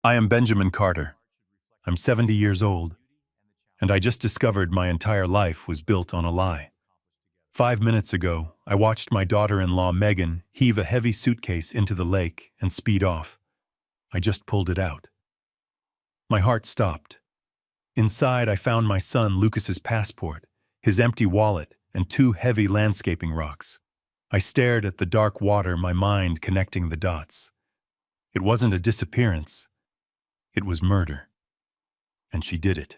I am Benjamin Carter. I'm 70 years old, and I just discovered my entire life was built on a lie. 5 minutes ago, I watched my daughter-in-law Megan heave a heavy suitcase into the lake and speed off. I just pulled it out. My heart stopped. Inside, I found my son Lucas's passport, his empty wallet, and 2 heavy landscaping rocks. I stared at the dark water, my mind connecting the dots. It wasn't a disappearance. It was murder. And she did it.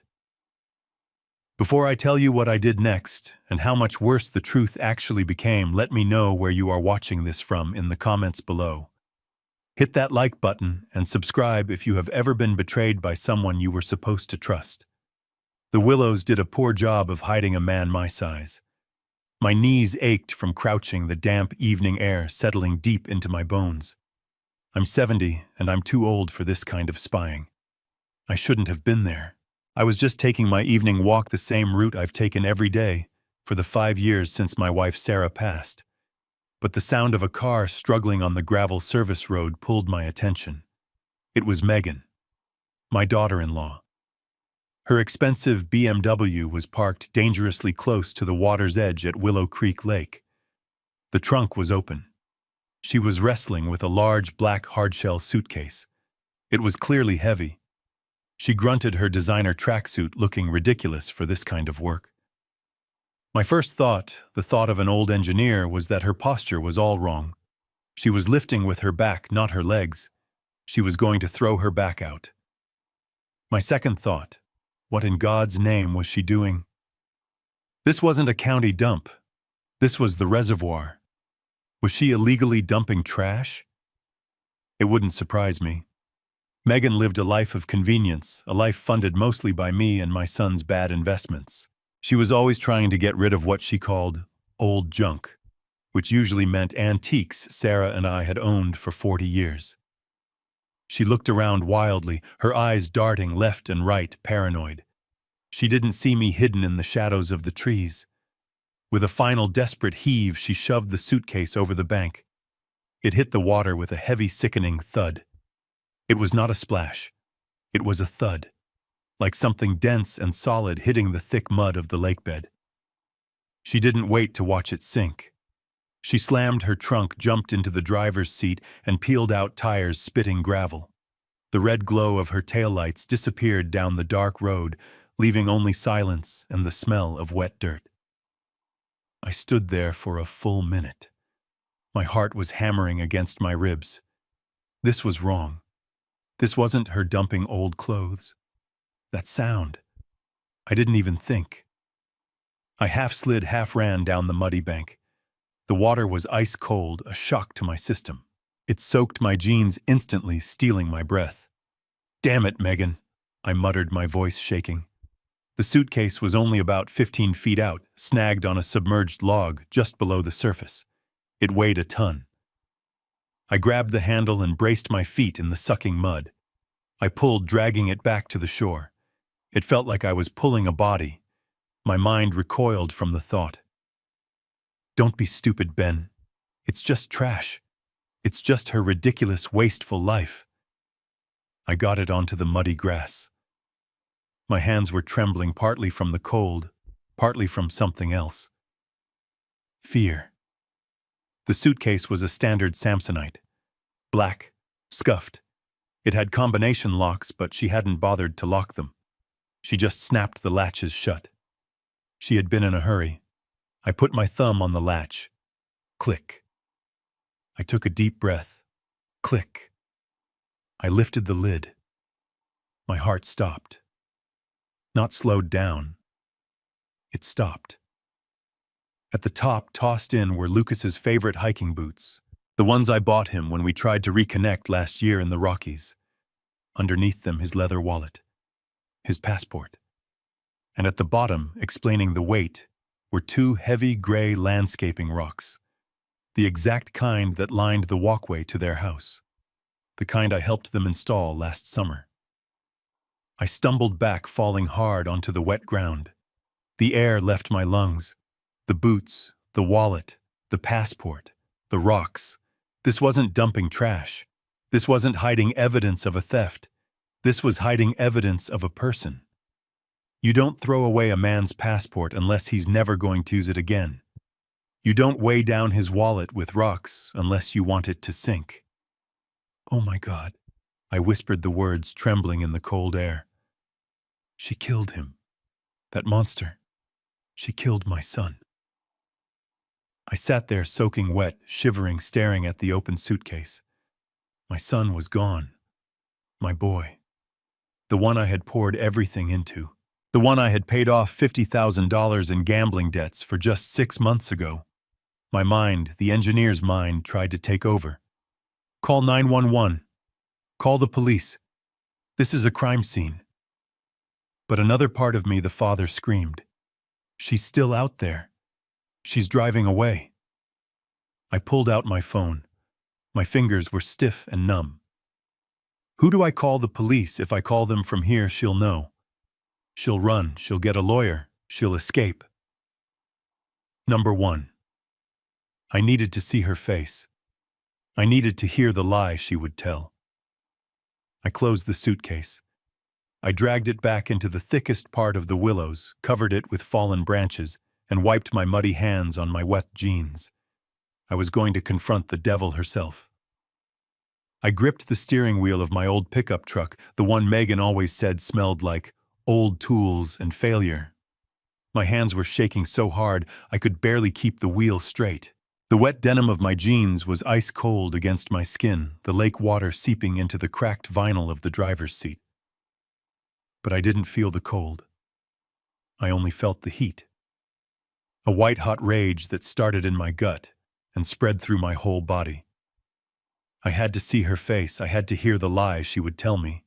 Before I tell you what I did next and how much worse the truth actually became, let me know where you are watching this from in the comments below. Hit that like button and subscribe if you have ever been betrayed by someone you were supposed to trust. The Willows did a poor job of hiding a man my size. My knees ached from crouching, the damp evening air settling deep into my bones. I'm 70 and I'm too old for this kind of spying. I shouldn't have been there. I was just taking my evening walk, the same route I've taken every day for the 5 years since my wife Sarah passed. But the sound of a car struggling on the gravel service road pulled my attention. It was Megan, my daughter-in-law. Her expensive BMW was parked dangerously close to the water's edge at Willow Creek Lake. The trunk was open. She was wrestling with a large black hardshell suitcase. It was clearly heavy. She grunted, her designer tracksuit looking ridiculous for this kind of work. My first thought, the thought of an old engineer, was that her posture was all wrong. She was lifting with her back, not her legs. She was going to throw her back out. My second thought, what in God's name was she doing? This wasn't a county dump. This was the reservoir. Was she illegally dumping trash? It wouldn't surprise me. Megan lived a life of convenience, a life funded mostly by me and my son's bad investments. She was always trying to get rid of what she called old junk, which usually meant antiques Sarah and I had owned for 40 years. She looked around wildly, her eyes darting left and right, paranoid. She didn't see me hidden in the shadows of the trees. With a final desperate heave, she shoved the suitcase over the bank. It hit the water with a heavy, sickening thud. It was not a splash. It was a thud, like something dense and solid hitting the thick mud of the lakebed. She didn't wait to watch it sink. She slammed her trunk, jumped into the driver's seat, and peeled out tires spitting gravel. The red glow of her taillights disappeared down the dark road, leaving only silence and the smell of wet dirt. I stood there for a full minute. My heart was hammering against my ribs. This was wrong. This wasn't her dumping old clothes. That sound. I didn't even think. I half slid, half ran down the muddy bank. The water was ice cold, a shock to my system. It soaked my jeans instantly, stealing my breath. "Damn it, Megan," I muttered, my voice shaking. The suitcase was only about 15 feet out, snagged on a submerged log just below the surface. It weighed a ton. I grabbed the handle and braced my feet in the sucking mud. I pulled, dragging it back to the shore. It felt like I was pulling a body. My mind recoiled from the thought. "Don't be stupid, Ben. It's just trash. It's just her ridiculous, wasteful life." I got it onto the muddy grass. My hands were trembling, partly from the cold, partly from something else. Fear. The suitcase was a standard Samsonite. Black, scuffed. It had combination locks, but she hadn't bothered to lock them. She just snapped the latches shut. She had been in a hurry. I put my thumb on the latch. Click. I took a deep breath. Click. I lifted the lid. My heart stopped. Not slowed down. It stopped. At the top, tossed in, were Lucas's favorite hiking boots, the ones I bought him when we tried to reconnect last year in the Rockies. Underneath them, his leather wallet, his passport. And at the bottom, explaining the weight, were 2 heavy gray landscaping rocks, the exact kind that lined the walkway to their house, the kind I helped them install last summer. I stumbled back, falling hard onto the wet ground. The air left my lungs. The boots, the wallet, the passport, the rocks. This wasn't dumping trash. This wasn't hiding evidence of a theft. This was hiding evidence of a person. You don't throw away a man's passport unless he's never going to use it again. You don't weigh down his wallet with rocks unless you want it to sink. Oh my God, I whispered the words, trembling in the cold air. She killed him. That monster. She killed my son. I sat there soaking wet, shivering, staring at the open suitcase. My son was gone. My boy. The one I had poured everything into. The one I had paid off $50,000 in gambling debts for just 6 months ago. My mind, the engineer's mind, tried to take over. Call 911. Call the police. This is a crime scene. But another part of me, the father, screamed. She's still out there. She's driving away. I pulled out my phone. My fingers were stiff and numb. Who do I call the police? If I call them from here, she'll know. She'll run, she'll get a lawyer, she'll escape. Number 1. I needed to see her face. I needed to hear the lie she would tell. I closed the suitcase. I dragged it back into the thickest part of the willows, covered it with fallen branches, and wiped my muddy hands on my wet jeans. I was going to confront the devil herself. I gripped the steering wheel of my old pickup truck, the one Megan always said smelled like old tools and failure. My hands were shaking so hard I could barely keep the wheel straight. The wet denim of my jeans was ice cold against my skin, the lake water seeping into the cracked vinyl of the driver's seat. But I didn't feel the cold. I only felt the heat. A white-hot rage that started in my gut and spread through my whole body. I had to see her face. I had to hear the lie she would tell me.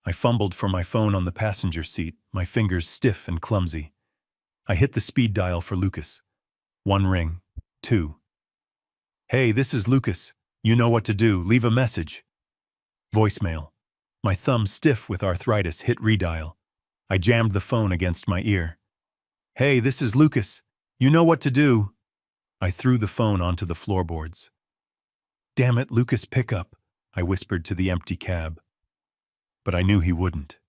I fumbled for my phone on the passenger seat, my fingers stiff and clumsy. I hit the speed dial for Lucas. 1 ring, 2. Hey, this is Lucas. You know what to do. Leave a message. Voicemail. My thumb, stiff with arthritis, hit redial. I jammed the phone against my ear. Hey, this is Lucas. You know what to do. I threw the phone onto the floorboards. Damn it, Lucas, pick up, I whispered to the empty cab. But I knew he wouldn't.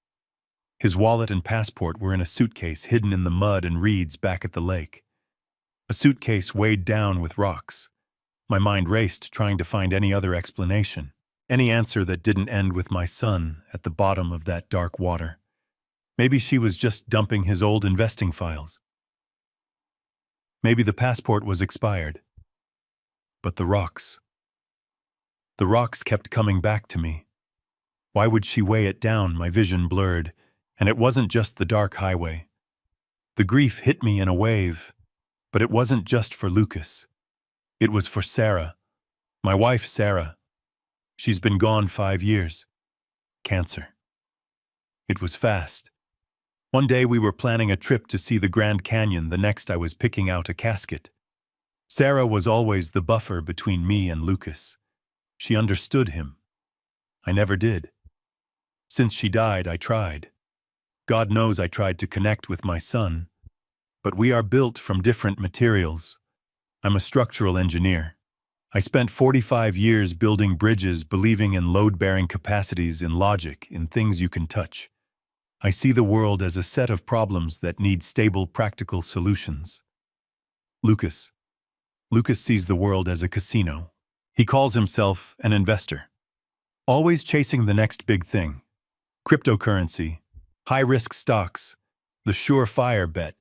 His wallet and passport were in a suitcase hidden in the mud and reeds back at the lake. A suitcase weighed down with rocks. My mind raced, trying to find any other explanation, any answer that didn't end with my son at the bottom of that dark water. Maybe she was just dumping his old investing files. Maybe the passport was expired. But the rocks. The rocks kept coming back to me. Why would she weigh it down? My vision blurred, and it wasn't just the dark highway. The grief hit me in a wave, but it wasn't just for Lucas. It was for Sarah, my wife Sarah. She's been gone 5 years. Cancer. It was fast. One day we were planning a trip to see the Grand Canyon, the next I was picking out a casket. Sarah was always the buffer between me and Lucas. She understood him. I never did. Since she died, I tried. God knows I tried to connect with my son. But we are built from different materials. I'm a structural engineer. I spent 45 years building bridges, believing in load-bearing capacities, in logic, in things you can touch. I see the world as a set of problems that need stable, practical solutions. Lucas sees the world as a casino. He calls himself an investor. Always chasing the next big thing. Cryptocurrency, high-risk stocks, the surefire bet.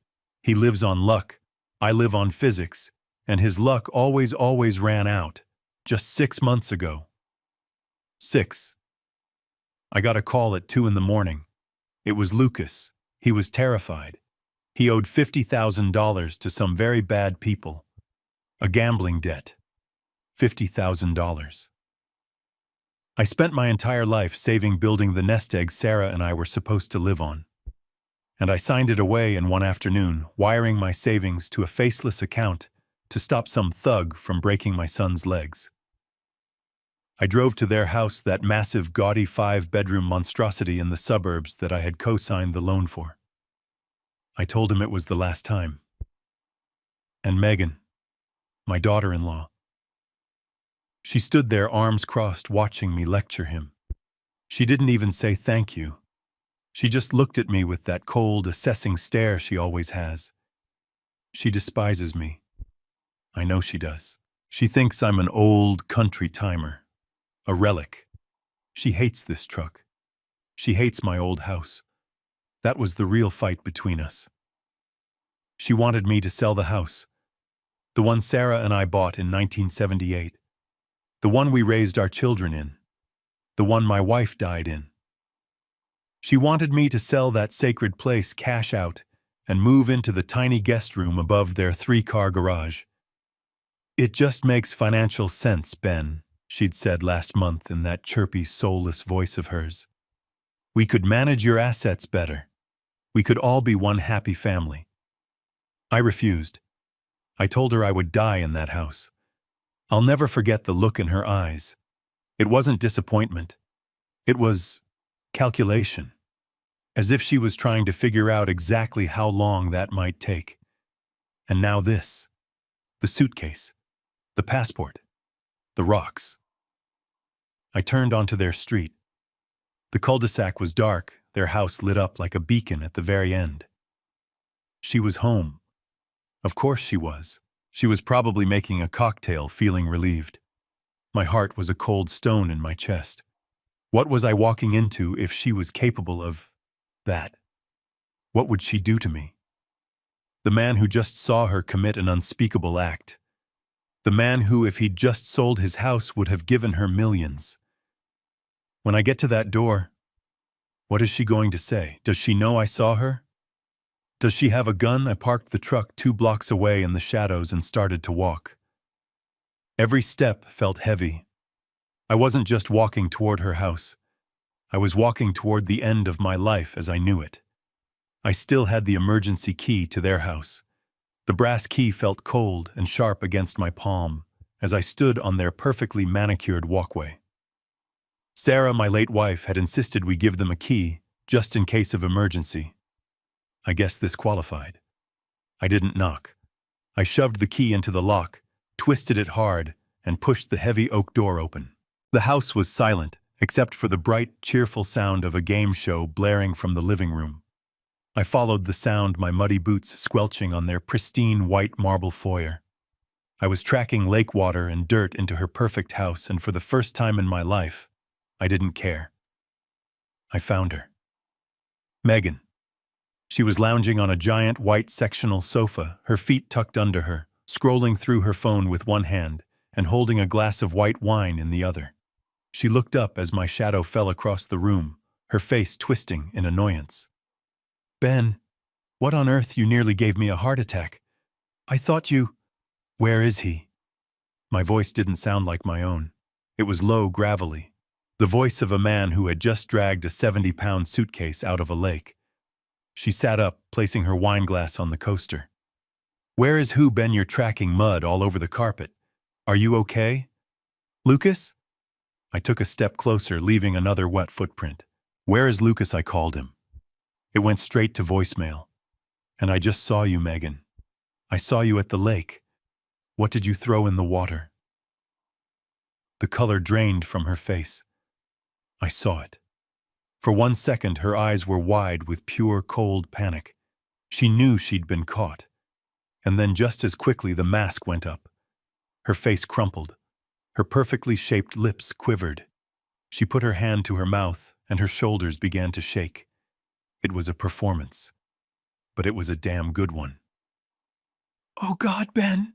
He lives on luck. I live on physics. And his luck always ran out. Just 6 months ago. 6. I got a call at 2 in the morning. It was Lucas. He was terrified. He owed $50,000 to some very bad people. A gambling debt. $50,000. I spent my entire life saving, building the nest egg Sarah and I were supposed to live on. And I signed it away in one afternoon, wiring my savings to a faceless account to stop some thug from breaking my son's legs. I drove to their house, that massive, gaudy 5-bedroom monstrosity in the suburbs that I had co-signed the loan for. I told him it was the last time. And Megan, my daughter-in-law, she stood there, arms crossed, watching me lecture him. She didn't even say thank you. She just looked at me with that cold, assessing stare she always has. She despises me. I know she does. She thinks I'm an old country timer, a relic. She hates this truck. She hates my old house. That was the real fight between us. She wanted me to sell the house, the one Sarah and I bought in 1978, the one we raised our children in, the one my wife died in. She wanted me to sell that sacred place cash out and move into the tiny guest room above their 3-car garage. It just makes financial sense, Ben, she'd said last month in that chirpy, soulless voice of hers. We could manage your assets better. We could all be one happy family. I refused. I told her I would die in that house. I'll never forget the look in her eyes. It wasn't disappointment. It was calculation. As if she was trying to figure out exactly how long that might take. And now this. The suitcase. The passport. The rocks. I turned onto their street. The cul-de-sac was dark, their house lit up like a beacon at the very end. She was home. Of course she was. She was probably making a cocktail, feeling relieved. My heart was a cold stone in my chest. What was I walking into if she was capable of that? What would she do to me? The man who just saw her commit an unspeakable act. The man who, if he'd just sold his house, would have given her millions. When I get to that door, what is she going to say? Does she know I saw her? Does she have a gun? I parked the truck 2 blocks away in the shadows and started to walk. Every step felt heavy. I wasn't just walking toward her house. I was walking toward the end of my life as I knew it. I still had the emergency key to their house. The brass key felt cold and sharp against my palm as I stood on their perfectly manicured walkway. Sarah, my late wife, had insisted we give them a key just in case of emergency. I guess this qualified. I didn't knock. I shoved the key into the lock, twisted it hard, and pushed the heavy oak door open. The house was silent, except for the bright, cheerful sound of a game show blaring from the living room. I followed the sound, my muddy boots squelching on their pristine white marble foyer. I was tracking lake water and dirt into her perfect house, and for the first time in my life, I didn't care. I found her. Megan. She was lounging on a giant white sectional sofa, her feet tucked under her, scrolling through her phone with one hand and holding a glass of white wine in the other. She looked up as my shadow fell across the room, her face twisting in annoyance. Ben, what on earth? You nearly gave me a heart attack. I thought you… Where is he? My voice didn't sound like my own. It was low, gravelly. The voice of a man who had just dragged a 70-pound suitcase out of a lake. She sat up, placing her wine glass on the coaster. Where is who, Ben? You're tracking mud all over the carpet. Are you okay? Lucas? I took a step closer, leaving another wet footprint. Where is Lucas? I called him. It went straight to voicemail. And I just saw you, Megan. I saw you at the lake. What did you throw in the water? The color drained from her face. I saw it. For 1 second, her eyes were wide with pure, cold panic. She knew she'd been caught. And then just as quickly, the mask went up. Her face crumpled. Her perfectly shaped lips quivered. She put her hand to her mouth, and her shoulders began to shake. It was a performance. But it was a damn good one. Oh God, Ben,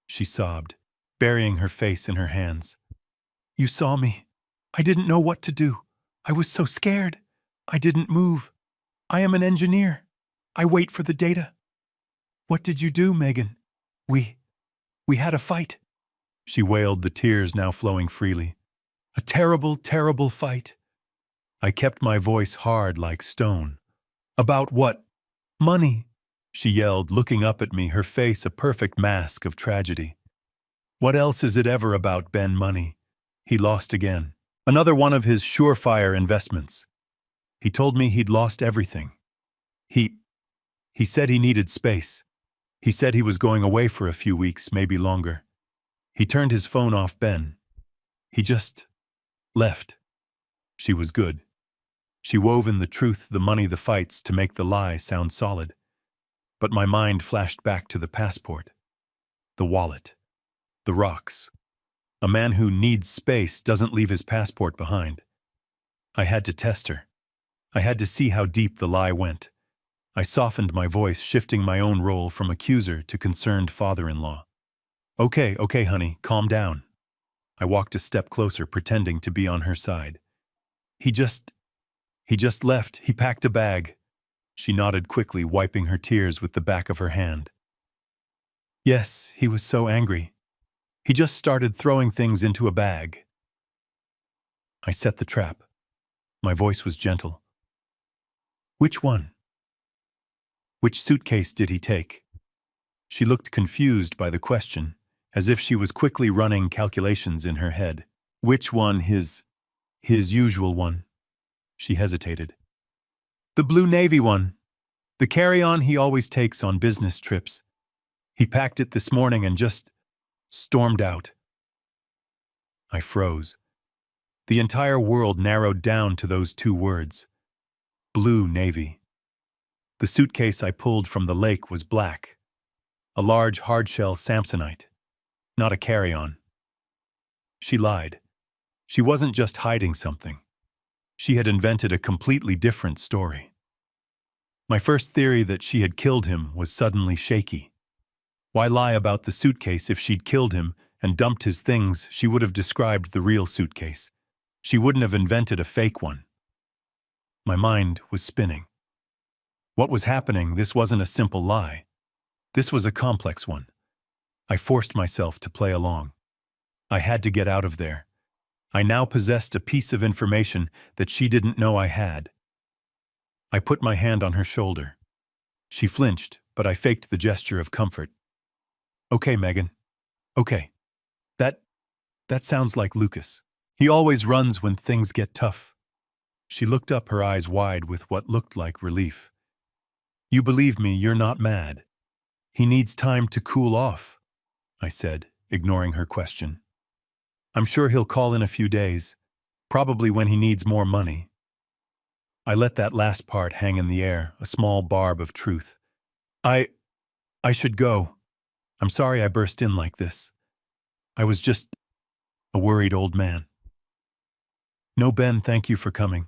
she sobbed, burying her face in her hands. You saw me. I didn't know what to do. I was so scared. I didn't move. I am an engineer. I wait for the data. What did you do, Megan? We had a fight. She wailed, the tears now flowing freely. A terrible, terrible fight. I kept my voice hard like stone. About what? Money, she yelled, looking up at me, her face a perfect mask of tragedy. What else is it ever about, Ben? Money. He lost again. Another one of his surefire investments. He told me he'd lost everything. He said he needed space. He said he was going away for a few weeks, maybe longer. He turned his phone off, Ben. He just left. She was good. She wove in the truth, the money, the fights to make the lie sound solid. But my mind flashed back to the passport, the wallet, the rocks. A man who needs space doesn't leave his passport behind. I had to test her. I had to see how deep the lie went. I softened my voice, shifting my own role from accuser to concerned father-in-law. Okay, honey, calm down. I walked a step closer, pretending to be on her side. He just left. He packed a bag. She nodded quickly, wiping her tears with the back of her hand. Yes, he was so angry. He just started throwing things into a bag. I set the trap. My voice was gentle. Which one? Which suitcase did he take? She looked confused by the question, as if she was quickly running calculations in her head. Which one? His usual one. She hesitated. The blue navy one. The carry-on he always takes on business trips. He packed it this morning and just stormed out. I froze. The entire world narrowed down to those two words. Blue navy. The suitcase I pulled from the lake was black. A large hardshell Samsonite. Not a carry-on. She lied. She wasn't just hiding something. She had invented a completely different story. My first theory that she had killed him was suddenly shaky. Why lie about the suitcase? If she'd killed him and dumped his things, she would have described the real suitcase. She wouldn't have invented a fake one. My mind was spinning. What was happening? This wasn't a simple lie. This was a complex one. I forced myself to play along. I had to get out of there. I now possessed a piece of information that she didn't know I had. I put my hand on her shoulder. She flinched, but I faked the gesture of comfort. Okay, Megan. Okay. That sounds like Lucas. He always runs when things get tough. She looked up, her eyes wide with what looked like relief. You believe me, you're not mad. He needs time to cool off, I said, ignoring her question. I'm sure he'll call in a few days, probably when he needs more money. I let that last part hang in the air, a small barb of truth. I should go. I'm sorry I burst in like this. I was just a worried old man. No, Ben, thank you for coming,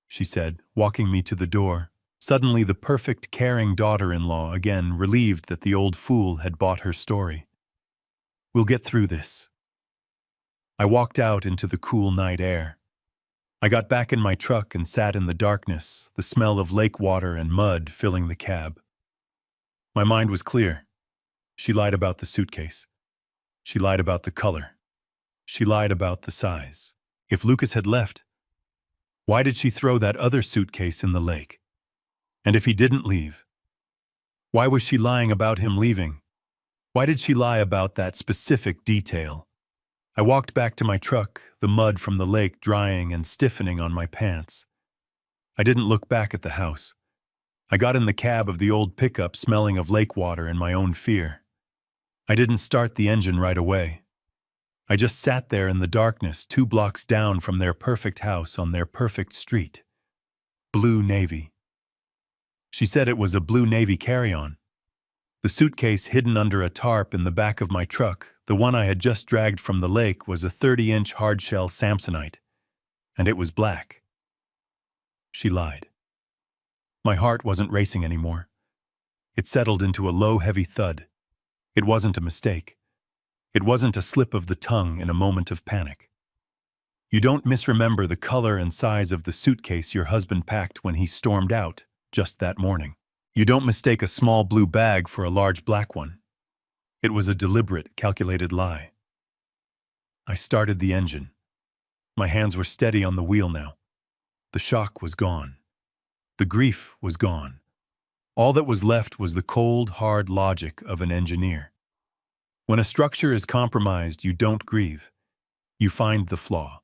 she said, walking me to the door. Suddenly the perfect, caring daughter-in-law again, relieved that the old fool had bought her story. We'll get through this. I walked out into the cool night air. I got back in my truck and sat in the darkness, the smell of lake water and mud filling the cab. My mind was clear. She lied about the suitcase. She lied about the color. She lied about the size. If Lucas had left, why did she throw that other suitcase in the lake? And if he didn't leave, why was she lying about him leaving? Why did she lie about that specific detail? I walked back to my truck, the mud from the lake drying and stiffening on my pants. I didn't look back at the house. I got in the cab of the old pickup, smelling of lake water and my own fear. I didn't start the engine right away. I just sat there in the darkness, 2 blocks down from their perfect house on their perfect street. Blue navy. She said it was a blue navy carry-on. The suitcase hidden under a tarp in the back of my truck, the one I had just dragged from the lake, was a 30-inch hardshell Samsonite, and it was black. She lied. My heart wasn't racing anymore. It settled into a low, heavy thud. It wasn't a mistake. It wasn't a slip of the tongue in a moment of panic. You don't misremember the color and size of the suitcase your husband packed when he stormed out just that morning. You don't mistake a small blue bag for a large black one. It was a deliberate, calculated lie. I started the engine. My hands were steady on the wheel now. The shock was gone. The grief was gone. All that was left was the cold, hard logic of an engineer. When a structure is compromised, you don't grieve. You find the flaw.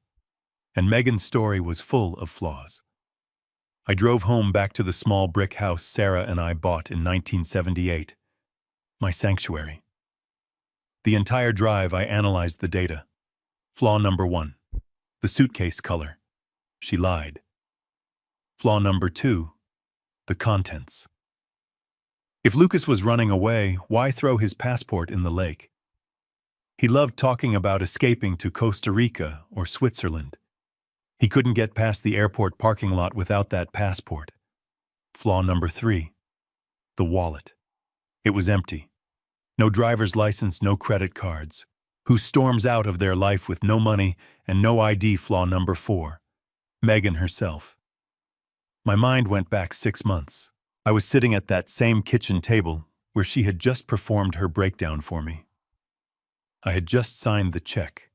And Megan's story was full of flaws. I drove home back to the small brick house Sarah and I bought in 1978. My sanctuary. The entire drive I analyzed the data. Flaw number 1. The suitcase color. She lied. Flaw number 2, the contents. If Lucas was running away, why throw his passport in the lake? He loved talking about escaping to Costa Rica or Switzerland. He couldn't get past the airport parking lot without that passport. Flaw number 3, the wallet. It was empty. No driver's license, no credit cards. Who storms out of their life with no money and no ID? Flaw number 4, Megan herself. My mind went back 6 months. I was sitting at that same kitchen table where she had just performed her breakdown for me. I had just signed the check.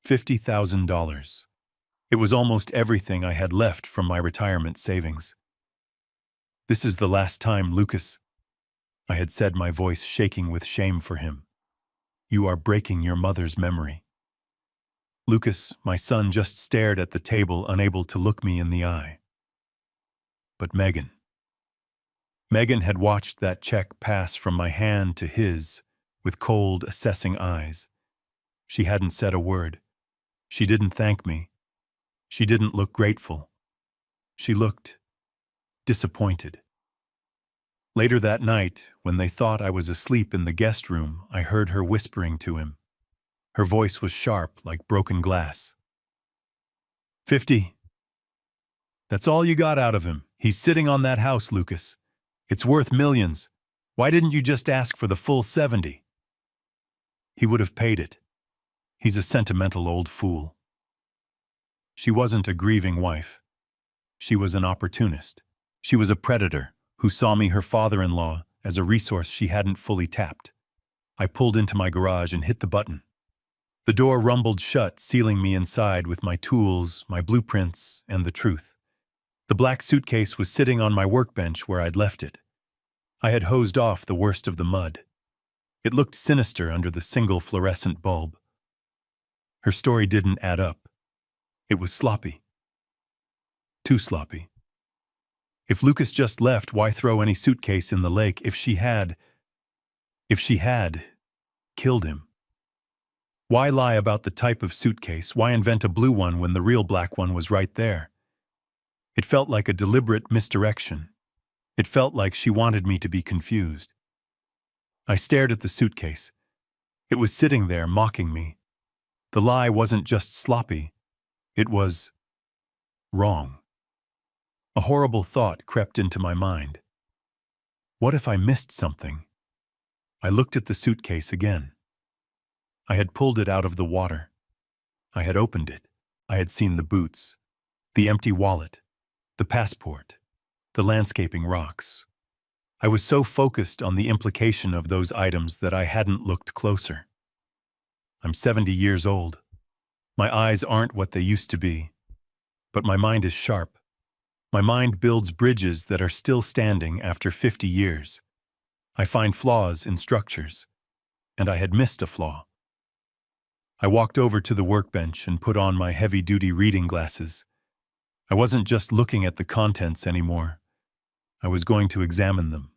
$50,000. It was almost everything I had left from my retirement savings. This is the last time, Lucas, I had said, my voice shaking with shame for him. You are breaking your mother's memory. Lucas, my son, just stared at the table, unable to look me in the eye. But Megan had watched that check pass from my hand to his with cold, assessing eyes. She hadn't said a word. She didn't thank me. She didn't look grateful. She looked disappointed. Later that night, when they thought I was asleep in the guest room, I heard her whispering to him. Her voice was sharp, like broken glass. 50. That's all you got out of him. He's sitting on that house, Lucas. It's worth millions. Why didn't you just ask for the full 70? He would have paid it. He's a sentimental old fool. She wasn't a grieving wife. She was an opportunist. She was a predator who saw me, her father-in-law, as a resource she hadn't fully tapped. I pulled into my garage and hit the button. The door rumbled shut, sealing me inside with my tools, my blueprints, and the truth. The black suitcase was sitting on my workbench where I'd left it. I had hosed off the worst of the mud. It looked sinister under the single fluorescent bulb. Her story didn't add up. It was sloppy. Too sloppy. If Lucas just left, why throw any suitcase in the lake? If she had killed him? Why lie about the type of suitcase? Why invent a blue one when the real black one was right there? It felt like a deliberate misdirection. It felt like she wanted me to be confused. I stared at the suitcase. It was sitting there, mocking me. The lie wasn't just sloppy. It was wrong. A horrible thought crept into my mind. What if I missed something? I looked at the suitcase again. I had pulled it out of the water. I had opened it. I had seen the boots, the empty wallet, the passport, the landscaping rocks. I was so focused on the implication of those items that I hadn't looked closer. I'm 70 years old. My eyes aren't what they used to be, but my mind is sharp. My mind builds bridges that are still standing after 50 years. I find flaws in structures, and I had missed a flaw. I walked over to the workbench and put on my heavy-duty reading glasses. I wasn't just looking at the contents anymore. I was going to examine them.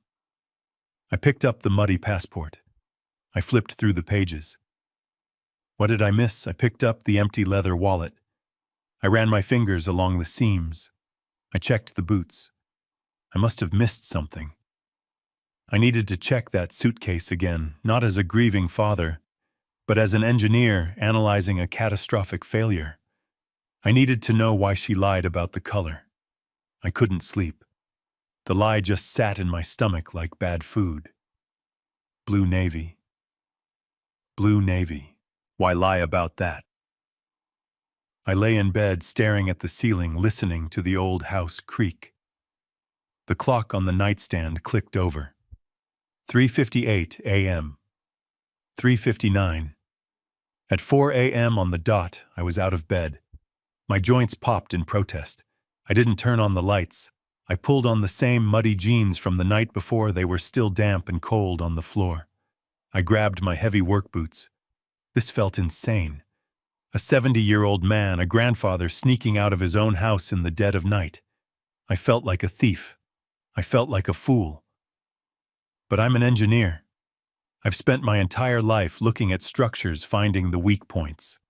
I picked up the muddy passport. I flipped through the pages. What did I miss? I picked up the empty leather wallet. I ran my fingers along the seams. I checked the boots. I must have missed something. I needed to check that suitcase again, not as a grieving father, but as an engineer analyzing a catastrophic failure. I needed to know why she lied about the color. I couldn't sleep. The lie just sat in my stomach like bad food. Blue navy. Blue navy. Why lie about that? I lay in bed staring at the ceiling, listening to the old house creak. The clock on the nightstand clicked over. 3:58 a.m. 3:59. At 4 a.m. on the dot, I was out of bed. My joints popped in protest. I didn't turn on the lights. I pulled on the same muddy jeans from the night before. They were still damp and cold on the floor. I grabbed my heavy work boots. This felt insane. A 70-year-old man, a grandfather, sneaking out of his own house in the dead of night. I felt like a thief. I felt like a fool. But I'm an engineer. I've spent my entire life looking at structures, finding the weak points.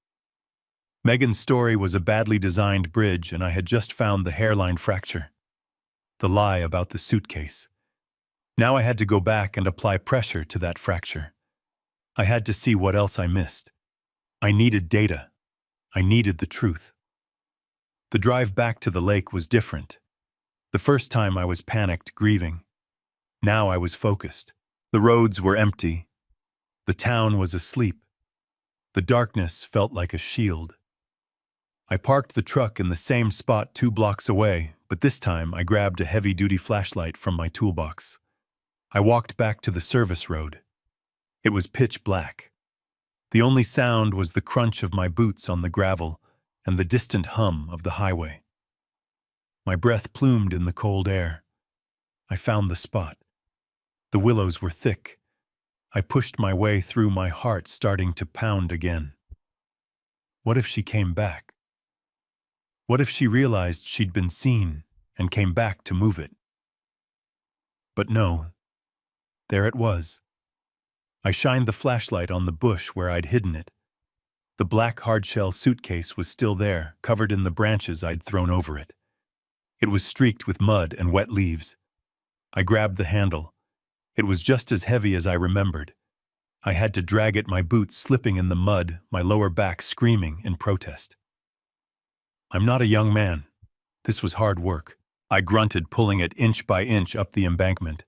Megan's story was a badly designed bridge, and I had just found the hairline fracture. The lie about the suitcase. Now I had to go back and apply pressure to that fracture. I had to see what else I missed. I needed data. I needed the truth. The drive back to the lake was different. The first time I was panicked, grieving. Now I was focused. The roads were empty. The town was asleep. The darkness felt like a shield. I parked the truck in the same spot 2 blocks away, but this time I grabbed a heavy-duty flashlight from my toolbox. I walked back to the service road. It was pitch black. The only sound was the crunch of my boots on the gravel and the distant hum of the highway. My breath plumed in the cold air. I found the spot. The willows were thick. I pushed my way through, my heart starting to pound again. What if she came back? What if she realized she'd been seen and came back to move it? But no, there it was. I shined the flashlight on the bush where I'd hidden it. The black hardshell suitcase was still there, covered in the branches I'd thrown over it. It was streaked with mud and wet leaves. I grabbed the handle. It was just as heavy as I remembered. I had to drag it, my boots slipping in the mud, my lower back screaming in protest. I'm not a young man. This was hard work. I grunted, pulling it inch by inch up the embankment.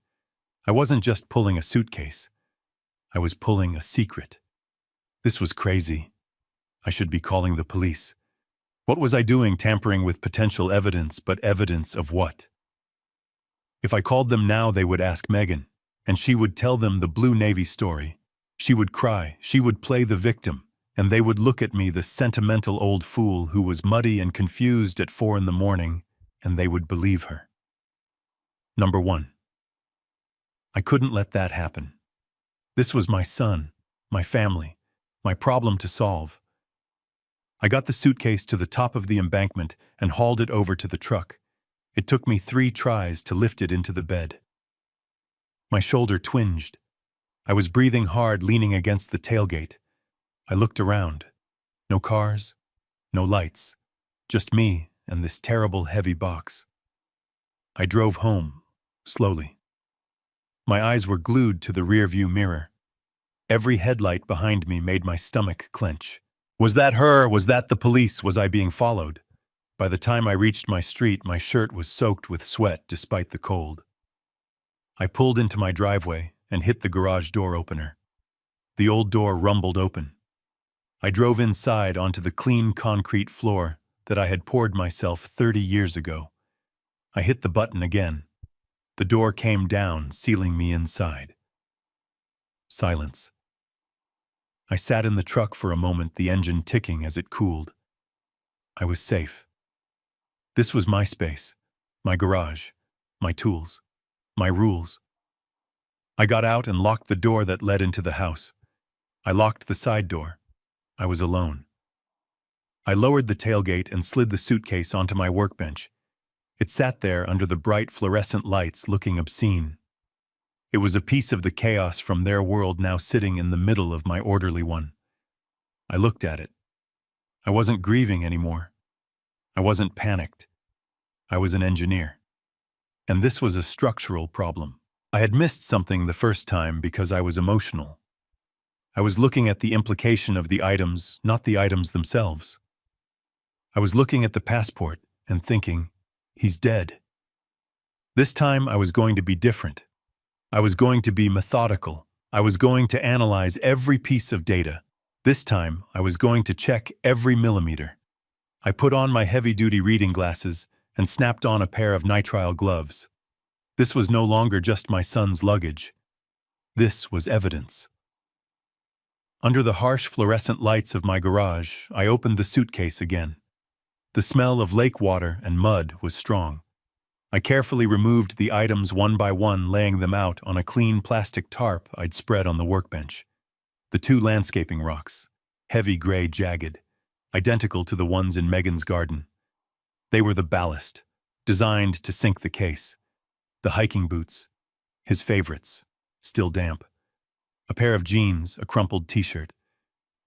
I wasn't just pulling a suitcase. I was pulling a secret. This was crazy. I should be calling the police. What was I doing, tampering with potential evidence, but evidence of what? If I called them now, they would ask Megan, and she would tell them the Blue Navy story. She would cry, she would play the victim, and they would look at me, the sentimental old fool who was muddy and confused at 4 a.m, and they would believe her. Number 1. I couldn't let that happen. This was my son, my family, my problem to solve. I got the suitcase to the top of the embankment and hauled it over to the truck. It took me 3 tries to lift it into the bed. My shoulder twinged. I was breathing hard, leaning against the tailgate. I looked around. No cars, no lights, just me and this terrible heavy box. I drove home, slowly. My eyes were glued to the rearview mirror. Every headlight behind me made my stomach clench. Was that her? Was that the police? Was I being followed? By the time I reached my street, my shirt was soaked with sweat despite the cold. I pulled into my driveway and hit the garage door opener. The old door rumbled open. I drove inside onto the clean concrete floor that I had poured myself 30 years ago. I hit the button again. The door came down, sealing me inside. Silence. I sat in the truck for a moment, the engine ticking as it cooled. I was safe. This was my space, my garage, my tools, my rules. I got out and locked the door that led into the house. I locked the side door. I was alone. I lowered the tailgate and slid the suitcase onto my workbench. It sat there under the bright fluorescent lights, looking obscene. It was a piece of the chaos from their world now sitting in the middle of my orderly one. I looked at it. I wasn't grieving anymore. I wasn't panicked. I was an engineer. And this was a structural problem. I had missed something the first time because I was emotional. I was looking at the implication of the items, not the items themselves. I was looking at the passport and thinking, he's dead. This time I was going to be different. I was going to be methodical. I was going to analyze every piece of data. This time, I was going to check every millimeter. I put on my heavy-duty reading glasses and snapped on a pair of nitrile gloves. This was no longer just my son's luggage. This was evidence. Under the harsh fluorescent lights of my garage, I opened the suitcase again. The smell of lake water and mud was strong. I carefully removed the items one by one, laying them out on a clean plastic tarp I'd spread on the workbench. The 2 landscaping rocks, heavy gray jagged, identical to the ones in Megan's garden. They were the ballast, designed to sink the case. The hiking boots, his favorites, still damp. A pair of jeans, a crumpled t-shirt.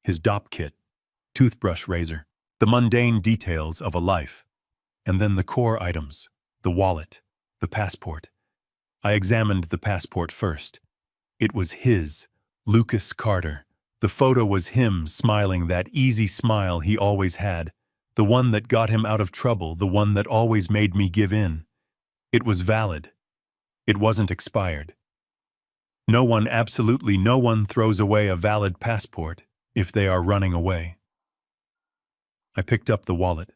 His DOP kit, toothbrush razor. The mundane details of a life, and then the core items, the wallet, the passport. I examined the passport first. It was his, Lucas Carter. The photo was him smiling that easy smile he always had, the one that got him out of trouble, the one that always made me give in. It was valid. It wasn't expired. Absolutely no one throws away a valid passport if they are running away. I picked up the wallet,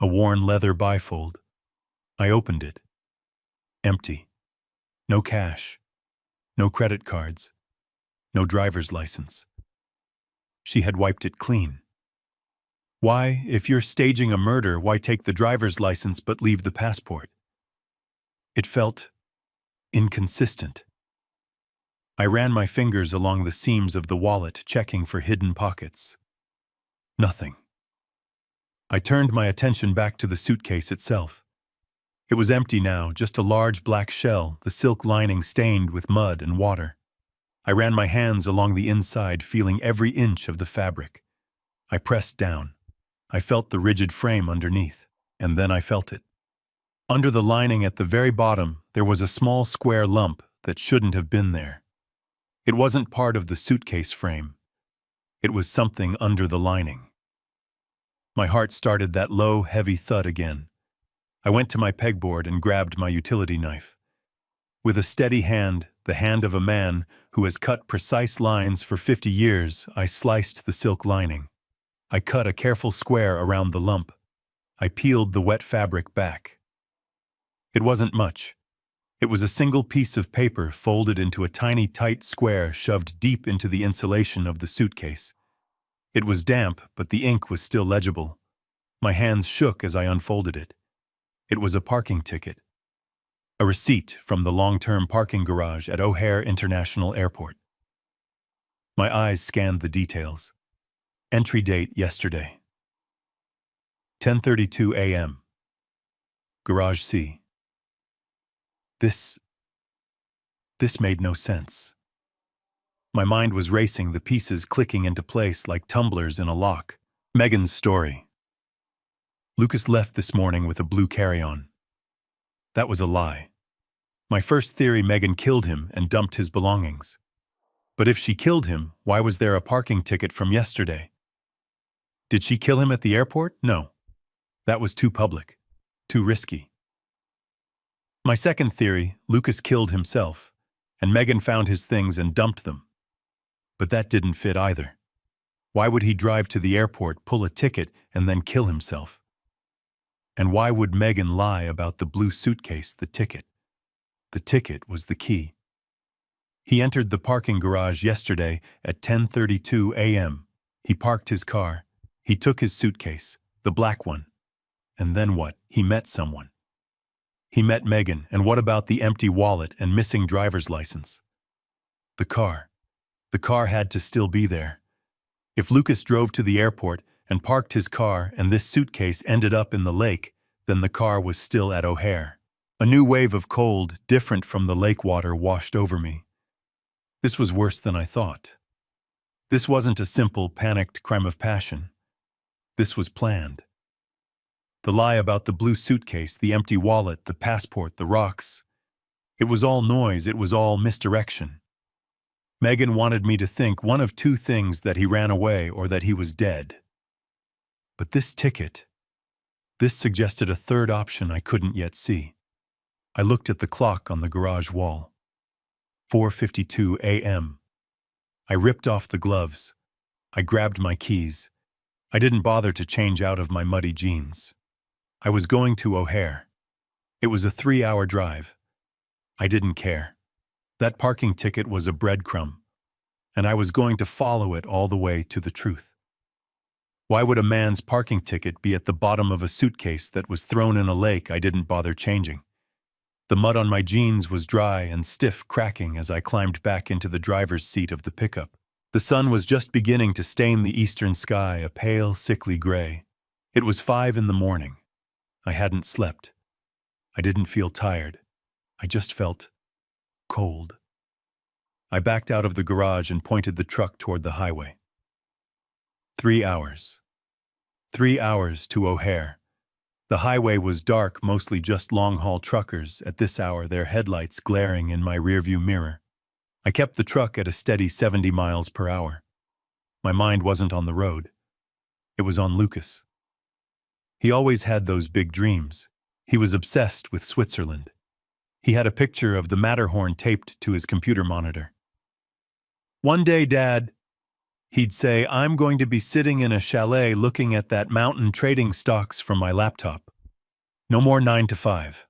a worn leather bifold. I opened it. Empty. No cash. No credit cards. No driver's license. She had wiped it clean. Why, if you're staging a murder, why take the driver's license but leave the passport? It felt inconsistent. I ran my fingers along the seams of the wallet, checking for hidden pockets. Nothing. I turned my attention back to the suitcase itself. It was empty now, just a large black shell, the silk lining stained with mud and water. I ran my hands along the inside, feeling every inch of the fabric. I pressed down. I felt the rigid frame underneath, and then I felt it. Under the lining at the very bottom, there was a small square lump that shouldn't have been there. It wasn't part of the suitcase frame. It was something under the lining. My heart started that low, heavy thud again. I went to my pegboard and grabbed my utility knife. With a steady hand, the hand of a man who has cut precise lines for 50 years, I sliced the silk lining. I cut a careful square around the lump. I peeled the wet fabric back. It wasn't much. It was a single piece of paper folded into a tiny, tight square shoved deep into the insulation of the suitcase. It was damp, but the ink was still legible. My hands shook as I unfolded it. It was a parking ticket. A receipt from the long-term parking garage at O'Hare International Airport. My eyes scanned the details. Entry date yesterday. 10:32 a.m. Garage C. This made no sense. My mind was racing, the pieces clicking into place like tumblers in a lock. Megan's story. Lucas left this morning with a blue carry-on. That was a lie. My first theory, Megan killed him and dumped his belongings. But if she killed him, why was there a parking ticket from yesterday? Did she kill him at the airport? No. That was too public, too risky. My second theory, Lucas killed himself, and Megan found his things and dumped them. But that didn't fit either. Why would he drive to the airport, pull a ticket, and then kill himself? And why would Megan lie about the blue suitcase, the ticket? The ticket was the key. He entered the parking garage yesterday at 10:32 a.m. He parked his car. He took his suitcase, the black one. And then what? He met someone. He met Megan, and what about the empty wallet and missing driver's license? The car. The car had to still be there. If Lucas drove to the airport and parked his car and this suitcase ended up in the lake, then the car was still at O'Hare. A new wave of cold, different from the lake water, washed over me. This was worse than I thought. This wasn't a simple, panicked crime of passion. This was planned. The lie about the blue suitcase, the empty wallet, the passport, the rocks. It was all noise, it was all misdirection. Megan wanted me to think one of two things: that he ran away or that he was dead. But this ticket, this suggested a third option I couldn't yet see. I looked at the clock on the garage wall. 4:52 a.m. I ripped off the gloves. I grabbed my keys. I didn't bother to change out of my muddy jeans. I was going to O'Hare. It was a 3-hour drive. I didn't care. That parking ticket was a breadcrumb, and I was going to follow it all the way to the truth. Why would a man's parking ticket be at the bottom of a suitcase that was thrown in a lake I didn't bother changing? The mud on my jeans was dry and stiff, cracking as I climbed back into the driver's seat of the pickup. The sun was just beginning to stain the eastern sky, a pale, sickly gray. It was 5 in the morning. I hadn't slept. I didn't feel tired. I just felt cold. I backed out of the garage and pointed the truck toward the highway. 3 hours. 3 hours to O'Hare. The highway was dark, mostly just long-haul truckers, at this hour, their headlights glaring in my rearview mirror. I kept the truck at a steady 70 miles per hour. My mind wasn't on the road. It was on Lucas. He always had those big dreams. He was obsessed with Switzerland. He had a picture of the Matterhorn taped to his computer monitor. "One day, Dad," he'd say, "I'm going to be sitting in a chalet looking at that mountain trading stocks from my laptop. No more 9 to 5.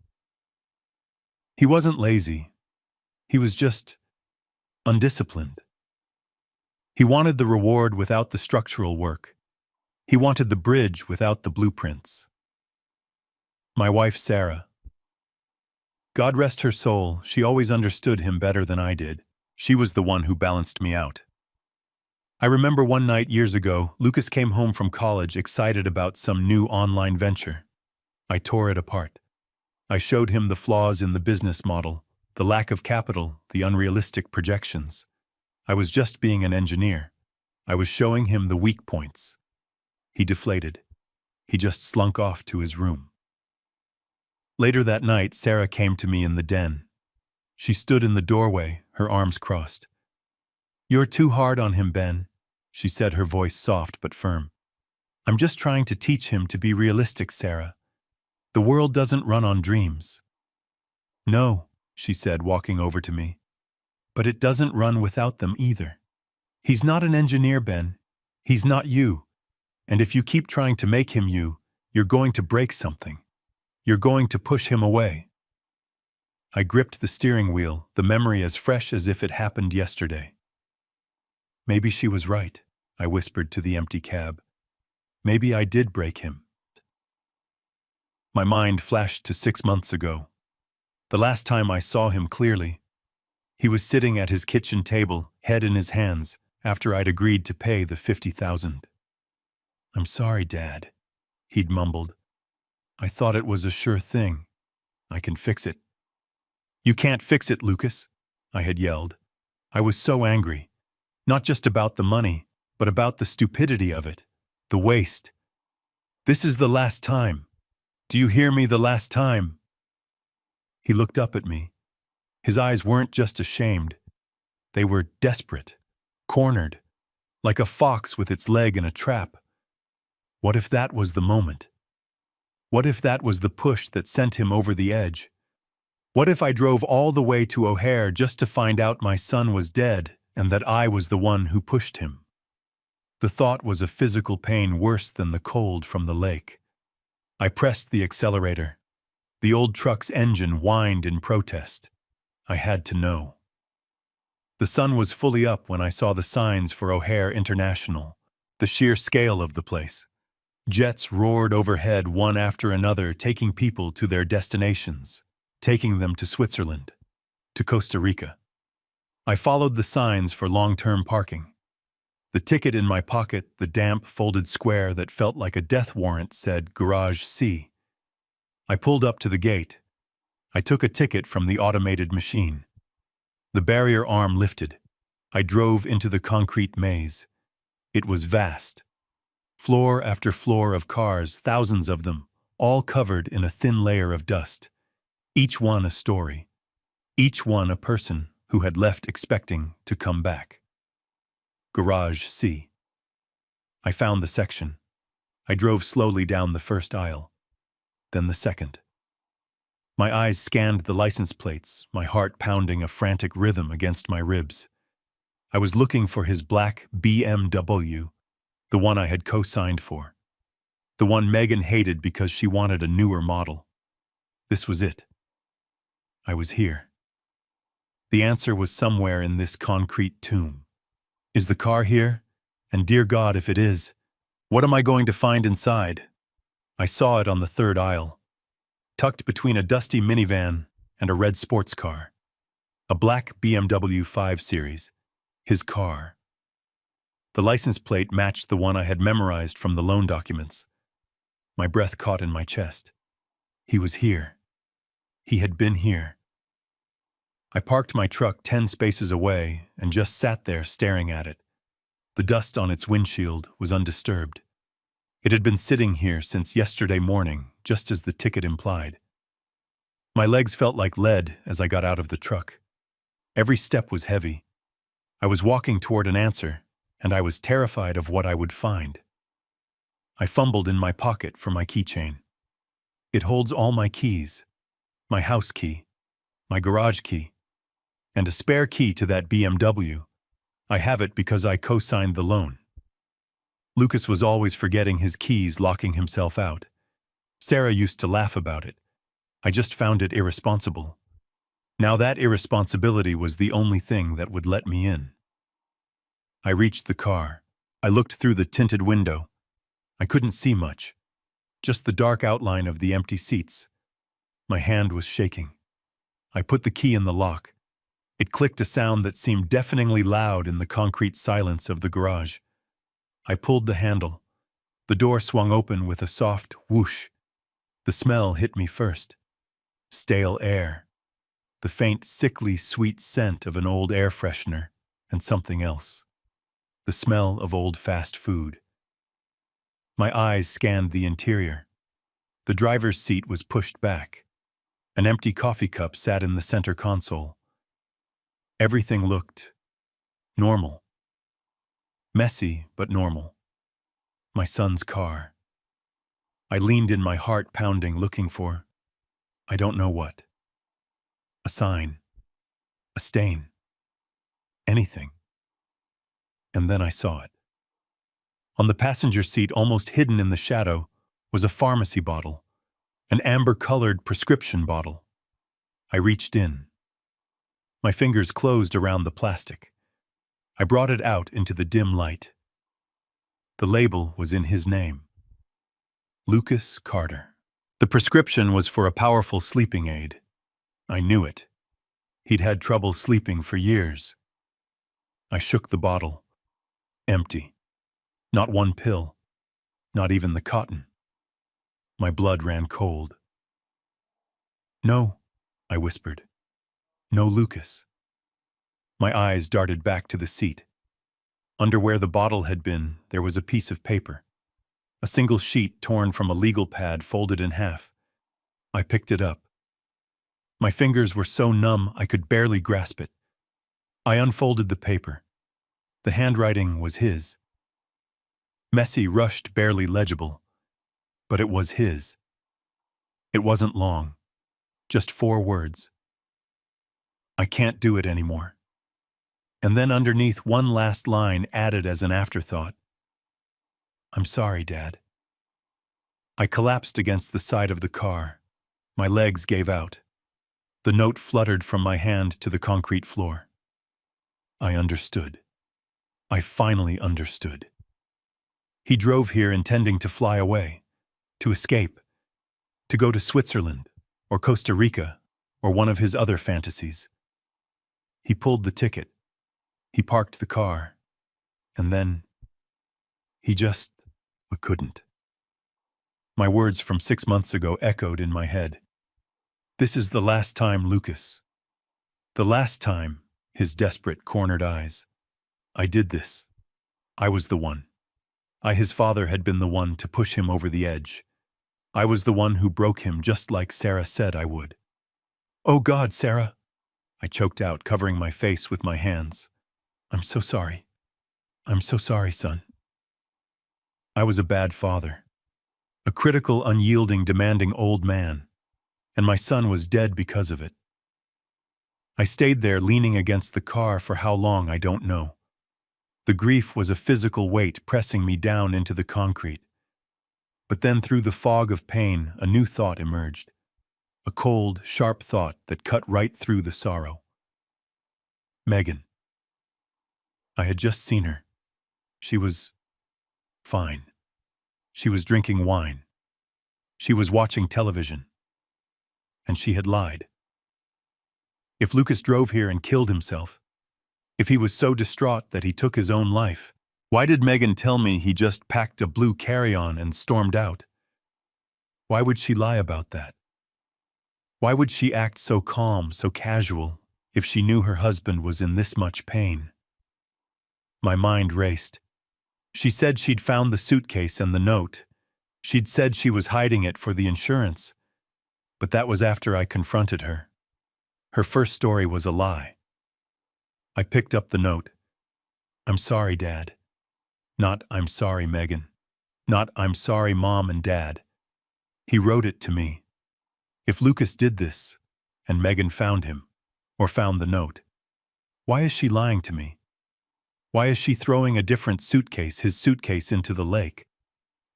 He wasn't lazy. He was just undisciplined. He wanted the reward without the structural work. He wanted the bridge without the blueprints. My wife, Sarah. God rest her soul, she always understood him better than I did. She was the one who balanced me out. I remember one night years ago, Lucas came home from college excited about some new online venture. I tore it apart. I showed him the flaws in the business model, the lack of capital, the unrealistic projections. I was just being an engineer. I was showing him the weak points. He deflated. He just slunk off to his room. Later that night, Sarah came to me in the den. She stood in the doorway, her arms crossed. "You're too hard on him, Ben," she said, her voice soft but firm. "I'm just trying to teach him to be realistic, Sarah. The world doesn't run on dreams." "No," she said, walking over to me. "But it doesn't run without them either. He's not an engineer, Ben. He's not you. And if you keep trying to make him you, you're going to break something. You're going to push him away." I gripped the steering wheel, the memory as fresh as if it happened yesterday. Maybe she was right, I whispered to the empty cab. Maybe I did break him. My mind flashed to 6 months ago. The last time I saw him clearly. He was sitting at his kitchen table, head in his hands, after I'd agreed to pay the $50,000. "I'm sorry, Dad," he'd mumbled. "I thought it was a sure thing. I can fix it." "You can't fix it, Lucas," I had yelled. I was so angry. Not just about the money, but about the stupidity of it, the waste. "This is the last time. Do you hear me, the last time?" He looked up at me. His eyes weren't just ashamed. They were desperate, cornered, like a fox with its leg in a trap. What if that was the moment? What if that was the push that sent him over the edge? What if I drove all the way to O'Hare just to find out my son was dead and that I was the one who pushed him? The thought was a physical pain worse than the cold from the lake. I pressed the accelerator. The old truck's engine whined in protest. I had to know. The sun was fully up when I saw the signs for O'Hare International, the sheer scale of the place. Jets roared overhead one after another, taking people to their destinations, taking them to Switzerland, to Costa Rica. I followed the signs for long-term parking. The ticket in my pocket, the damp, folded square that felt like a death warrant, said Garage C. I pulled up to the gate. I took a ticket from the automated machine. The barrier arm lifted. I drove into the concrete maze. It was vast. Floor after floor of cars, thousands of them, all covered in a thin layer of dust. Each one a story. Each one a person who had left expecting to come back. Garage C. I found the section. I drove slowly down the first aisle, then the second. My eyes scanned the license plates, my heart pounding a frantic rhythm against my ribs. I was looking for his black BMW, the one I had co-signed for. The one Megan hated because she wanted a newer model. This was it. I was here. The answer was somewhere in this concrete tomb. Is the car here? And dear God, if it is, what am I going to find inside? I saw it on the third aisle, tucked between a dusty minivan and a red sports car. A black BMW 5 Series. His car. The license plate matched the one I had memorized from the loan documents. My breath caught in my chest. He was here. He had been here. I parked my truck 10 spaces away and just sat there staring at it. The dust on its windshield was undisturbed. It had been sitting here since yesterday morning, just as the ticket implied. My legs felt like lead as I got out of the truck. Every step was heavy. I was walking toward an answer, and I was terrified of what I would find. I fumbled in my pocket for my keychain. It holds all my keys, my house key, my garage key, and a spare key to that BMW. I have it because I co-signed the loan. Lucas was always forgetting his keys, locking himself out. Sarah used to laugh about it. I just found it irresponsible. Now that irresponsibility was the only thing that would let me in. I reached the car. I looked through the tinted window. I couldn't see much, just the dark outline of the empty seats. My hand was shaking. I put the key in the lock. It clicked, a sound that seemed deafeningly loud in the concrete silence of the garage. I pulled the handle. The door swung open with a soft whoosh. The smell hit me first. Stale air. The faint, sickly, sweet scent of an old air freshener and something else. The smell of old fast food. My eyes scanned the interior. The driver's seat was pushed back. An empty coffee cup sat in the center console. Everything looked normal. Messy, but normal. My son's car. I leaned in, my heart pounding, looking for, I don't know what. A sign. A stain. Anything. And then I saw it. On the passenger seat, almost hidden in the shadow, was a pharmacy bottle. An amber-colored prescription bottle. I reached in. My fingers closed around the plastic. I brought it out into the dim light. The label was in his name. Lucas Carter. The prescription was for a powerful sleeping aid. I knew it. He'd had trouble sleeping for years. I shook the bottle. Empty. Not one pill. Not even the cotton. My blood ran cold. No, I whispered. No, Lucas. My eyes darted back to the seat. Under where the bottle had been, there was a piece of paper. A single sheet torn from a legal pad, folded in half. I picked it up. My fingers were so numb I could barely grasp it. I unfolded the paper. The handwriting was his. Messy, rushed, barely legible. But it was his. It wasn't long. Just 4 words. I can't do it anymore. And then underneath, one last line added as an afterthought. I'm sorry, Dad. I collapsed against the side of the car. My legs gave out. The note fluttered from my hand to the concrete floor. I understood. I finally understood. He drove here intending to fly away, to escape, to go to Switzerland or Costa Rica or one of his other fantasies. He pulled the ticket. He parked the car. And then he just couldn't. My words from 6 months ago echoed in my head. This is the last time, Lucas. The last time, his desperate, cornered eyes. I did this. I was the one. I, his father, had been the one to push him over the edge. I was the one who broke him, just like Sarah said I would. Oh God, Sarah! I choked out, covering my face with my hands. I'm so sorry. I'm so sorry, son. I was a bad father. A critical, unyielding, demanding old man. And my son was dead because of it. I stayed there, leaning against the car, for how long I don't know. The grief was a physical weight pressing me down into the concrete. But then through the fog of pain, a new thought emerged. A cold, sharp thought that cut right through the sorrow. Megan. I had just seen her. She was fine. She was drinking wine. She was watching television. And she had lied. If Lucas drove here and killed himself, if he was so distraught that he took his own life, why did Megan tell me he just packed a blue carry-on and stormed out? Why would she lie about that? Why would she act so calm, so casual, if she knew her husband was in this much pain? My mind raced. She said she'd found the suitcase and the note, She'd said she was hiding it for the insurance, but that was after I confronted her. Her first story was a lie. I picked up the note. "I'm sorry, Dad." Not "I'm sorry, Megan." Not "I'm sorry, Mom and Dad." He wrote it to me. If Lucas did this, and Megan found him, or found the note, why is she lying to me? Why is she throwing a different suitcase, his suitcase, into the lake?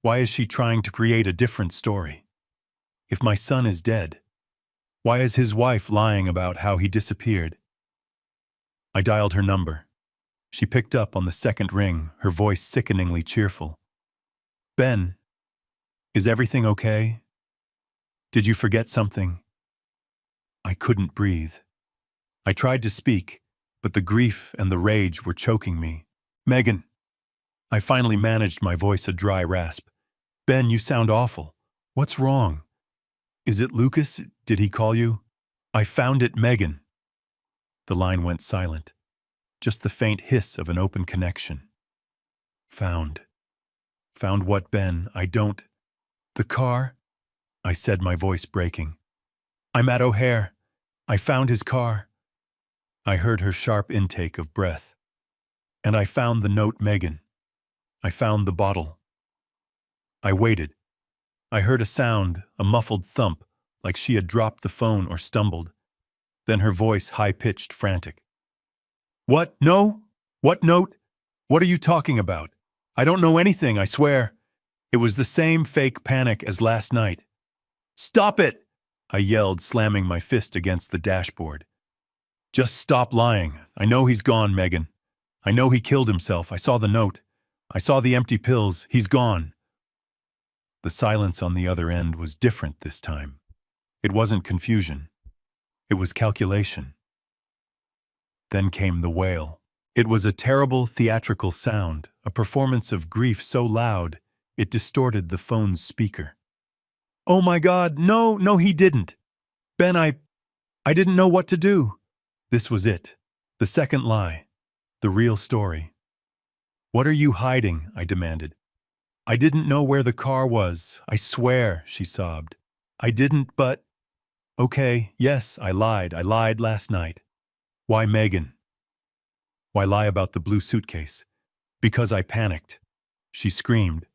Why is she trying to create a different story? If my son is dead, why is his wife lying about how he disappeared? I dialed her number. She picked up on the second ring, her voice sickeningly cheerful. "Ben, is everything okay? Did you forget something?" I couldn't breathe. I tried to speak, but the grief and the rage were choking me. "Megan." I finally managed my voice a dry rasp. "Ben, you sound awful. What's wrong? Is it Lucas? Did he call you?" "I found it, Megan." The line went silent. Just the faint hiss of an open connection. "Found. Found what, Ben? I don't—" "The car," I said, my voice breaking. "I'm at O'Hare. I found his car." I heard her sharp intake of breath. "And I found the note, Megan. I found the bottle." I waited. I heard a sound, a muffled thump, like she had dropped the phone or stumbled. Then her voice high-pitched, frantic. "What? No? What note? What are you talking about? I don't know anything, I swear." It was the same fake panic as last night. "Stop it!" I yelled, slamming my fist against the dashboard. "Just stop lying. I know he's gone, Megan. I know he killed himself. I saw the note. I saw the empty pills. He's gone." The silence on the other end was different this time. It wasn't confusion. It was calculation. Then came the wail. It was a terrible theatrical sound, a performance of grief so loud it distorted the phone's speaker. "Oh my God, no, no, he didn't. Ben, I didn't know what to do." This was it. The second lie. The real story. "What are you hiding?" I demanded. "I didn't know where the car was. I swear," she sobbed. "I didn't, but—" "Okay, yes, I lied. I lied last night." "Why, Megan?" "Why lie about the blue suitcase?" "Because I panicked." She screamed.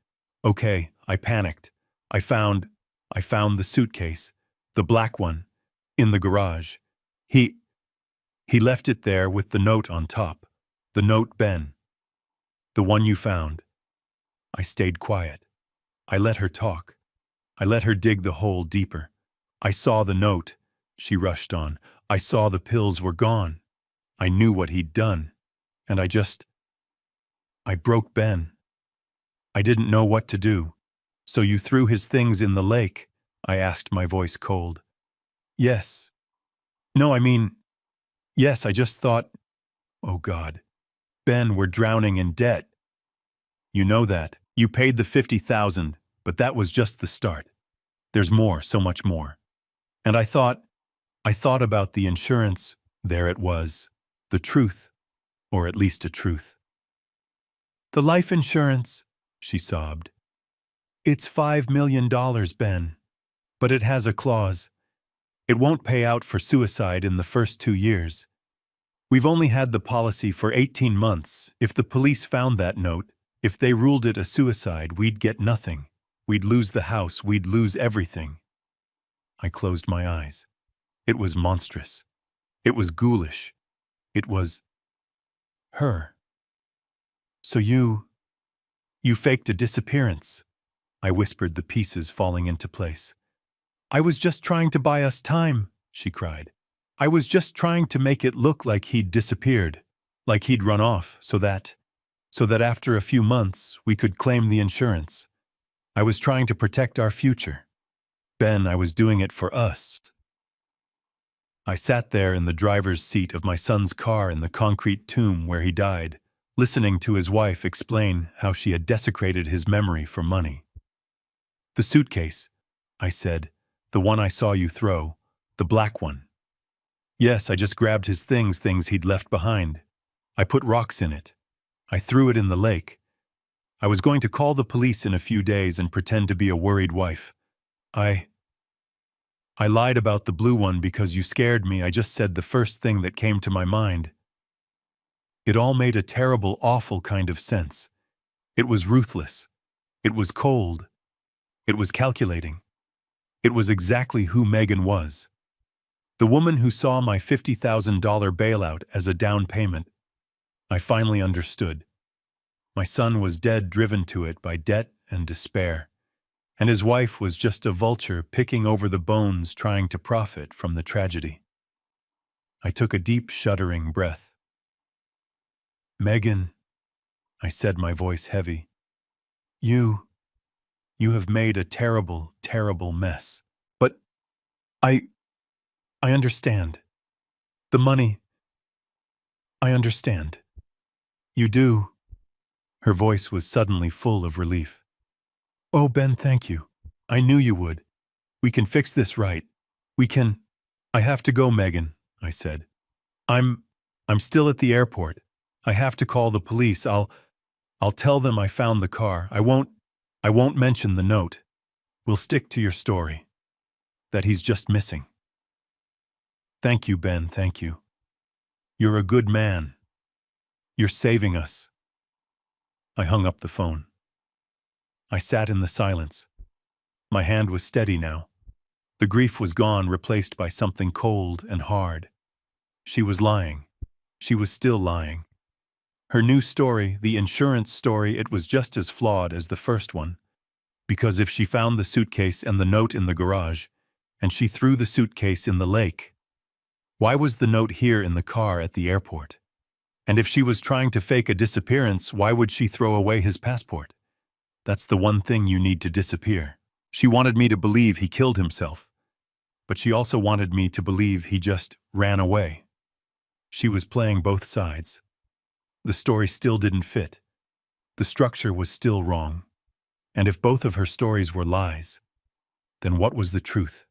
"Okay, I panicked. I found the suitcase, the black one, in the garage. He left it there with the note on top. The note, Ben. The one you found." I stayed quiet. I let her talk. I let her dig the hole deeper. "I saw the note," she rushed on. "I saw the pills were gone. I knew what he'd done. And I broke Ben. I didn't know what to do." "So you threw his things in the lake?" I asked, my voice cold. "Yes. No, I mean, yes, I just thought, oh God, Ben, we're drowning in debt. You know that. You paid the 50,000, but that was just the start. There's more, so much more. And I thought about the insurance. There it was. The truth, or at least a truth." "The life insurance," she sobbed. "It's $5 million, Ben. But it has a clause. It won't pay out for suicide in the first 2 years. We've only had the policy for 18 months. If the police found that note, if they ruled it a suicide, we'd get nothing. We'd lose the house. We'd lose everything." I closed my eyes. It was monstrous. It was ghoulish. It was her. "So you faked a disappearance," I whispered, the pieces falling into place. "I was just trying to buy us time," she cried. "I was just trying to make it look like he'd disappeared, like he'd run off, so that after a few months we could claim the insurance. I was trying to protect our future. Ben, I was doing it for us." I sat there in the driver's seat of my son's car in the concrete tomb where he died, listening to his wife explain how she had desecrated his memory for money. "The suitcase," I said, "the one I saw you throw, the black one. Yes, I just grabbed his things he'd left behind. I put rocks in it. I threw it in the lake. I was going to call the police in a few days and pretend to be a worried wife. I lied about the blue one because you scared me. I just said the first thing that came to my mind. It all made a terrible, awful kind of sense. It was ruthless. It was cold. It was calculating. It was exactly who Megan was. The woman who saw my $50,000 bailout as a down payment. I finally understood. My son was dead, driven to it by debt and despair, and his wife was just a vulture picking over the bones trying to profit from the tragedy. I took a deep, shuddering breath. Megan, I said, my voice heavy, you have made a terrible, terrible mess. But I understand. The money, I understand. You do. Her voice was suddenly full of relief. Oh, Ben, thank you. I knew you would. We can fix this right. We can. I have to go, Megan, I said. I'm still at the airport. I have to call the police. I'll tell them I found the car. I won't mention the note. We'll stick to your story. That he's just missing. Thank you, Ben, thank you. You're a good man. You're saving us. I hung up the phone. I sat in the silence. My hand was steady now. The grief was gone, replaced by something cold and hard. She was lying. She was still lying. Her new story, the insurance story, it was just as flawed as the first one. Because if she found the suitcase and the note in the garage, and she threw the suitcase in the lake, why was the note here in the car at the airport? And if she was trying to fake a disappearance, why would she throw away his passport? That's the one thing you need to disappear. She wanted me to believe he killed himself, but she also wanted me to believe he just ran away. She was playing both sides. The story still didn't fit. The structure was still wrong. And if both of her stories were lies, then what was the truth?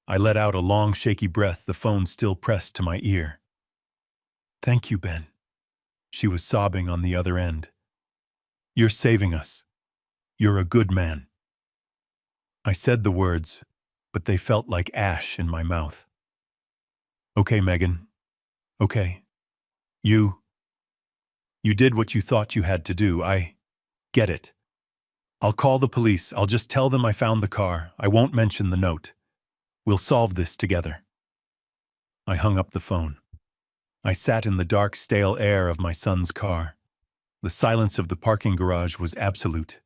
I let out a long, shaky breath, the phone still pressed to my ear. Thank you, Ben. She was sobbing on the other end. You're saving us. You're a good man. I said the words, but they felt like ash in my mouth. Okay, Megan. Okay. You did what you thought you had to do. I get it. I'll call the police. I'll just tell them I found the car. I won't mention the note. We'll solve this together. I hung up the phone. I sat in the dark, stale air of my son's car. The silence of the parking garage was absolute.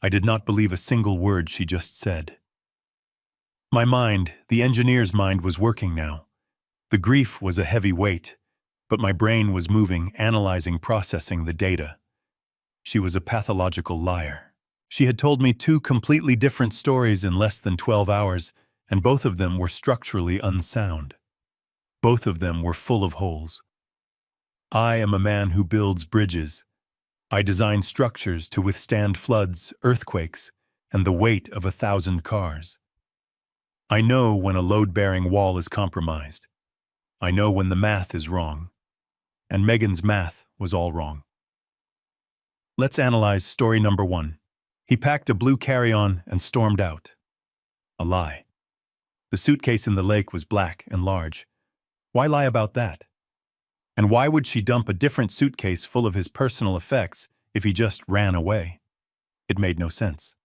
I did not believe a single word she just said. My mind, the engineer's mind, was working now. The grief was a heavy weight, but my brain was moving, analyzing, processing the data. She was a pathological liar. She had told me two completely different stories in less than 12 hours, and both of them were structurally unsound. Both of them were full of holes. I am a man who builds bridges. I design structures to withstand floods, earthquakes, and the weight of 1,000 cars. I know when a load-bearing wall is compromised. I know when the math is wrong. And Megan's math was all wrong. Let's analyze story number 1. He packed a blue carry-on and stormed out. A lie. The suitcase in the lake was black and large. Why lie about that? And why would she dump a different suitcase full of his personal effects if he just ran away? It made no sense.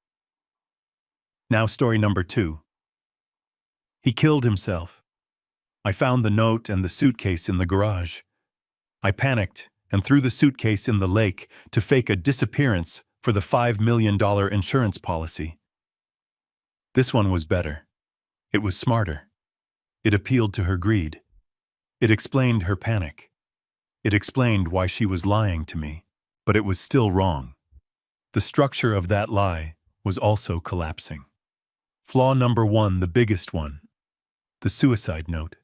Now story number 2. He killed himself. I found the note and the suitcase in the garage. I panicked and threw the suitcase in the lake to fake a disappearance for the $5 million insurance policy. This one was better. It was smarter. It appealed to her greed. It explained her panic. It explained why she was lying to me, but it was still wrong. The structure of that lie was also collapsing. Flaw number 1, the biggest one. The suicide note.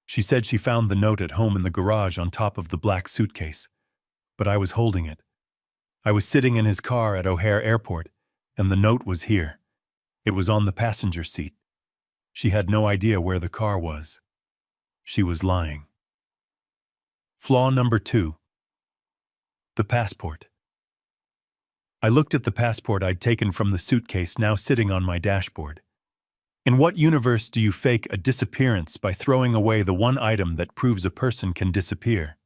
She said she found the note at home in the garage on top of the black suitcase, but I was holding it. I was sitting in his car at O'Hare Airport, and the note was here. It was on the passenger seat. She had no idea where the car was. She was lying. Flaw number 2. The passport. I looked at the passport I'd taken from the suitcase now sitting on my dashboard. In what universe do you fake a disappearance by throwing away the one item that proves a person can disappear?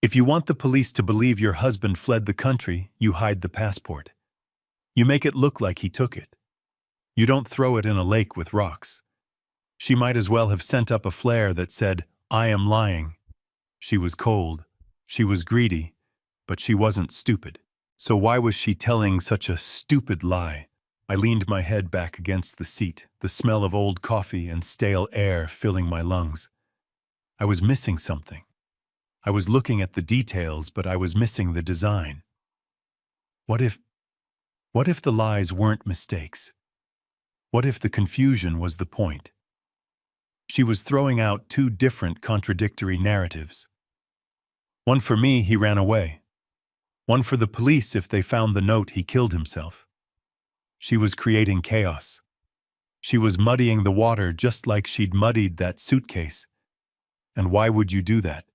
If you want the police to believe your husband fled the country, you hide the passport. You make it look like he took it. You don't throw it in a lake with rocks. She might as well have sent up a flare that said, "I am lying." She was cold. She was greedy. But she wasn't stupid. So why was she telling such a stupid lie? I leaned my head back against the seat, the smell of old coffee and stale air filling my lungs. I was missing something. I was looking at the details, but I was missing the design. What if the lies weren't mistakes? What if the confusion was the point? She was throwing out two different contradictory narratives. One for me, he ran away. One for the police if they found the note, he killed himself. She was creating chaos. She was muddying the water just like she'd muddied that suitcase. And why would you do that?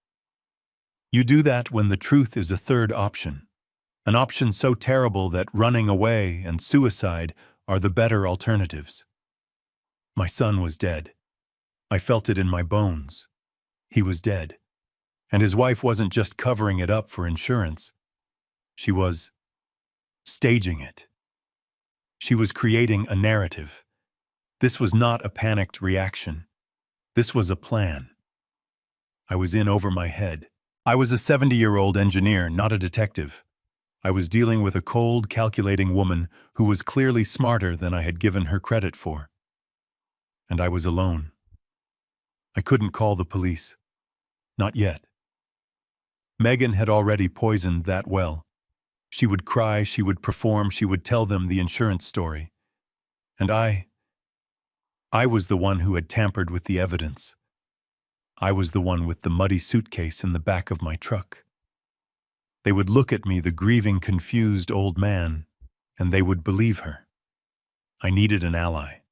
You do that when the truth is a third option. An option so terrible that running away and suicide are the better alternatives. My son was dead. I felt it in my bones. He was dead. And his wife wasn't just covering it up for insurance. She was staging it. She was creating a narrative. This was not a panicked reaction. This was a plan. I was in over my head. I was a 70-year-old engineer, not a detective. I was dealing with a cold, calculating woman who was clearly smarter than I had given her credit for. And I was alone. I couldn't call the police. Not yet. Megan had already poisoned that well. She would cry, she would perform, she would tell them the insurance story. And I was the one who had tampered with the evidence. I was the one with the muddy suitcase in the back of my truck. They would look at me, the grieving, confused old man, and they would believe her. I needed an ally.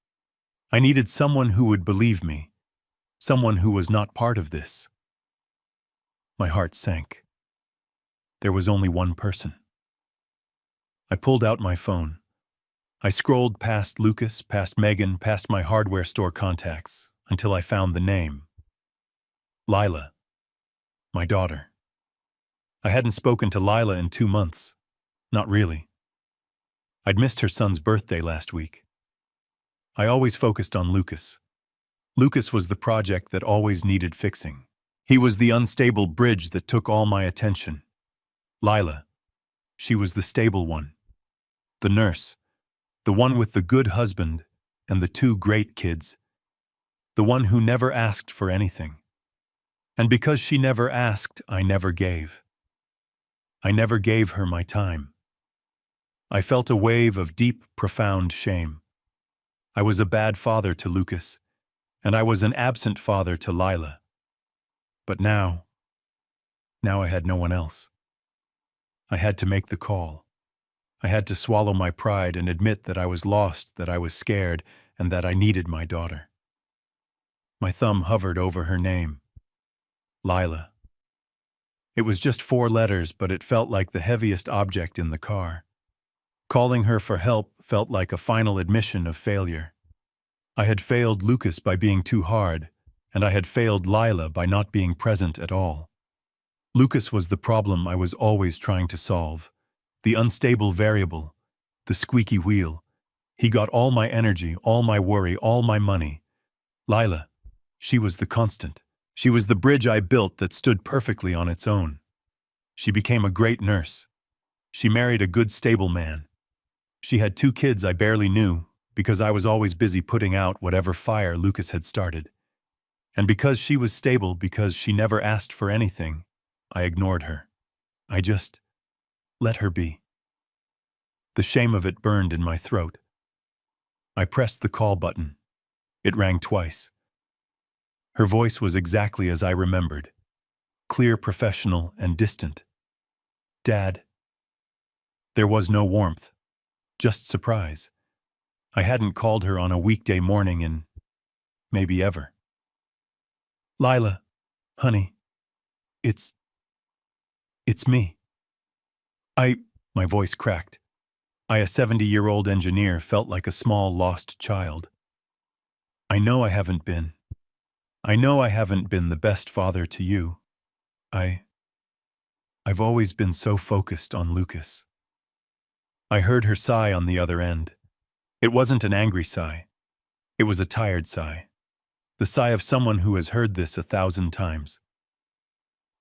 I needed someone who would believe me, someone who was not part of this. My heart sank. There was only one person. I pulled out my phone. I scrolled past Lucas, past Megan, past my hardware store contacts, until I found the name. Lila, my daughter. I hadn't spoken to Lila in 2 months. Not really. I'd missed her son's birthday last week. I always focused on Lucas. Lucas was the project that always needed fixing. He was the unstable bridge that took all my attention. Lila, she was the stable one. The nurse, the one with the good husband and the 2 great kids. The one who never asked for anything. And because she never asked, I never gave. I never gave her my time. I felt a wave of deep, profound shame. I was a bad father to Lucas, and I was an absent father to Lila. But now I had no one else. I had to make the call. I had to swallow my pride and admit that I was lost, that I was scared, and that I needed my daughter. My thumb hovered over her name. Lila. It was just 4 letters, but it felt like the heaviest object in the car. Calling her for help felt like a final admission of failure. I had failed Lucas by being too hard, and I had failed Lila by not being present at all. Lucas was the problem I was always trying to solve. The unstable variable, the squeaky wheel. He got all my energy, all my worry, all my money. Lila, she was the constant. She was the bridge I built that stood perfectly on its own. She became a great nurse. She married a good, stable man. She had 2 kids I barely knew because I was always busy putting out whatever fire Lucas had started. And because she was stable, because she never asked for anything, I ignored her. I just let her be. The shame of it burned in my throat. I pressed the call button. It rang twice. Her voice was exactly as I remembered. Clear, professional, and distant. Dad. There was no warmth. Just surprise. I hadn't called her on a weekday morning in maybe ever. Lila, honey, it's me. My voice cracked. I, a 70-year-old engineer, felt like a small lost child. I know I haven't been. I know I haven't been the best father to you. I've always been so focused on Lucas. I heard her sigh on the other end. It wasn't an angry sigh. It was a tired sigh. The sigh of someone who has heard this 1,000 times.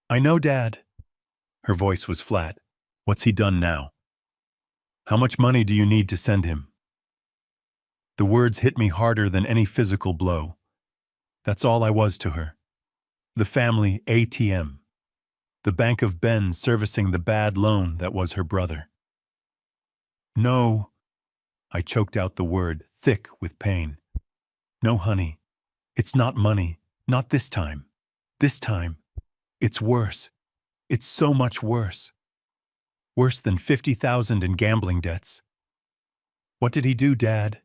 I know, Dad. Her voice was flat. What's he done now? How much money do you need to send him? The words hit me harder than any physical blow. That's all I was to her. The family ATM. The Bank of Ben servicing the bad loan that was her brother. No. I choked out the word, thick with pain. No, honey. It's not money. Not this time. This time. It's worse. It's so much worse. Worse than 50,000 in gambling debts. What did he do, Dad?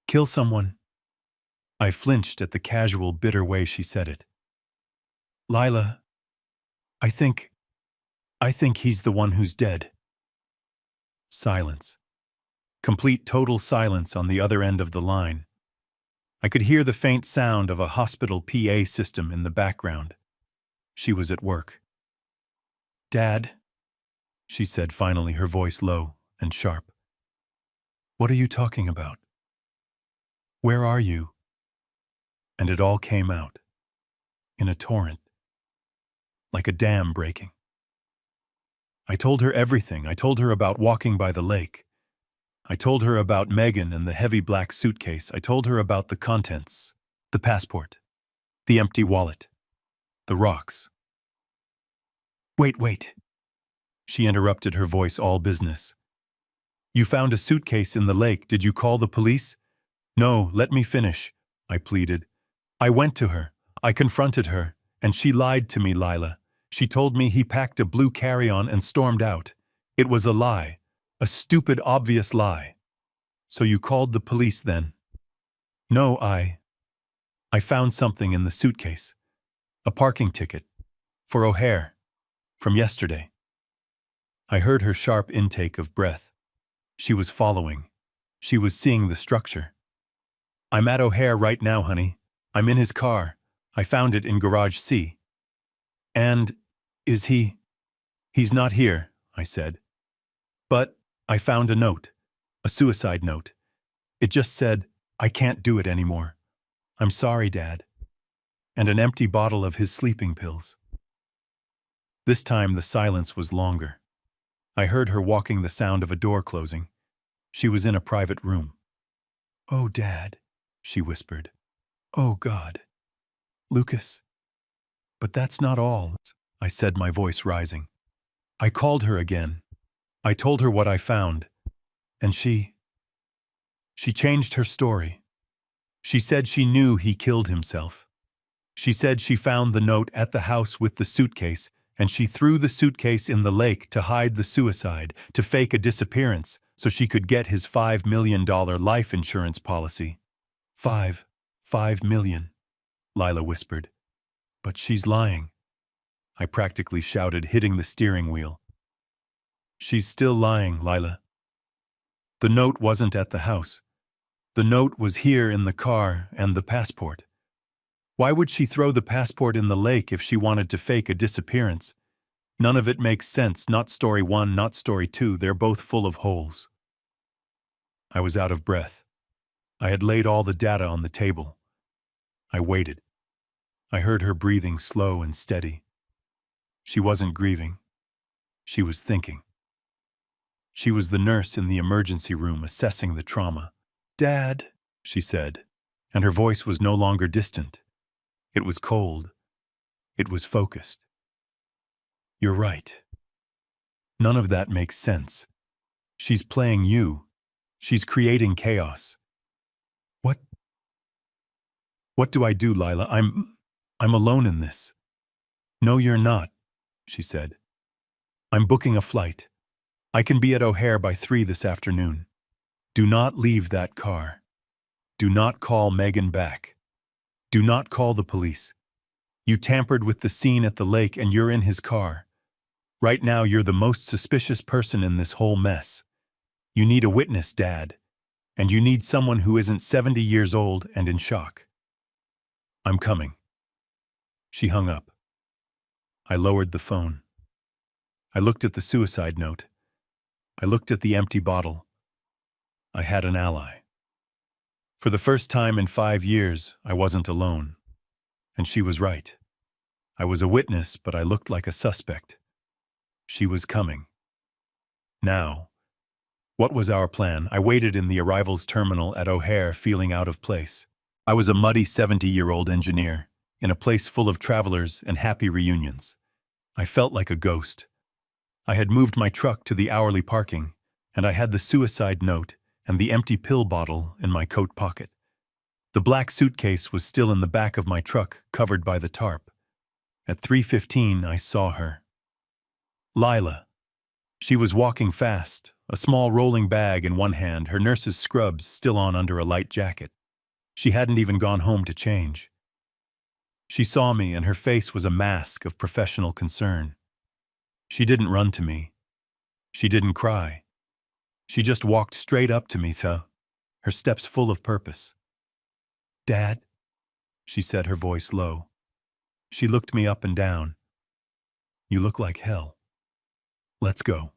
Kill someone. I flinched at the casual, bitter way she said it. Lila, I think he's the one who's dead. Silence. Complete total silence on the other end of the line. I could hear the faint sound of a hospital PA system in the background. She was at work. Dad, she said finally, her voice low and sharp. What are you talking about? Where are you? And it all came out. In a torrent. Like a dam breaking. I told her everything. I told her about walking by the lake. I told her about Megan and the heavy black suitcase. I told her about the contents. The passport. The empty wallet. The rocks. Wait. She interrupted, her voice all business. You found a suitcase in the lake. Did you call the police? No, let me finish, I pleaded. I went to her. I confronted her. And she lied to me, Lila. She told me he packed a blue carry-on and stormed out. It was a lie. A stupid, obvious lie. So you called the police then? No, I found something in the suitcase. A parking ticket. For O'Hare. From yesterday. I heard her sharp intake of breath. She was following. She was seeing the structure. I'm at O'Hare right now, honey. I'm in his car. I found it in Garage C. And, is he? He's not here, I said. But, I found a note. A suicide note. It just said, I can't do it anymore. I'm sorry, Dad. And an empty bottle of his sleeping pills. This time the silence was longer. I heard her walking, the sound of a door closing. She was in a private room. Oh, Dad, she whispered. Oh, God. Lucas. But that's not all, I said, my voice rising. I called her again. I told her what I found. And she changed her story. She said she knew he killed himself. She said she found the note at the house with the suitcase, and she threw the suitcase in the lake to hide the suicide, to fake a disappearance, so she could get his $5 million life insurance policy. $5 million, Lila whispered. But she's lying. I practically shouted, hitting the steering wheel. She's still lying, Lila. The note wasn't at the house. The note was here in the car, and the passport. Why would she throw the passport in the lake if she wanted to fake a disappearance? None of it makes sense, not story 1, not story 2, they're both full of holes. I was out of breath. I had laid all the data on the table. I waited. I heard her breathing slow and steady. She wasn't grieving. She was thinking. She was the nurse in the emergency room assessing the trauma. Dad, she said, and her voice was no longer distant. It was cold. It was focused. You're right. None of that makes sense. She's playing you. She's creating chaos. What do I do, Lila? I'm alone in this. No, you're not, she said. I'm booking a flight. I can be at O'Hare by 3 this afternoon. Do not leave that car. Do not call Megan back. Do not call the police. You tampered with the scene at the lake and you're in his car. Right now, you're the most suspicious person in this whole mess. You need a witness, Dad. And you need someone who isn't 70 years old and in shock. I'm coming. She hung up. I lowered the phone. I looked at the suicide note. I looked at the empty bottle. I had an ally. For the first time in 5 years, I wasn't alone. And she was right. I was a witness, but I looked like a suspect. She was coming. Now, what was our plan? I waited in the arrivals terminal at O'Hare, feeling out of place. I was a muddy 70-year-old engineer, in a place full of travelers and happy reunions. I felt like a ghost. I had moved my truck to the hourly parking, and I had the suicide note and the empty pill bottle in my coat pocket. The black suitcase was still in the back of my truck, covered by the tarp. At 3:15, I saw her. Lila. She was walking fast, a small rolling bag in one hand, her nurse's scrubs still on under a light jacket. She hadn't even gone home to change. She saw me, and her face was a mask of professional concern. She didn't run to me. She didn't cry. She just walked straight up to me, her steps full of purpose. "Dad," she said, her voice low. She looked me up and down. "You look like hell. Let's go."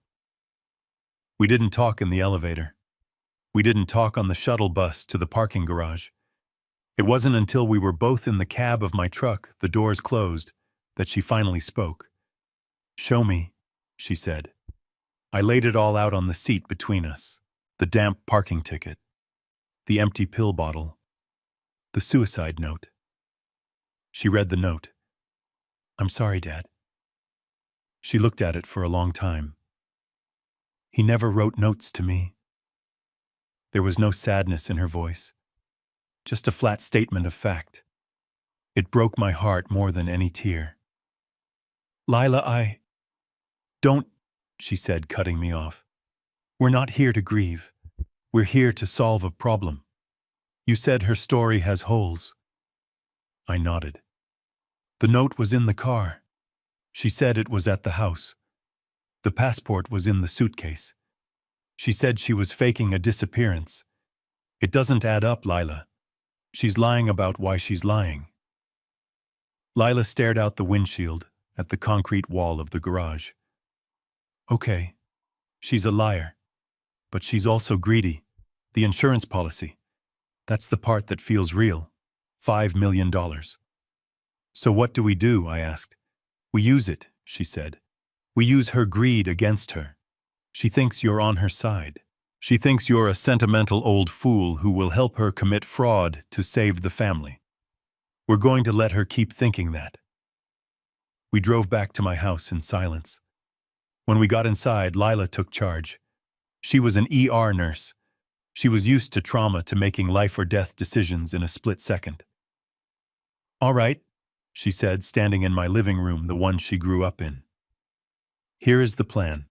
We didn't talk in the elevator. We didn't talk on the shuttle bus to the parking garage. It wasn't until we were both in the cab of my truck, the doors closed, that she finally spoke. "Show me," she said. I laid it all out on the seat between us. The damp parking ticket. The empty pill bottle. The suicide note. She read the note. "I'm sorry, Dad." She looked at it for a long time. "He never wrote notes to me." There was no sadness in her voice. Just a flat statement of fact. It broke my heart more than any tear. "Lila, Don't," she said, cutting me off. "We're not here to grieve. We're here to solve a problem. You said her story has holes." I nodded. "The note was in the car. She said it was at the house. The passport was in the suitcase. She said she was faking a disappearance. It doesn't add up, Lila. She's lying about why she's lying." Lila stared out the windshield at the concrete wall of the garage. "Okay, she's a liar. But she's also greedy. The insurance policy. That's the part that feels real. $5 million. "So what do we do?" I asked. "We use it," she said. "We use her greed against her. She thinks you're on her side. She thinks you're a sentimental old fool who will help her commit fraud to save the family. We're going to let her keep thinking that." We drove back to my house in silence. When we got inside, Lila took charge. She was an ER nurse. She was used to trauma, to making life or death decisions in a split second. "All right," she said, standing in my living room, the one she grew up in. "Here is the plan.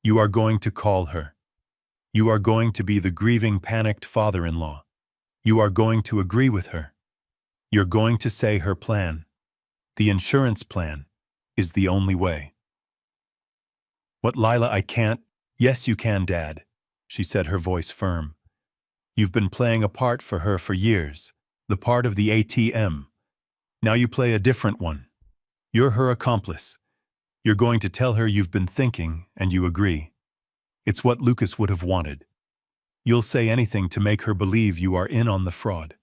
You are going to call her. You are going to be the grieving, panicked father-in-law. You are going to agree with her. You're going to say her plan, the insurance plan, is the only way." "What, Lila, I can't?" "Yes, you can, Dad," she said, her voice firm. "You've been playing a part for her for years, the part of the ATM. Now you play a different one. You're her accomplice. You're going to tell her you've been thinking, and you agree. It's what Lucas would have wanted. You'll say anything to make her believe you are in on the fraud."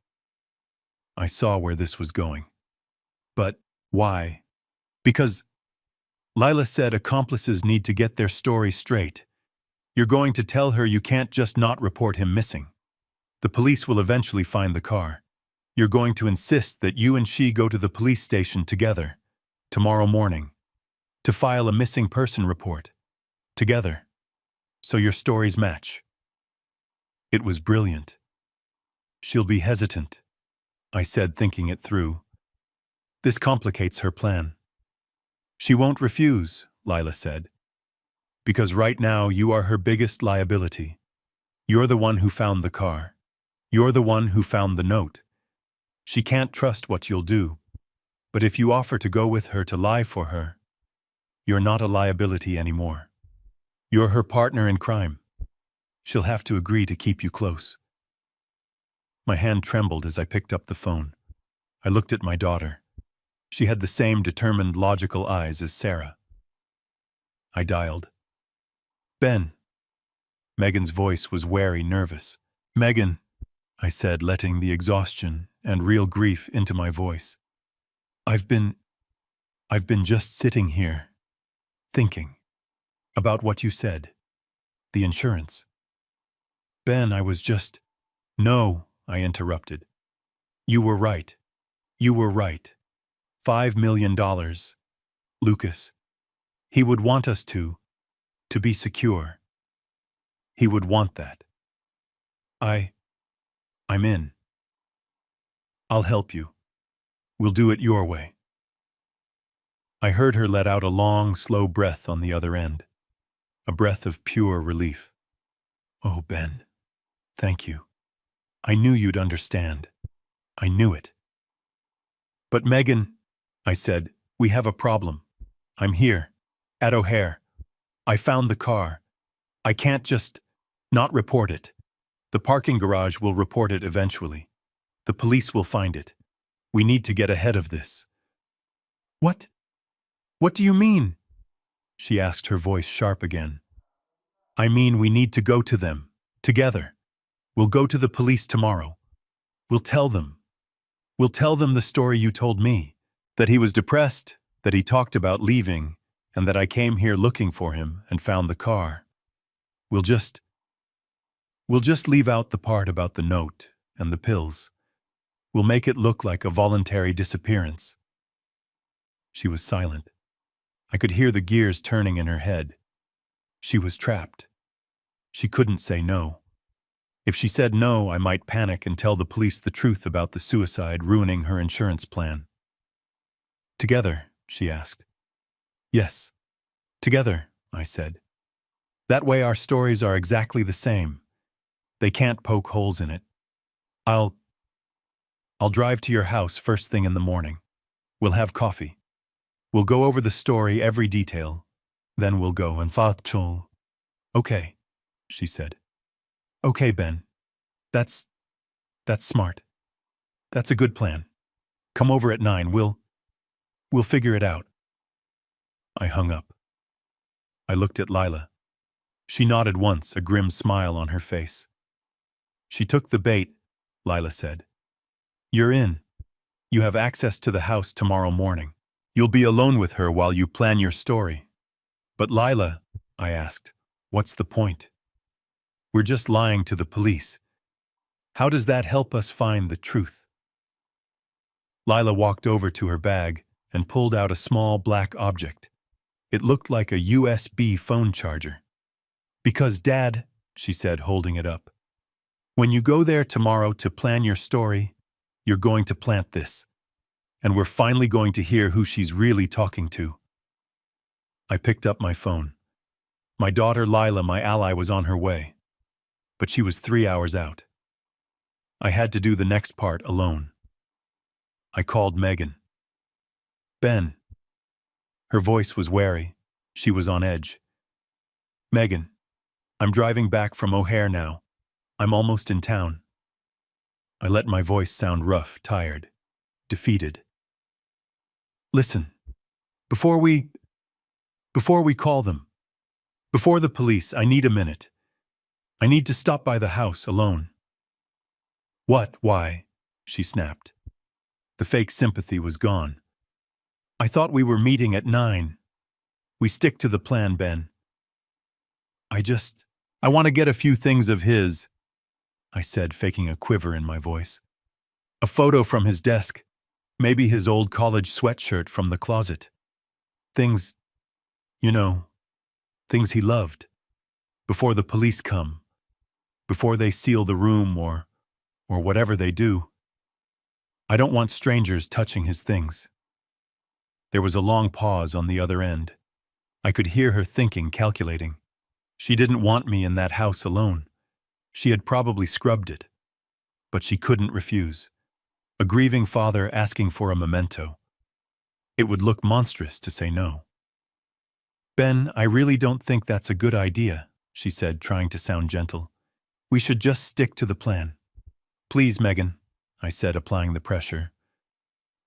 I saw where this was going. "But why?" "Because," Lila said, "accomplices need to get their story straight. You're going to tell her you can't just not report him missing. The police will eventually find the car. You're going to insist that you and she go to the police station together, tomorrow morning, to file a missing person report, together, so your stories match." It was brilliant. "She'll be hesitant," I said, thinking it through. "This complicates her plan." "She won't refuse," Lila said. "Because right now you are her biggest liability. You're the one who found the car. You're the one who found the note. She can't trust what you'll do. But if you offer to go with her to lie for her, You're not a liability anymore. You're her partner in crime. She'll have to agree to keep you close. My hand trembled as I picked up the phone. I looked at my daughter. She had the same determined, logical eyes as Sarah. I dialed. Ben. Megan's voice was wary, nervous. Megan, I said, letting the exhaustion and real grief into my voice. I've been just sitting here, thinking about what you said. The insurance. Ben, I was just... No, I interrupted. You were right. You were right. $5 million. Lucas. He would want us to be secure. He would want that. I'm in. I'll help you. We'll do it your way. I heard her let out a long, slow breath on the other end. A breath of pure relief. Oh, Ben. Thank you. I knew you'd understand. I knew it. But Megan, I said, we have a problem. I'm here, at O'Hare. I found the car. I can't just not report it. The parking garage will report it eventually. The police will find it. We need to get ahead of this. What? What do you mean? She asked, her voice sharp again. I mean, we need to go to them, together. We'll go to the police tomorrow. We'll tell them. We'll tell them the story you told me, that he was depressed, that he talked about leaving, and that I came here looking for him and found the car. We'll just leave out the part about the note and the pills. We'll make it look like a voluntary disappearance. She was silent. I could hear the gears turning in her head. She was trapped. She couldn't say no. If she said no, I might panic and tell the police the truth about the suicide, ruining her insurance plan. Together, she asked. Yes, together, I said. That way our stories are exactly the same. They can't poke holes in it. I'll drive to your house first thing in the morning. We'll have coffee. We'll go over the story, every detail. Then we'll go and facciol. Okay, she said. Okay, Ben. That's smart. That's a good plan. Come over at 9. We'll figure it out. I hung up. I looked at Lila. She nodded once, a grim smile on her face. She took the bait, Lila said. You're in. You have access to the house tomorrow morning. You'll be alone with her while you plan your story. But Lila, I asked, what's the point? We're just lying to the police. How does that help us find the truth? Lila walked over to her bag and pulled out a small black object. It looked like a USB phone charger. Because, Dad, she said, holding it up, when you go there tomorrow to plan your story, you're going to plant this. And we're finally going to hear who she's really talking to. I picked up my phone. My daughter Lila, my ally, was on her way. But she was 3 hours out. I had to do the next part alone. I called Megan. Ben. Her voice was wary. She was on edge. Megan, I'm driving back from O'Hare now. I'm almost in town. I let my voice sound rough, tired, defeated. Listen, before we call them, before the police, I need a minute. I need to stop by the house alone. What? Why? She snapped. The fake sympathy was gone. I thought we were meeting at 9. We stick to the plan, Ben. I want to get a few things of his, I said, faking a quiver in my voice. A photo from his desk. Maybe his old college sweatshirt from the closet. Things, things he loved. Before the police come. Before they seal the room or whatever they do. I don't want strangers touching his things. There was a long pause on the other end. I could hear her thinking, calculating. She didn't want me in that house alone. She had probably scrubbed it. But she couldn't refuse. A grieving father asking for a memento. It would look monstrous to say no. Ben, I really don't think that's a good idea, she said, trying to sound gentle. We should just stick to the plan. Please, Megan, I said, applying the pressure.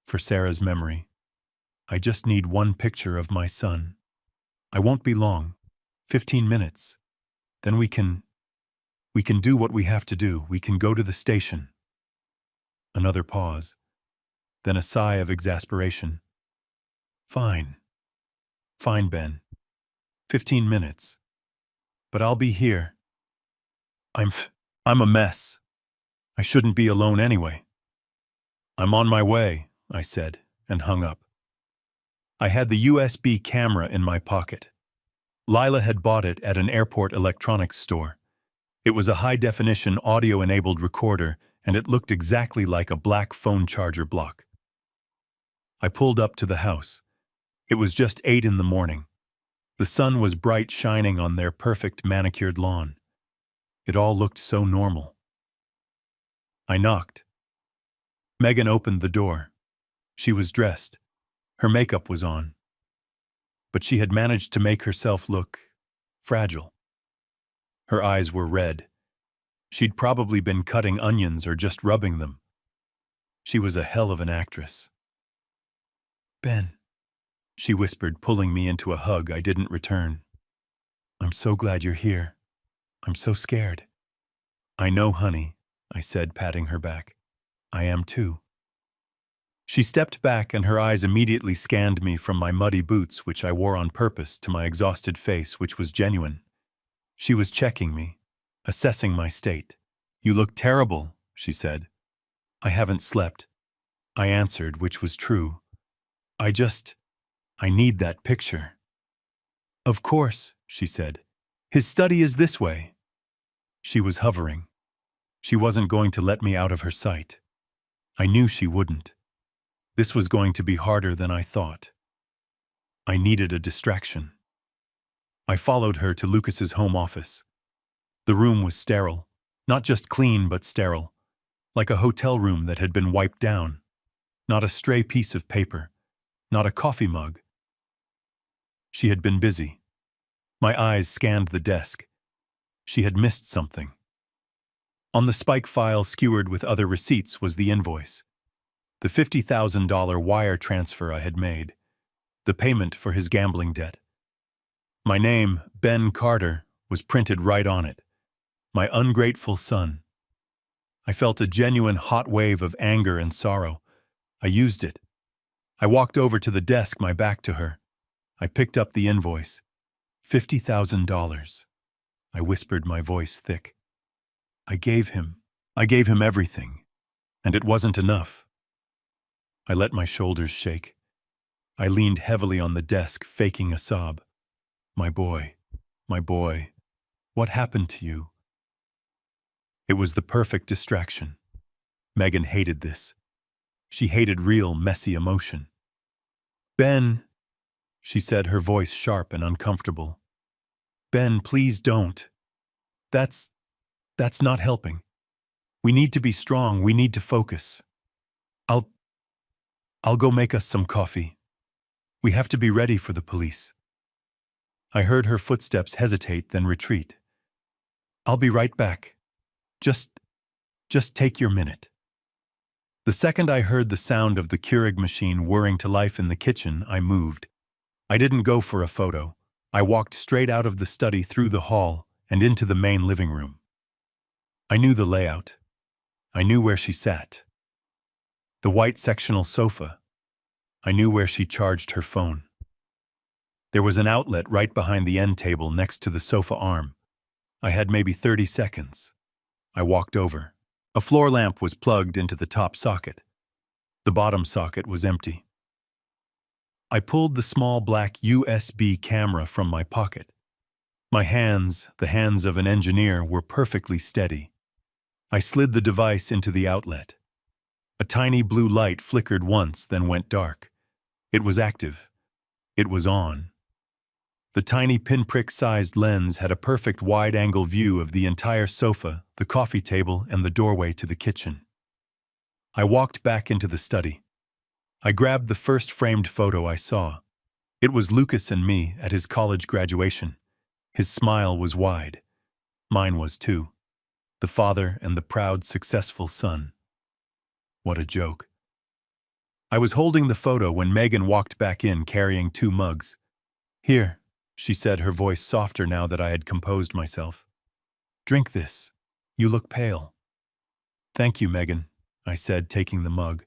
For Sarah's memory. I just need one picture of my son. I won't be long. 15 minutes. Then we can do what we have to do. We can go to the station. Another pause. Then a sigh of exasperation. Fine. Fine, Ben. 15 minutes. But I'll be here. I'm a mess. I shouldn't be alone anyway. I'm on my way, I said, and hung up. I had the USB camera in my pocket. Lila had bought it at an airport electronics store. It was a high-definition audio-enabled recorder, and it looked exactly like a black phone charger block. I pulled up to the house. It was just 8 in the morning. The sun was bright, shining on their perfect manicured lawn. It all looked so normal. I knocked. Megan opened the door. She was dressed. Her makeup was on. But she had managed to make herself look fragile. Her eyes were red. She'd probably been cutting onions or just rubbing them. She was a hell of an actress. Ben, she whispered, pulling me into a hug I didn't return. I'm so glad you're here. I'm so scared. I know, honey, I said, patting her back. I am too. She stepped back and her eyes immediately scanned me from my muddy boots, which I wore on purpose, to my exhausted face, which was genuine. She was checking me, assessing my state. You look terrible, she said. I haven't slept. I answered, which was true. I need that picture. Of course, she said. His study is this way. She was hovering. She wasn't going to let me out of her sight. I knew she wouldn't. This was going to be harder than I thought. I needed a distraction. I followed her to Lucas's home office. The room was sterile, not just clean but sterile, like a hotel room that had been wiped down. Not a stray piece of paper, not a coffee mug. She had been busy. My eyes scanned the desk. She had missed something. On the spike file skewered with other receipts was the invoice. The $50,000 wire transfer I had made. The payment for his gambling debt. My name, Ben Carter, was printed right on it. My ungrateful son. I felt a genuine hot wave of anger and sorrow. I used it. I walked over to the desk, my back to her. I picked up the invoice. $50,000. I whispered, my voice thick. I gave him everything. And it wasn't enough. I let my shoulders shake. I leaned heavily on the desk, faking a sob. My boy, what happened to you? It was the perfect distraction. Megan hated this. She hated real, messy emotion. Ben, she said, her voice sharp and uncomfortable. Ben, please don't. That's not helping. We need to be strong. We need to focus. I'll go make us some coffee. We have to be ready for the police. I heard her footsteps hesitate, then retreat. I'll be right back. Just take your minute. The second I heard the sound of the Keurig machine whirring to life in the kitchen, I moved. I didn't go for a photo. I walked straight out of the study, through the hall, and into the main living room. I knew the layout. I knew where she sat. The white sectional sofa. I knew where she charged her phone. There was an outlet right behind the end table next to the sofa arm. I had maybe 30 seconds. I walked over. A floor lamp was plugged into the top socket. The bottom socket was empty. I pulled the small black USB camera from my pocket. My hands, the hands of an engineer, were perfectly steady. I slid the device into the outlet. A tiny blue light flickered once, then went dark. It was active. It was on. The tiny pinprick-sized lens had a perfect wide-angle view of the entire sofa, the coffee table, and the doorway to the kitchen. I walked back into the study. I grabbed the first framed photo I saw. It was Lucas and me at his college graduation. His smile was wide. Mine was too. The father and the proud, successful son. What a joke. I was holding the photo when Megan walked back in carrying 2 mugs. "Here," she said, her voice softer now that I had composed myself. "Drink this. You look pale." "Thank you, Megan," I said, taking the mug.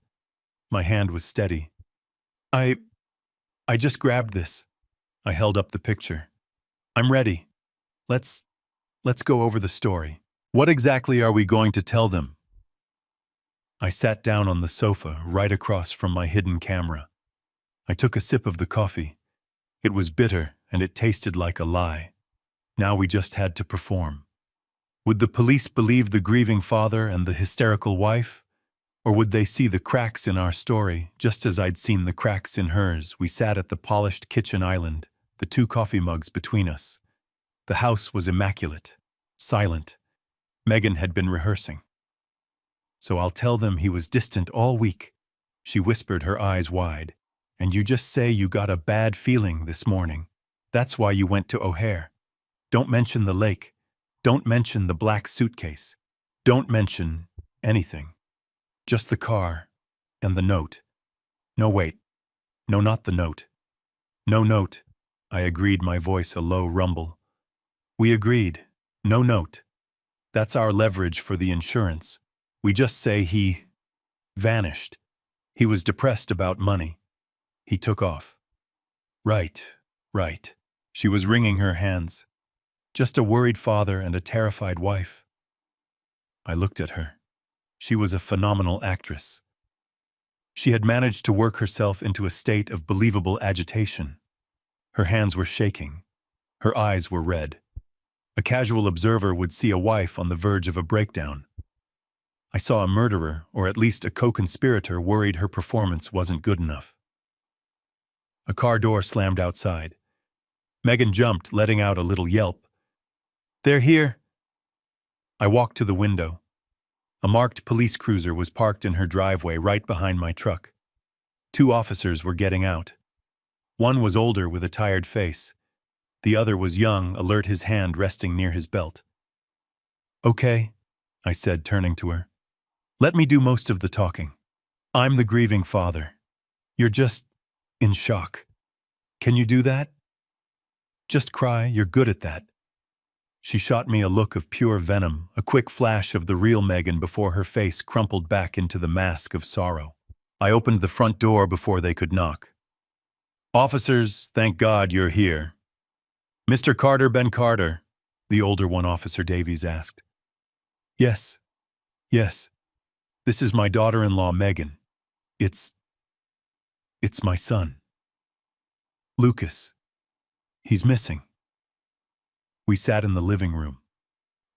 My hand was steady. I just grabbed this." I held up the picture. "I'm ready. Let's go over the story. What exactly are we going to tell them?" I sat down on the sofa right across from my hidden camera. I took a sip of the coffee. It was bitter and it tasted like a lie. Now we just had to perform. Would the police believe the grieving father and the hysterical wife? Or would they see the cracks in our story, just as I'd seen the cracks in hers? We sat at the polished kitchen island, the 2 coffee mugs between us. The house was immaculate, silent. Megan had been rehearsing. "So I'll tell them he was distant all week," she whispered, her eyes wide. "And you just say you got a bad feeling this morning. That's why you went to O'Hare. Don't mention the lake. Don't mention the black suitcase. Don't mention anything. Just the car and the note." "No, wait. No, not the note." "No note," I agreed, my voice a low rumble. "We agreed. No note. That's our leverage for the insurance. We just say he vanished. He was depressed about money. He took off." Right. She was wringing her hands. "Just a worried father and a terrified wife." I looked at her. She was a phenomenal actress. She had managed to work herself into a state of believable agitation. Her hands were shaking. Her eyes were red. A casual observer would see a wife on the verge of a breakdown. I saw a murderer, or at least a co-conspirator, worried her performance wasn't good enough. A car door slammed outside. Megan jumped, letting out a little yelp. "They're here." I walked to the window. A marked police cruiser was parked in her driveway right behind my truck. 2 officers were getting out. One was older with a tired face. The other was young, alert, his hand resting near his belt. "Okay," I said, turning to her. "Let me do most of the talking. I'm the grieving father. You're just in shock. Can you do that? Just cry, you're good at that." She shot me a look of pure venom, a quick flash of the real Megan before her face crumpled back into the mask of sorrow. I opened the front door before they could knock. "Officers, thank God you're here." "Mr. Carter, Ben Carter?" the older one, Officer Davies, asked. Yes. This is my daughter-in-law, Megan. It's my son. Lucas. He's missing." We sat in the living room,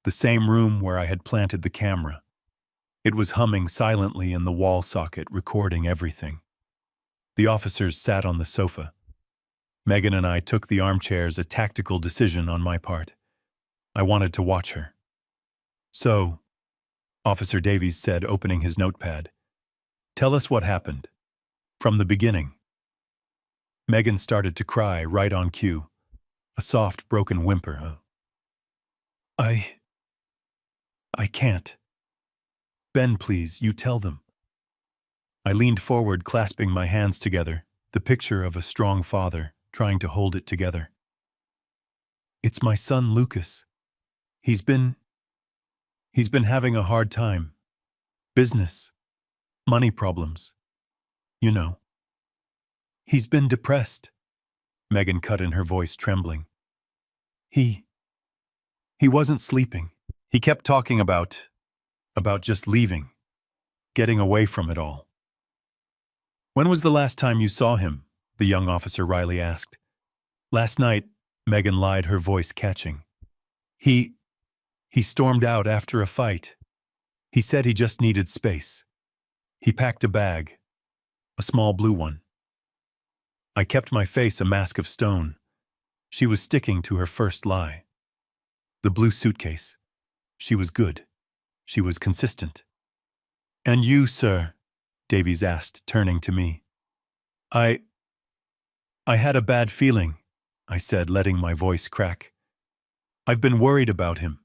the same room where I had planted the camera. It was humming silently in the wall socket, recording everything. The officers sat on the sofa. Megan and I took the armchairs, a tactical decision on my part. I wanted to watch her. "So," Officer Davies said, opening his notepad, "tell us what happened. From the beginning." Megan started to cry right on cue. A soft, broken whimper. I can't. Ben, please, you tell them." I leaned forward, clasping my hands together, the picture of a strong father, trying to hold it together. "It's my son, Lucas. He's been having a hard time. Business. Money problems. You know. He's been depressed." Megan cut in, her voice trembling. He wasn't sleeping. He kept talking about just leaving, getting away from it all." "When was the last time you saw him?" the young officer Riley asked. "Last night," Megan lied, her voice catching. He stormed out after a fight. He said he just needed space. He packed a bag, a small blue one." I kept my face a mask of stone. She was sticking to her first lie. The blue suitcase. She was good. She was consistent. "And you, sir?" Davies asked, turning to me. I had a bad feeling, I said, letting my voice crack. I've been worried about him.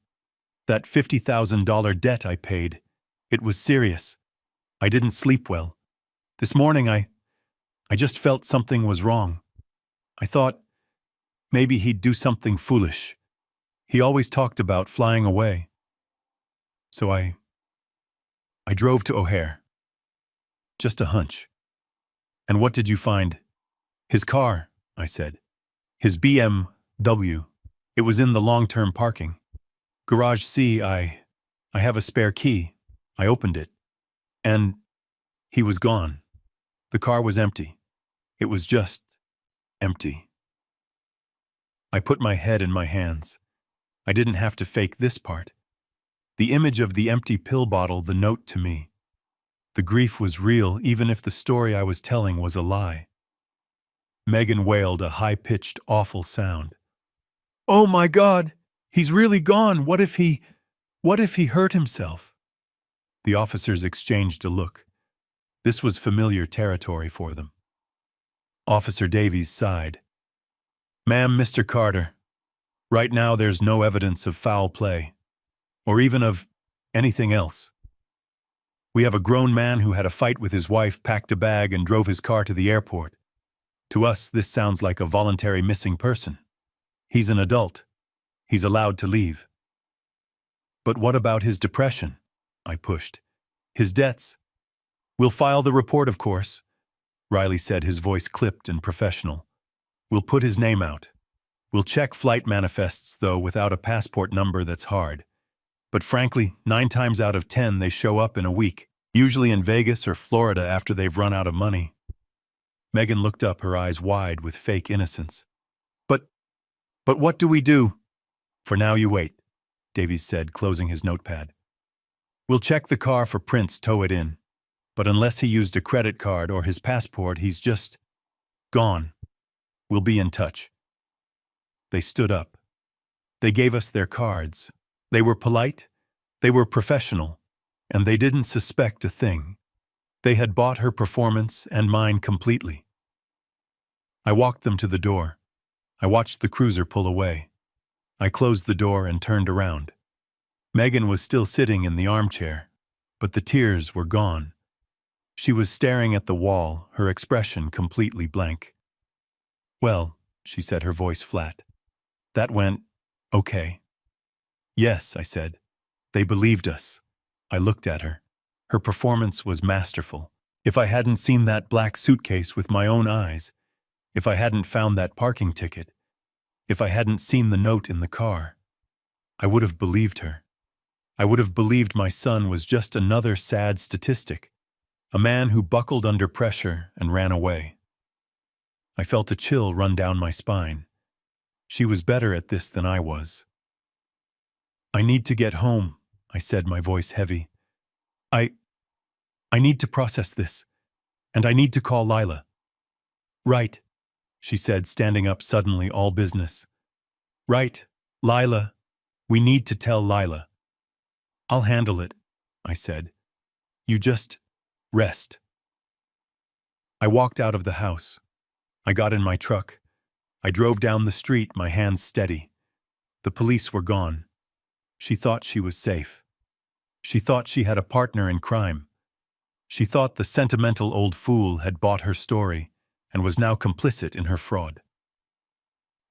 That $50,000 debt I paid, it was serious. I didn't sleep well. This morning I just felt something was wrong. I thought maybe he'd do something foolish. He always talked about flying away. So I drove to O'Hare. Just a hunch. And what did you find? His car, I said. His BMW. It was in the long-term parking. Garage C, I have a spare key. I opened it. And he was gone. The car was empty. It was just empty. I put my head in my hands. I didn't have to fake this part. The image of the empty pill bottle, the note to me. The grief was real, even if the story I was telling was a lie. Megan wailed a high-pitched, awful sound. Oh my God! He's really gone! What if he hurt himself? The officers exchanged a look. This was familiar territory for them. Officer Davies sighed. Ma'am, Mr. Carter, right now there's no evidence of foul play, or even of anything else. We have a grown man who had a fight with his wife, packed a bag, and drove his car to the airport. To us, this sounds like a voluntary missing person. He's an adult. He's allowed to leave. But what about his depression? I pushed. His debts? We'll file the report, of course, Riley said, his voice clipped and professional. We'll put his name out. We'll check flight manifests, though, without a passport number that's hard. But frankly, 9 times out of 10 they show up in a week, usually in Vegas or Florida after they've run out of money. Megan looked up, her eyes wide with fake innocence. But what do we do? For now you wait, Davies said, closing his notepad. We'll check the car for prints, tow it in. But unless he used a credit card or his passport, he's just gone. We'll be in touch. They stood up. They gave us their cards. They were polite, they were professional, and they didn't suspect a thing. They had bought her performance and mine completely. I walked them to the door. I watched the cruiser pull away. I closed the door and turned around. Megan was still sitting in the armchair, but the tears were gone. She was staring at the wall, her expression completely blank. Well, she said, her voice flat. That went okay. Yes, I said. They believed us. I looked at her. Her performance was masterful. If I hadn't seen that black suitcase with my own eyes, if I hadn't found that parking ticket, if I hadn't seen the note in the car, I would have believed her. I would have believed my son was just another sad statistic, a man who buckled under pressure and ran away. I felt a chill run down my spine. She was better at this than I was. I need to get home, I said, my voice heavy. I need to process this, and I need to call Lila. Right, she said, standing up suddenly, all business. Right, Lila. We need to tell Lila. I'll handle it, I said. You just rest. I walked out of the house. I got in my truck. I drove down the street, my hands steady. The police were gone. She thought she was safe. She thought she had a partner in crime. She thought the sentimental old fool had bought her story and was now complicit in her fraud.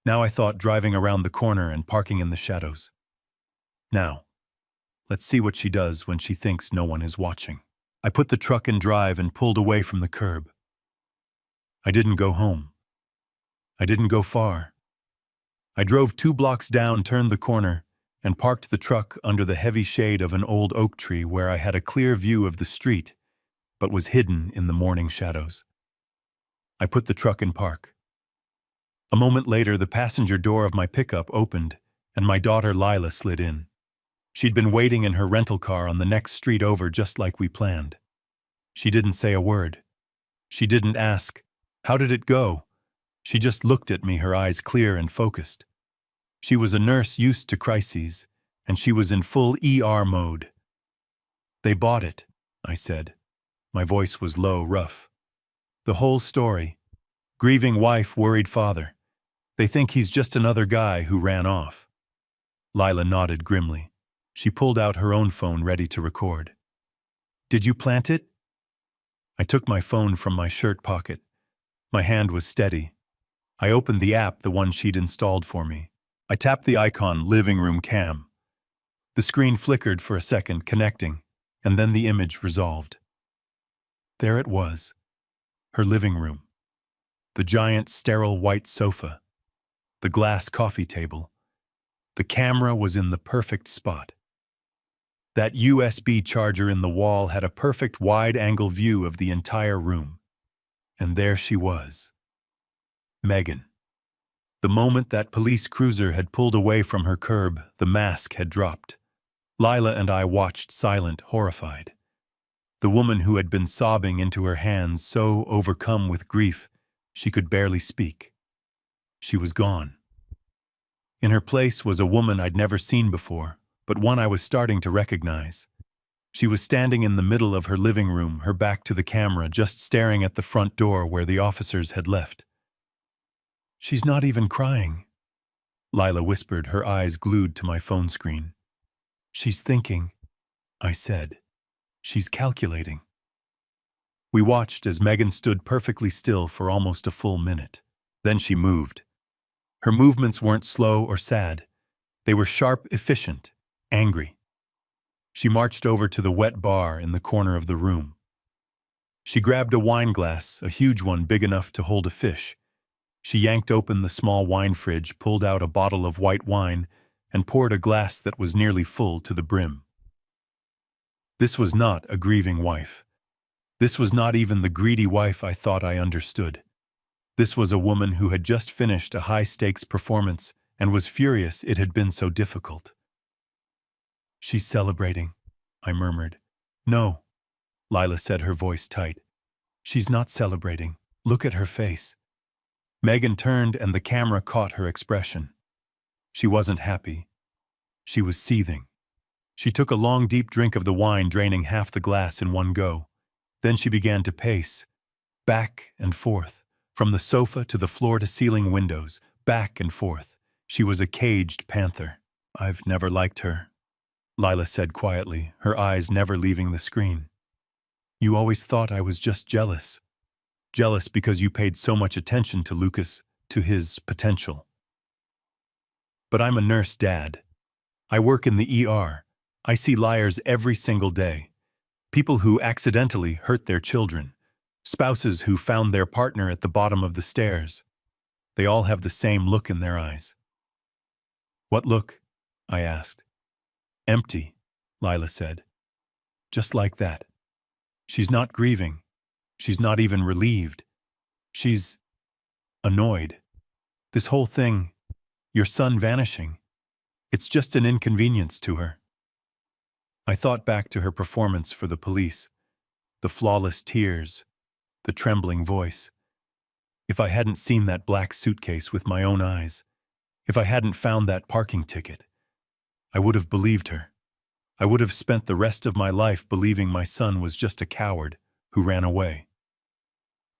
Now I thought driving around the corner and parking in the shadows. Now, let's see what she does when she thinks no one is watching. I put the truck in drive and pulled away from the curb. I didn't go home. I didn't go far. I drove 2 blocks down, turned the corner, and parked the truck under the heavy shade of an old oak tree where I had a clear view of the street, but was hidden in the morning shadows. I put the truck in park. A moment later, the passenger door of my pickup opened, and my daughter Lila slid in. She'd been waiting in her rental car on the next street over, just like we planned. She didn't say a word. She didn't ask, "How did it go?" She just looked at me, her eyes clear and focused. She was a nurse used to crises, and she was in full ER mode. They bought it, I said. My voice was low, rough. The whole story. Grieving wife, worried father. They think he's just another guy who ran off. Lila nodded grimly. She pulled out her own phone ready to record. Did you plant it? I took my phone from my shirt pocket. My hand was steady. I opened the app, the one she'd installed for me. I tapped the icon, living room cam. The screen flickered for a second, connecting, and then the image resolved. There it was, her living room. The giant, sterile white sofa. The glass coffee table. The camera was in the perfect spot. That USB charger in the wall had a perfect wide-angle view of the entire room. And there she was. Megan. The moment that police cruiser had pulled away from her curb, the mask had dropped. Lila and I watched silent, horrified. The woman who had been sobbing into her hands, so overcome with grief, she could barely speak. She was gone. In her place was a woman I'd never seen before, but one I was starting to recognize. She was standing in the middle of her living room, her back to the camera, just staring at the front door where the officers had left. She's not even crying, Lila whispered, her eyes glued to my phone screen. She's thinking, I said. She's calculating. We watched as Megan stood perfectly still for almost a full minute. Then she moved. Her movements weren't slow or sad. They were sharp, efficient, angry. She marched over to the wet bar in the corner of the room. She grabbed a wine glass, a huge one big enough to hold a fish. She yanked open the small wine fridge, pulled out a bottle of white wine, and poured a glass that was nearly full to the brim. This was not a grieving wife. This was not even the greedy wife I thought I understood. This was a woman who had just finished a high-stakes performance and was furious it had been so difficult. She's celebrating, I murmured. No, Lila said, her voice tight. She's not celebrating. Look at her face. Megan turned and the camera caught her expression. She wasn't happy. She was seething. She took a long, deep drink of the wine, draining half the glass in one go. Then she began to pace, back and forth, from the sofa to the floor-to-ceiling windows, back and forth. She was a caged panther. I've never liked her, Lila said quietly, her eyes never leaving the screen. You always thought I was just jealous. Jealous because you paid so much attention to Lucas, to his potential. But I'm a nurse, Dad. I work in the ER. I see liars every single day. People who accidentally hurt their children. Spouses who found their partner at the bottom of the stairs. They all have the same look in their eyes. What look? I asked. Empty, Lila said. Just like that. She's not grieving. She's not even relieved. She's annoyed. This whole thing, your son vanishing, it's just an inconvenience to her. I thought back to her performance for the police, the flawless tears, the trembling voice. If I hadn't seen that black suitcase with my own eyes, if I hadn't found that parking ticket, I would have believed her. I would have spent the rest of my life believing my son was just a coward who ran away.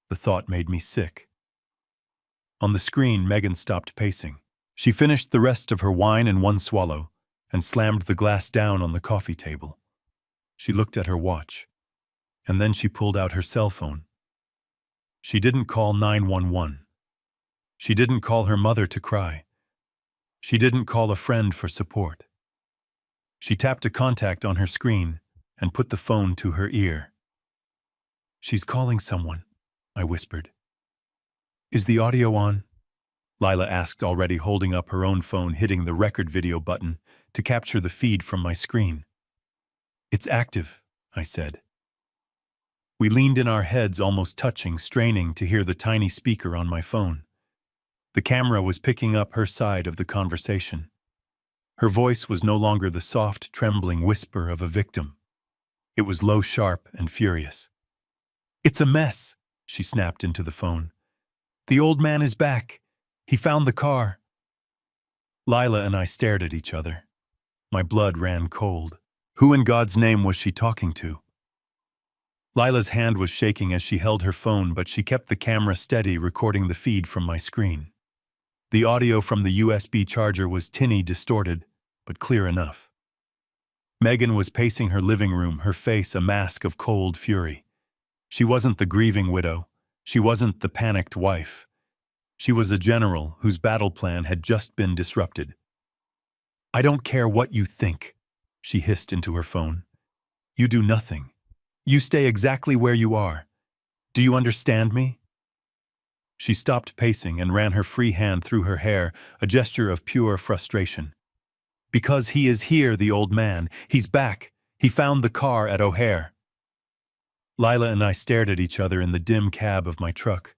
The thought made me sick. On the screen, Megan stopped pacing. She finished the rest of her wine in one swallow and slammed the glass down on the coffee table. She looked at her watch, and then she pulled out her cell phone. She didn't call 911. She didn't call her mother to cry. She didn't call a friend for support. She tapped a contact on her screen and put the phone to her ear. She's calling someone, I whispered. Is the audio on? Lila asked, already holding up her own phone, hitting the record video button to capture the feed from my screen. It's active, I said. We leaned in our heads, almost touching, straining to hear the tiny speaker on my phone. The camera was picking up her side of the conversation. Her voice was no longer the soft, trembling whisper of a victim. It was low, sharp, and furious. It's a mess, she snapped into the phone. The old man is back. He found the car. Lila and I stared at each other. My blood ran cold. Who in God's name was she talking to? Lila's hand was shaking as she held her phone, but she kept the camera steady, recording the feed from my screen. The audio from the USB charger was tinny, distorted, but clear enough. Megan was pacing her living room, her face a mask of cold fury. She wasn't the grieving widow. She wasn't the panicked wife. She was a general whose battle plan had just been disrupted. "I don't care what you think," she hissed into her phone. "You do nothing. You stay exactly where you are. Do you understand me?" She stopped pacing and ran her free hand through her hair, a gesture of pure frustration. "Because he is here, the old man. He's back. He found the car at O'Hare." Lila and I stared at each other in the dim cab of my truck.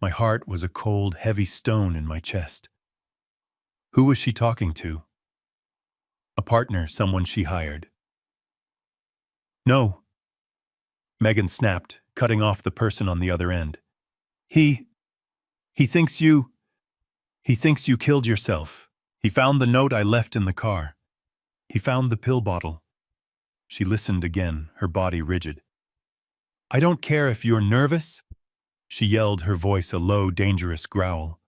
My heart was a cold, heavy stone in my chest. Who was she talking to? A partner, someone she hired. "No," Megan snapped, cutting off the person on the other end. He thinks you killed yourself. He found the note I left in the car. He found the pill bottle." She listened again, her body rigid. "I don't care if you're nervous," she yelled, her voice a low, dangerous growl.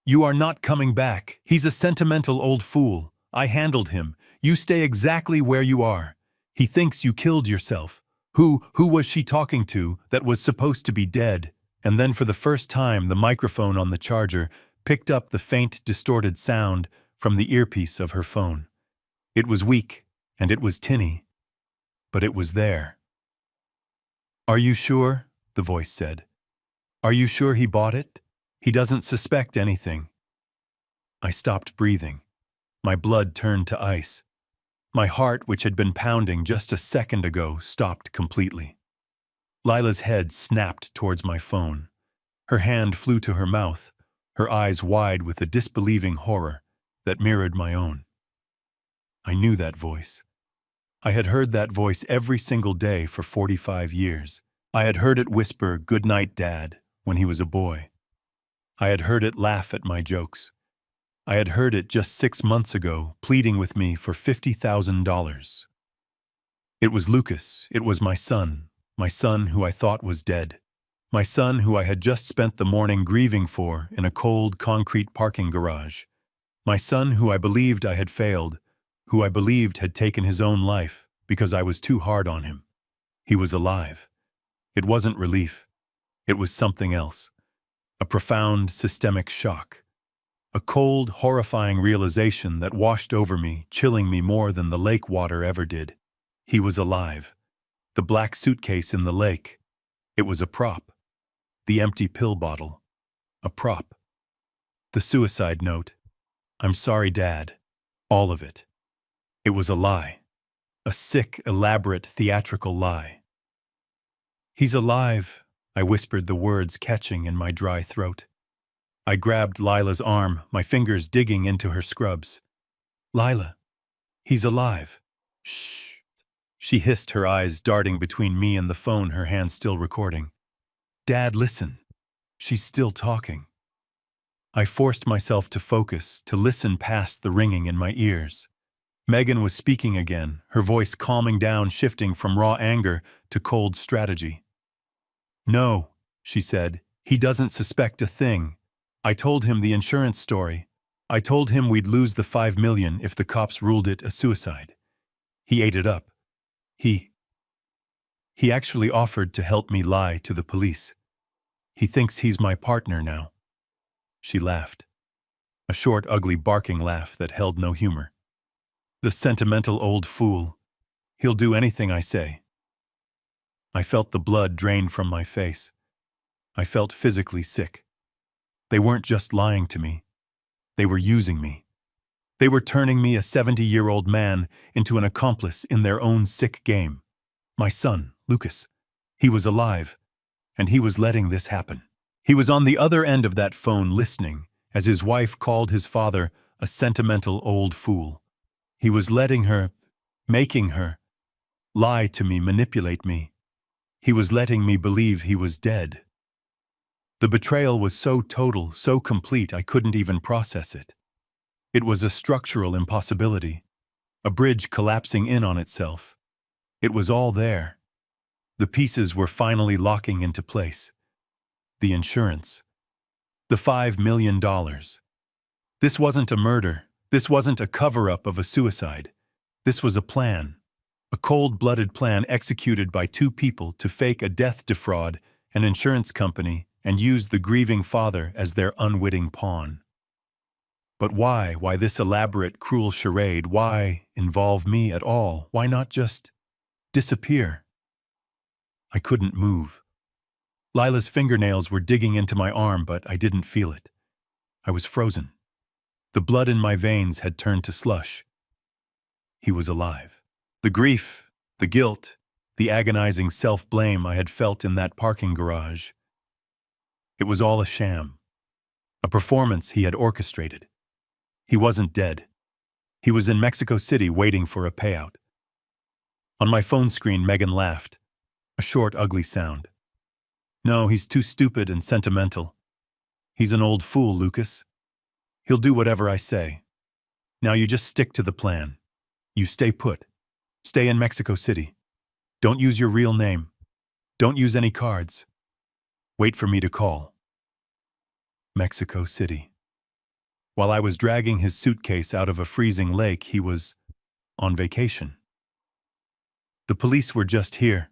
"You are not coming back. He's a sentimental old fool. I handled him. You stay exactly where you are. He thinks you killed yourself. Who was she talking to that was supposed to be dead?" And then for the first time, the microphone on the charger picked up the faint, distorted sound from the earpiece of her phone. It was weak, and it was tinny, but it was there. "Are you sure?" the voice said. "Are you sure he bought it? He doesn't suspect anything." I stopped breathing. My blood turned to ice. My heart, which had been pounding just a second ago, stopped completely. Lila's head snapped towards my phone. Her hand flew to her mouth, her eyes wide with a disbelieving horror that mirrored my own. I knew that voice. I had heard that voice every single day for 45 years. I had heard it whisper, "Good night, Dad," when he was a boy. I had heard it laugh at my jokes. I had heard it just 6 months ago, pleading with me for $50,000. It was Lucas. It was my son who I thought was dead. My son who I had just spent the morning grieving for in a cold concrete parking garage. My son who I believed I had failed, who I believed had taken his own life because I was too hard on him. He was alive. It wasn't relief. It was something else. A profound systemic shock. A cold, horrifying realization that washed over me, chilling me more than the lake water ever did. He was alive. The black suitcase in the lake. It was a prop. The empty pill bottle. A prop. The suicide note. "I'm sorry, Dad." All of it. It was a lie. A sick, elaborate, theatrical lie. "He's alive," I whispered, the words catching in my dry throat. I grabbed Lila's arm, my fingers digging into her scrubs. "Lila, he's alive." "Shh," she hissed, her eyes darting between me and the phone, her hand still recording. "Dad, listen. She's still talking." I forced myself to focus, to listen past the ringing in my ears. Megan was speaking again, her voice calming down, shifting from raw anger to cold strategy. "No," she said, "he doesn't suspect a thing. I told him the insurance story. I told him we'd lose the $5 million if the cops ruled it a suicide. He ate it up. He actually offered to help me lie to the police. He thinks he's my partner now." She laughed. A short, ugly, barking laugh that held no humor. "The sentimental old fool. He'll do anything I say." I felt the blood drain from my face. I felt physically sick. They weren't just lying to me. They were using me. They were turning me, a 70-year-old man, into an accomplice in their own sick game. My son, Lucas. He was alive, and he was letting this happen. He was on the other end of that phone listening as his wife called his father a sentimental old fool. He was letting her, making her, lie to me, manipulate me. He was letting me believe he was dead. The betrayal was so total, so complete, I couldn't even process it. It was a structural impossibility, a bridge collapsing in on itself. It was all there. The pieces were finally locking into place. The insurance. The $5 million. This wasn't a murder. This wasn't a cover-up of a suicide. This was a plan. A cold-blooded plan executed by two people to fake a death defraud an insurance company and use the grieving father as their unwitting pawn. But why? Why this elaborate, cruel charade? Why involve me at all? Why not just disappear? I couldn't move. Lila's fingernails were digging into my arm, but I didn't feel it. I was frozen. The blood in my veins had turned to slush. He was alive. The grief, the guilt, the agonizing self-blame I had felt in that parking garage. It was all a sham. A performance he had orchestrated. He wasn't dead. He was in Mexico City waiting for a payout. On my phone screen, Megan laughed. A short, ugly sound. No, he's too stupid and sentimental. He's an old fool, Lucas. He'll do whatever I say. Now you just stick to the plan. You stay put. Stay in Mexico City. Don't use your real name. Don't use any cards. Wait for me to call. Mexico City. While I was dragging his suitcase out of a freezing lake, he was on vacation. The police were just here.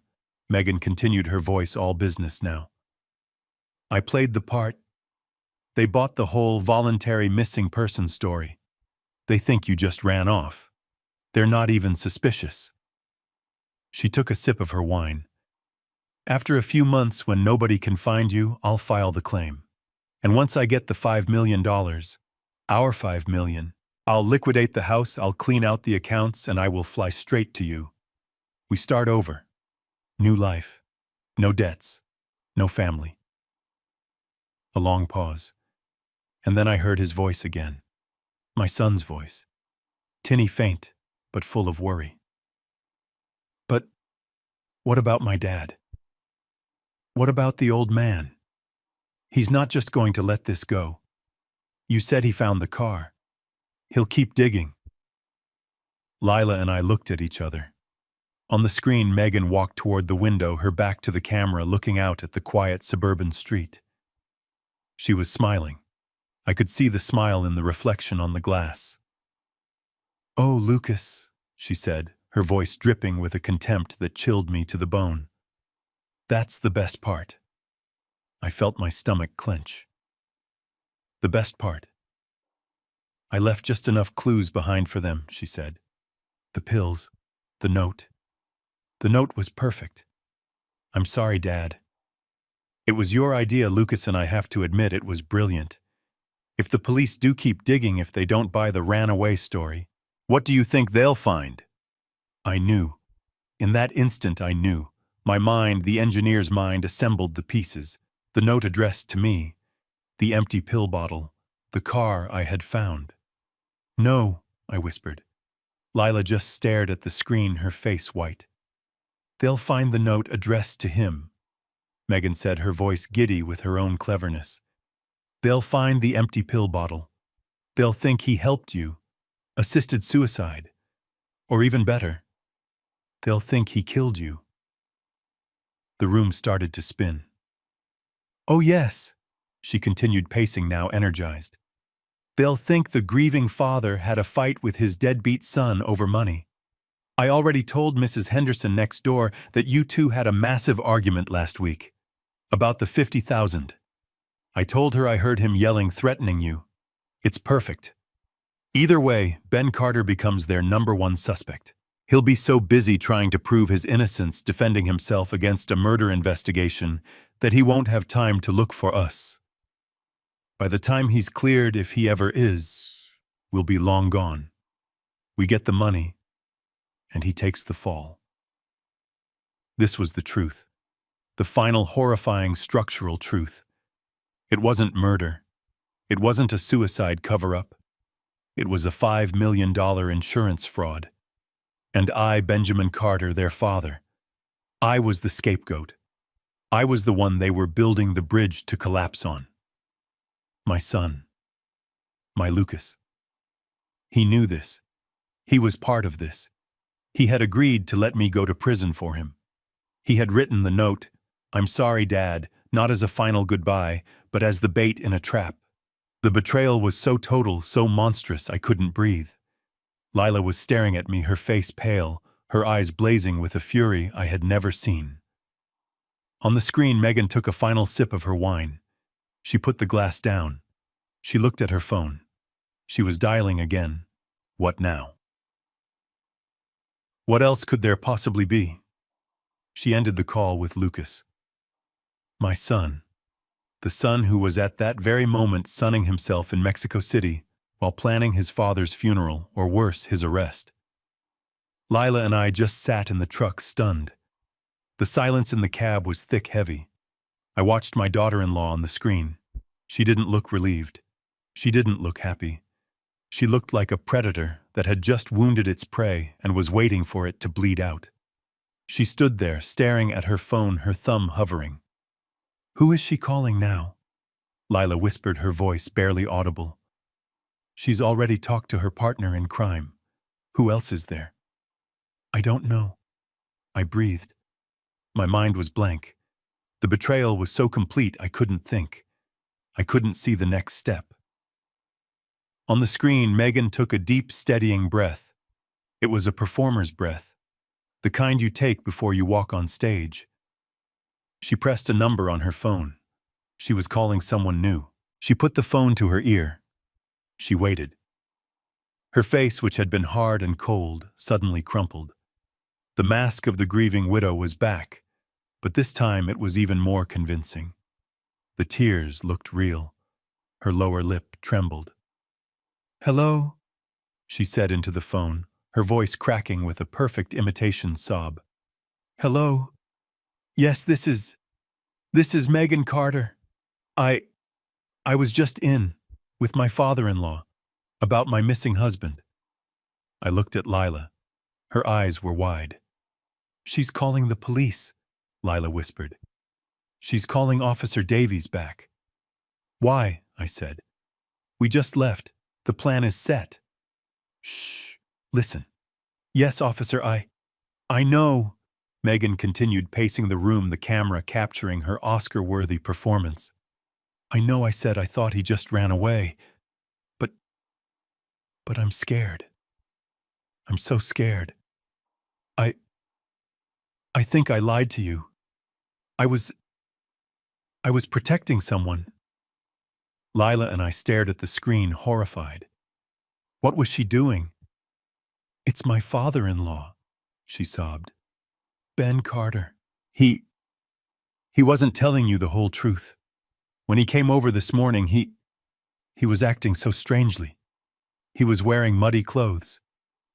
Megan continued, her voice all business now. I played the part. They bought the whole voluntary missing person story. They think you just ran off. They're not even suspicious. She took a sip of her wine. After a few months, when nobody can find you, I'll file the claim. And once I get the $5 million, our $5 million, I'll liquidate the house, I'll clean out the accounts, and I will fly straight to you. We start over. New life. No debts. No family. A long pause. And then I heard his voice again. My son's voice. Tinny faint, but full of worry. But what about my dad? What about the old man? He's not just going to let this go. You said he found the car. He'll keep digging. Lila and I looked at each other. On the screen, Megan walked toward the window, her back to the camera, looking out at the quiet suburban street. She was smiling. I could see the smile in the reflection on the glass. "Oh, Lucas," she said, her voice dripping with a contempt that chilled me to the bone. "That's the best part." I felt my stomach clench. The best part. I left just enough clues behind for them, she said. The pills, the note. The note was perfect. I'm sorry, Dad. It was your idea, Lucas, and I have to admit it was brilliant. If the police do keep digging, if they don't buy the ran-away story, what do you think they'll find? I knew. In that instant, I knew. My mind, the engineer's mind, assembled the pieces. The note addressed to me. The empty pill bottle. The car I had found. No, I whispered. Lila just stared at the screen, her face white. They'll find the note addressed to him, Megan said, her voice giddy with her own cleverness. They'll find the empty pill bottle. They'll think he helped you, assisted suicide, or even better, they'll think he killed you. The room started to spin. Oh yes, she continued, pacing now, energized. They'll think the grieving father had a fight with his deadbeat son over money. I already told Mrs. Henderson next door that you two had a massive argument last week. About the $50,000. I told her I heard him yelling, threatening you. It's perfect. Either way, Ben Carter becomes their #1 suspect. He'll be so busy trying to prove his innocence, defending himself against a murder investigation, that he won't have time to look for us. By the time he's cleared, if he ever is, we'll be long gone. We get the money, and he takes the fall. This was the truth. The final horrifying structural truth. It wasn't murder. It wasn't a suicide cover-up. It was a $5 million insurance fraud. And I, Benjamin Carter, their father, I was the scapegoat. I was the one they were building the bridge to collapse on. My son. My Lucas. He knew this. He was part of this. He had agreed to let me go to prison for him. He had written the note, "I'm sorry, Dad," not as a final goodbye, but as the bait in a trap. The betrayal was so total, so monstrous, I couldn't breathe. Lila was staring at me, her face pale, her eyes blazing with a fury I had never seen. On the screen, Megan took a final sip of her wine. She put the glass down. She looked at her phone. She was dialing again. What now? What else could there possibly be? She ended the call with Lucas. My son. The son who was at that very moment sunning himself in Mexico City while planning his father's funeral, or worse, his arrest. Lila and I just sat in the truck, stunned. The silence in the cab was thick, heavy. I watched my daughter-in-law on the screen. She didn't look relieved. She didn't look happy. She looked like a predator that had just wounded its prey and was waiting for it to bleed out. She stood there, staring at her phone, her thumb hovering. Who is she calling now? Lila whispered, her voice barely audible. She's already talked to her partner in crime. Who else is there? I don't know. I breathed. My mind was blank. The betrayal was so complete I couldn't think. I couldn't see the next step. On the screen, Megan took a deep, steadying breath. It was a performer's breath, the kind you take before you walk on stage. She pressed a number on her phone. She was calling someone new. She put the phone to her ear. She waited. Her face, which had been hard and cold, suddenly crumpled. The mask of the grieving widow was back, but this time it was even more convincing. The tears looked real. Her lower lip trembled. Hello, she said into the phone, her voice cracking with a perfect imitation sob. Hello. Yes, this is Megan Carter. I was just in with my father-in-law about my missing husband. I looked at Lila. Her eyes were wide. She's calling the police, Lila whispered. She's calling Officer Davies back. Why? I said. We just left. The plan is set. Shh. Listen. Yes, officer, I know. Megan continued, pacing the room, the camera capturing her Oscar-worthy performance. I know I said I thought he just ran away, but I'm scared. I'm so scared. I think I lied to you. I was protecting someone. Lila and I stared at the screen, horrified. What was she doing? It's my father-in-law, she sobbed. Ben Carter. He wasn't telling you the whole truth. When he came over this morning, he was acting so strangely. He was wearing muddy clothes.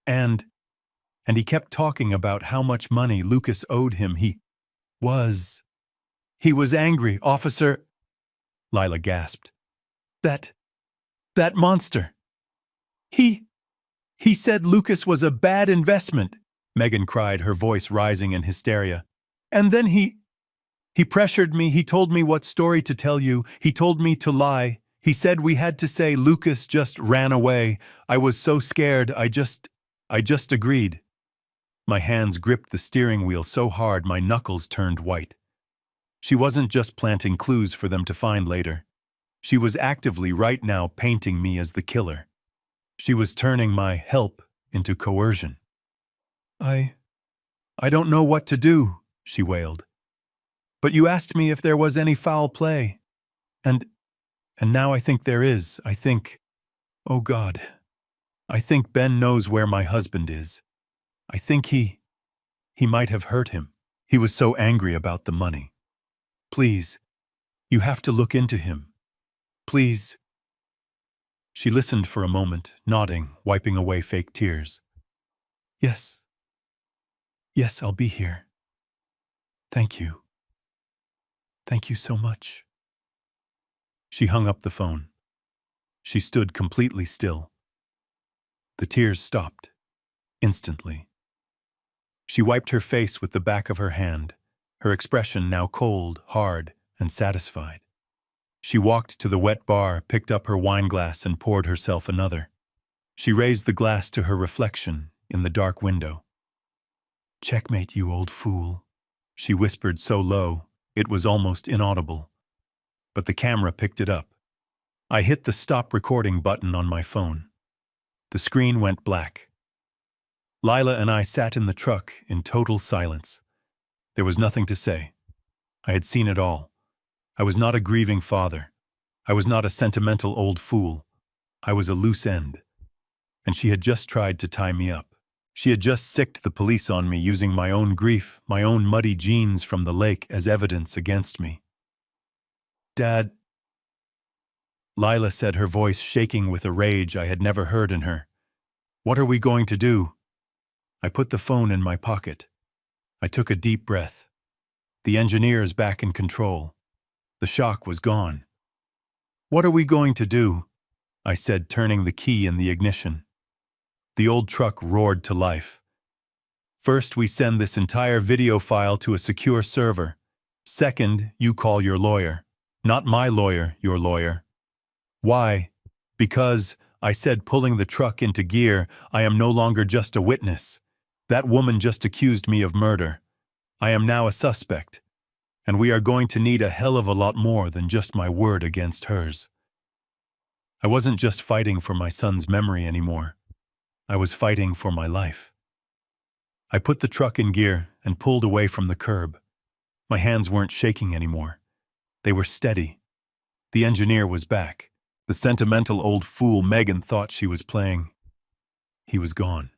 And he kept talking about how much money Lucas owed him. He was angry, officer. Lila gasped. That monster. He said Lucas was a bad investment, Megan cried, her voice rising in hysteria. And then he pressured me. He told me what story to tell you. He told me to lie. He said we had to say Lucas just ran away. I was so scared. I just agreed. My hands gripped the steering wheel so hard my knuckles turned white. She wasn't just planting clues for them to find later. She was actively right now painting me as the killer. She was turning my help into coercion. I don't know what to do, she wailed. But you asked me if there was any foul play. And now I think there is. I think, oh God, I think Ben knows where my husband is. I think he might have hurt him. He was so angry about the money. Please, you have to look into him. Please. She listened for a moment, nodding, wiping away fake tears. Yes. Yes, I'll be here. Thank you. Thank you so much. She hung up the phone. She stood completely still. The tears stopped, instantly. She wiped her face with the back of her hand, her expression now cold, hard, and satisfied. She walked to the wet bar, picked up her wineglass, and poured herself another. She raised the glass to her reflection in the dark window. Checkmate, you old fool, she whispered so low, it was almost inaudible. But the camera picked it up. I hit the stop recording button on my phone. The screen went black. Lila and I sat in the truck in total silence. There was nothing to say. I had seen it all. I was not a grieving father. I was not a sentimental old fool. I was a loose end. And she had just tried to tie me up. She had just sicked the police on me using my own grief, my own muddy jeans from the lake as evidence against me. "Dad," Lila said, her voice shaking with a rage I had never heard in her. "What are we going to do?" I put the phone in my pocket. I took a deep breath. The engineer's back in control. The shock was gone. "What are we going to do?" I said, turning the key in the ignition. The old truck roared to life. "First, we send this entire video file to a secure server. Second, you call your lawyer. Not my lawyer, your lawyer." "Why?" "Because," I said, pulling the truck into gear, "I am no longer just a witness. That woman just accused me of murder. I am now a suspect. And we are going to need a hell of a lot more than just my word against hers." I wasn't just fighting for my son's memory anymore. I was fighting for my life. I put the truck in gear and pulled away from the curb. My hands weren't shaking anymore. They were steady. The engineer was back. The sentimental old fool Megan thought she was playing. He was gone.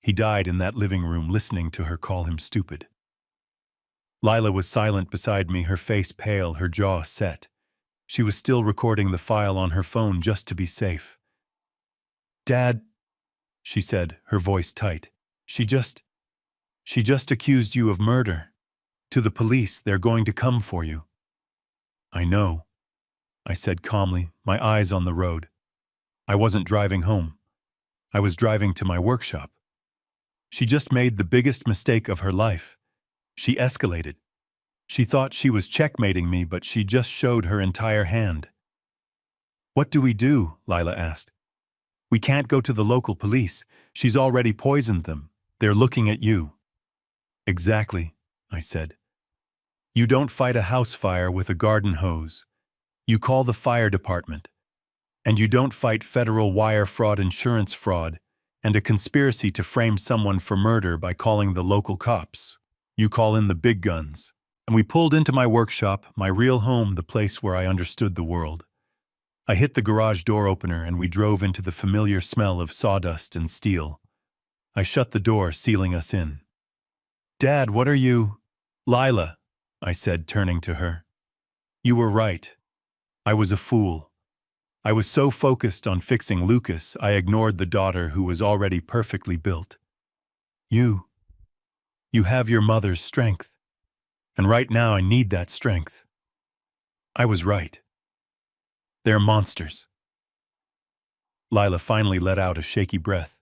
He died in that living room listening to her call him stupid. Lila was silent beside me, her face pale, her jaw set. She was still recording the file on her phone just to be safe. "Dad," she said, her voice tight, She just accused you of murder. To the police, they're going to come for you." "I know," I said calmly, my eyes on the road. I wasn't driving home. I was driving to my workshop. She just made the biggest mistake of her life. She escalated. She thought she was checkmating me, but she just showed her entire hand. "What do we do?" Lila asked. "We can't go to the local police. She's already poisoned them. They're looking at you." "Exactly," I said. "You don't fight a house fire with a garden hose. You call the fire department. And you don't fight federal wire fraud, insurance fraud, and a conspiracy to frame someone for murder by calling the local cops. You call in the big guns." And we pulled into my workshop, my real home, the place where I understood the world. I hit the garage door opener and we drove into the familiar smell of sawdust and steel. I shut the door, sealing us in. "Dad, what are you—" "Lila," I said, turning to her. "You were right. I was a fool. I was so focused on fixing Lucas, I ignored the daughter who was already perfectly built. You have your mother's strength. And right now I need that strength. I was right. They're monsters." Lila finally let out a shaky breath.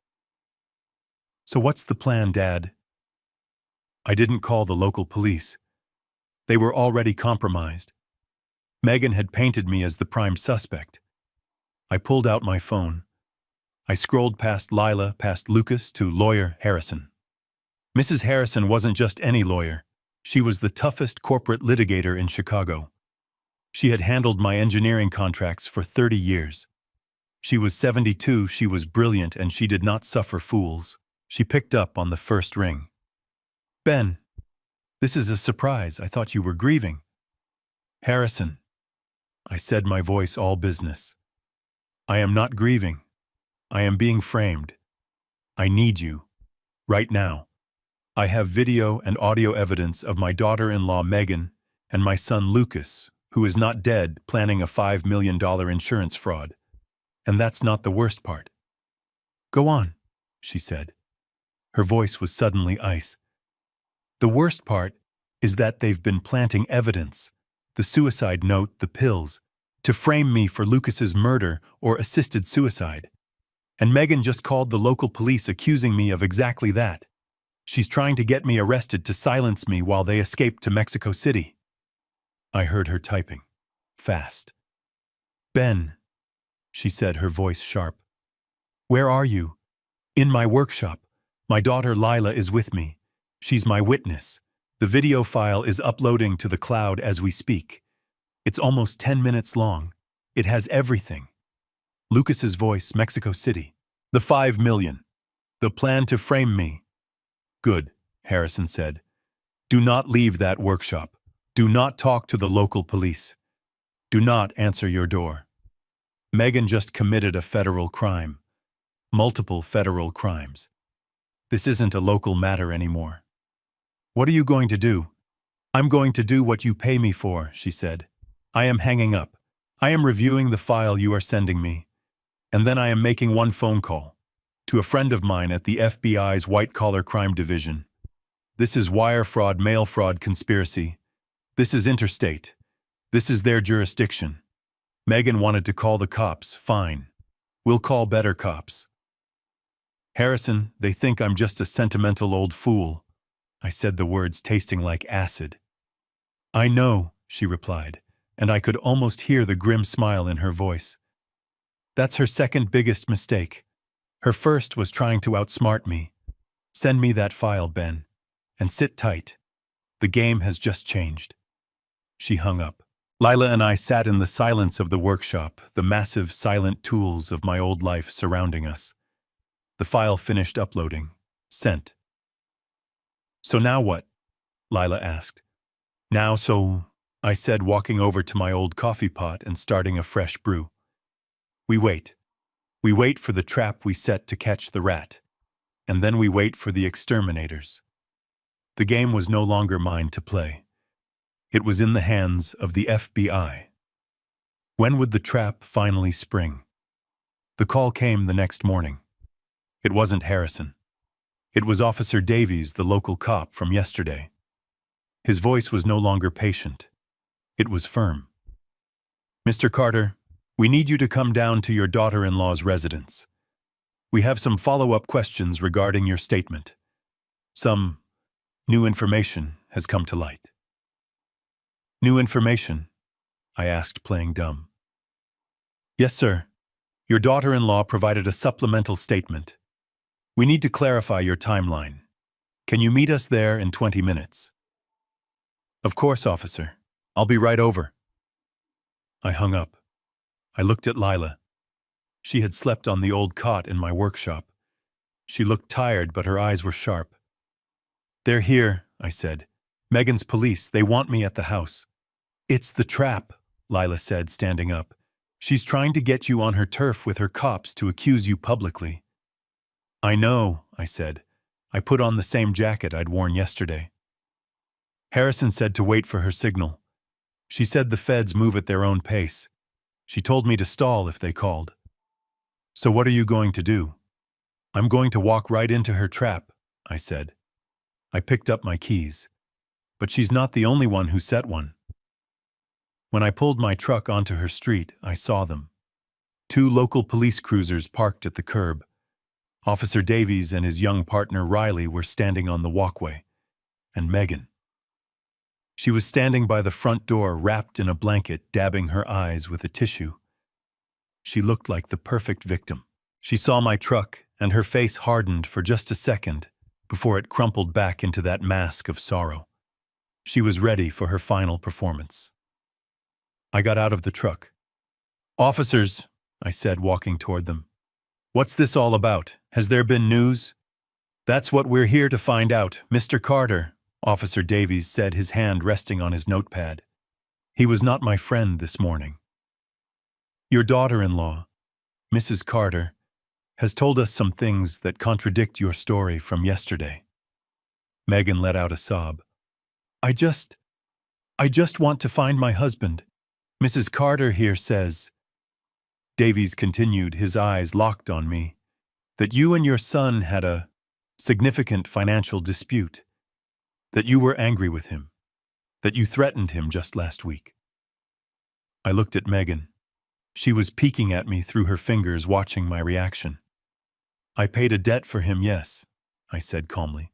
"So what's the plan, Dad?" I didn't call the local police. They were already compromised. Megan had painted me as the prime suspect. I pulled out my phone. I scrolled past Lila, past Lucas, to lawyer Harrison. Mrs. Harrison wasn't just any lawyer. She was the toughest corporate litigator in Chicago. She had handled my engineering contracts for 30 years. She was 72, she was brilliant, and she did not suffer fools. She picked up on the first ring. "Ben, this is a surprise. I thought you were grieving." "Harrison," I said, my voice all business. "I am not grieving. I am being framed. I need you. Right now. I have video and audio evidence of my daughter-in-law Megan and my son Lucas, who is not dead, planning a $5 million insurance fraud. And that's not the worst part." "Go on," she said. Her voice was suddenly ice. "The worst part is that they've been planting evidence, the suicide note, the pills, to frame me for Lucas's murder or assisted suicide. And Megan just called the local police accusing me of exactly that. She's trying to get me arrested to silence me while they escape to Mexico City." I heard her typing. Fast. "Ben," she said, her voice sharp. "Where are you?" "In my workshop. My daughter Lila is with me. She's my witness. The video file is uploading to the cloud as we speak. It's almost 10 minutes long. It has everything. Lucas's voice, Mexico City. The 5 million. The plan to frame me. Good, Harrison said. Do not leave that workshop. Do not talk to the local police. Do not answer your door. Megan just committed a federal crime. Multiple federal crimes. This isn't a local matter anymore. What are you going to do? I'm going to do what you pay me for, she said. I am hanging up. I am reviewing the file you are sending me. And then I am making one phone call to a friend of mine at the FBI's white-collar crime division. This is wire fraud, mail fraud conspiracy. This is interstate. This is their jurisdiction. Megan wanted to call the cops. Fine. We'll call better cops. Harrison, they think I'm just a sentimental old fool. I said the words tasting like acid. I know, she replied, and I could almost hear the grim smile in her voice. That's her second biggest mistake. Her first was trying to outsmart me. Send me that file, Ben. And sit tight. The game has just changed. She hung up. Lila and I sat in the silence of the workshop, the massive silent tools of my old life surrounding us. The file finished uploading. Sent. So now what? Lila asked. Now so, I said, walking over to my old coffee pot and starting a fresh brew. We wait. We wait for the trap we set to catch the rat. And then we wait for the exterminators. The game was no longer mine to play. It was in the hands of the FBI. When would the trap finally spring? The call came the next morning. It wasn't Harrison. It was Officer Davies, the local cop from yesterday. His voice was no longer patient. It was firm. Mr. Carter, we need you to come down to your daughter-in-law's residence. We have some follow-up questions regarding your statement. Some new information has come to light. New information? I asked, playing dumb. Yes, sir. Your daughter-in-law provided a supplemental statement. We need to clarify your timeline. Can you meet us there in 20 minutes? Of course, officer. I'll be right over. I hung up. I looked at Lila. She had slept on the old cot in my workshop. She looked tired, but her eyes were sharp. They're here, I said. Megan's police. They want me at the house. It's the trap, Lila said, standing up. She's trying to get you on her turf with her cops to accuse you publicly. I know, I said. I put on the same jacket I'd worn yesterday. Harrison said to wait for her signal. She said the feds move at their own pace. She told me to stall if they called. So what are you going to do? I'm going to walk right into her trap, I said. I picked up my keys. But she's not the only one who set one. When I pulled my truck onto her street, I saw them. 2 local police cruisers parked at the curb. Officer Davies and his young partner Riley were standing on the walkway. And Megan. She was standing by the front door, wrapped in a blanket, dabbing her eyes with a tissue. She looked like the perfect victim. She saw my truck, and her face hardened for just a second before it crumpled back into that mask of sorrow. She was ready for her final performance. I got out of the truck. Officers, I said, walking toward them. What's this all about? Has there been news? That's what we're here to find out, Mr. Carter, Officer Davies said, his hand resting on his notepad. He was not my friend this morning. Your daughter-in-law, Mrs. Carter, has told us some things that contradict your story from yesterday. Megan let out a sob. I just want to find my husband. Mrs. Carter here says, Davies continued, his eyes locked on me, that you and your son had a significant financial dispute, that you were angry with him, that you threatened him just last week. I looked at Megan. She was peeking at me through her fingers, watching my reaction. I paid a debt for him, yes, I said calmly.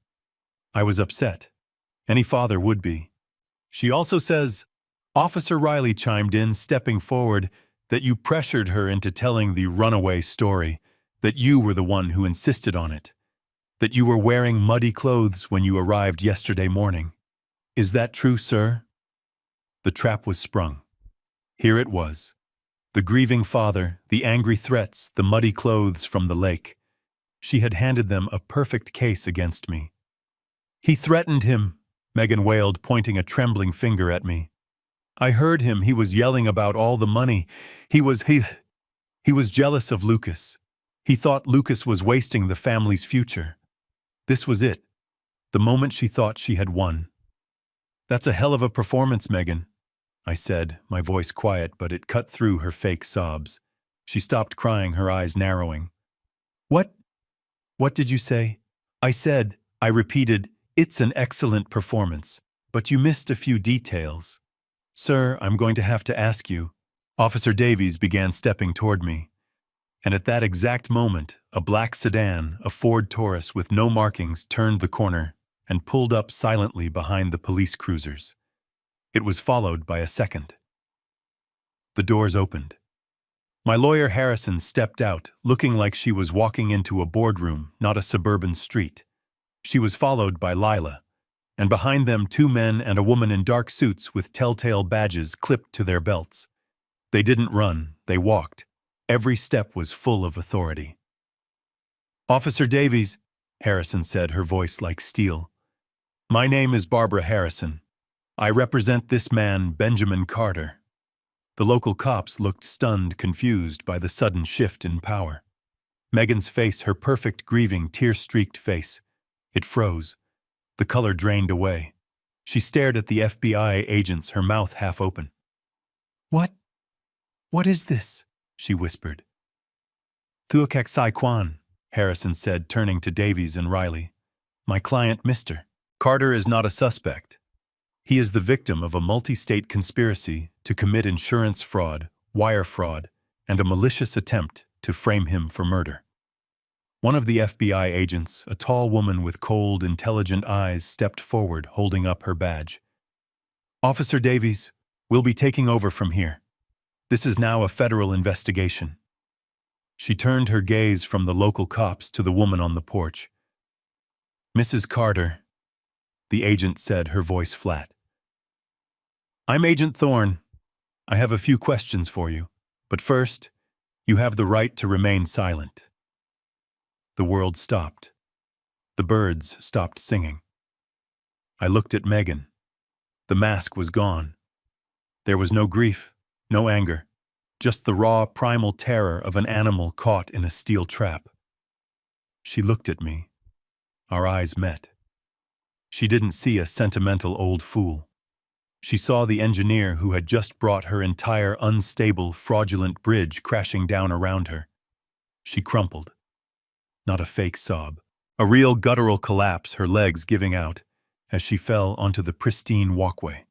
I was upset. Any father would be. She also says, Officer Riley chimed in, stepping forward, that you pressured her into telling the runaway story, that you were the one who insisted on it, that you were wearing muddy clothes when you arrived yesterday morning. Is that true, sir? The trap was sprung. Here it was. The grieving father, the angry threats, the muddy clothes from the lake. She had handed them a perfect case against me. He threatened him, Megan wailed, pointing a trembling finger at me. I heard him. He was yelling about all the money. He was jealous of Lucas. He thought Lucas was wasting the family's future. This was it. The moment she thought she had won. That's a hell of a performance, Megan, I said, my voice quiet, but it cut through her fake sobs. She stopped crying, her eyes narrowing. What? What did you say? I repeated, it's an excellent performance, but you missed a few details. Sir, I'm going to have to ask you. Officer Davies began stepping toward me. And at that exact moment, a black sedan, a Ford Taurus with no markings, turned the corner and pulled up silently behind the police cruisers. It was followed by a second. The doors opened. My lawyer Harrison stepped out, looking like she was walking into a boardroom, not a suburban street. She was followed by Lila, and behind them 2 men and a woman in dark suits with telltale badges clipped to their belts. They didn't run, they walked. Every step was full of authority. Officer Davies, Harrison said, her voice like steel. My name is Barbara Harrison. I represent this man, Benjamin Carter. The local cops looked stunned, confused by the sudden shift in power. Megan's face, her perfect, grieving, tear-streaked face. It froze. The color drained away. She stared at the FBI agents, her mouth half open. What is this? She whispered. Thuakek Sai Kwan, Harrison said, turning to Davies and Riley. My client, Mr. Carter, is not a suspect. He is the victim of a multi-state conspiracy to commit insurance fraud, wire fraud, and a malicious attempt to frame him for murder. One of the FBI agents, a tall woman with cold, intelligent eyes, stepped forward, holding up her badge. Officer Davies, we'll be taking over from here. This is now a federal investigation. She turned her gaze from the local cops to the woman on the porch. Mrs. Carter, the agent said, her voice flat. I'm Agent Thorne. I have a few questions for you, but first, you have the right to remain silent. The world stopped. The birds stopped singing. I looked at Megan. The mask was gone. There was no grief, no anger, just the raw, primal terror of an animal caught in a steel trap. She looked at me. Our eyes met. She didn't see a sentimental old fool. She saw the engineer who had just brought her entire unstable, fraudulent bridge crashing down around her. She crumpled. Not a fake sob. A real guttural collapse, her legs giving out, as she fell onto the pristine walkway.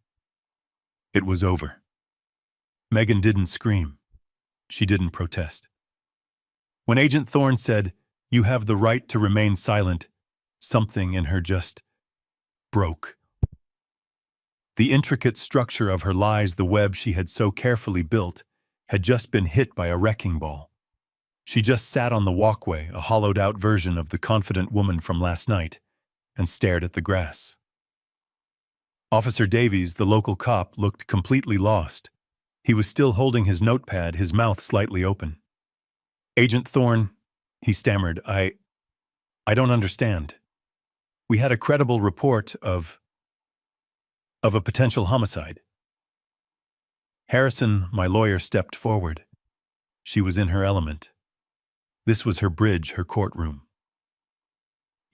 It was over. Megan didn't scream. She didn't protest. When Agent Thorne said, "You have the right to remain silent," something in her just broke. The intricate structure of her lies, the web she had so carefully built, had just been hit by a wrecking ball. She just sat on the walkway, a hollowed-out version of the confident woman from last night, and stared at the grass. Officer Davies, the local cop, looked completely lost. He was still holding his notepad, his mouth slightly open. "Agent Thorne," he stammered, I don't understand. We had a credible report of a potential homicide." Harrison, my lawyer, stepped forward. She was in her element. This was her bridge, her courtroom.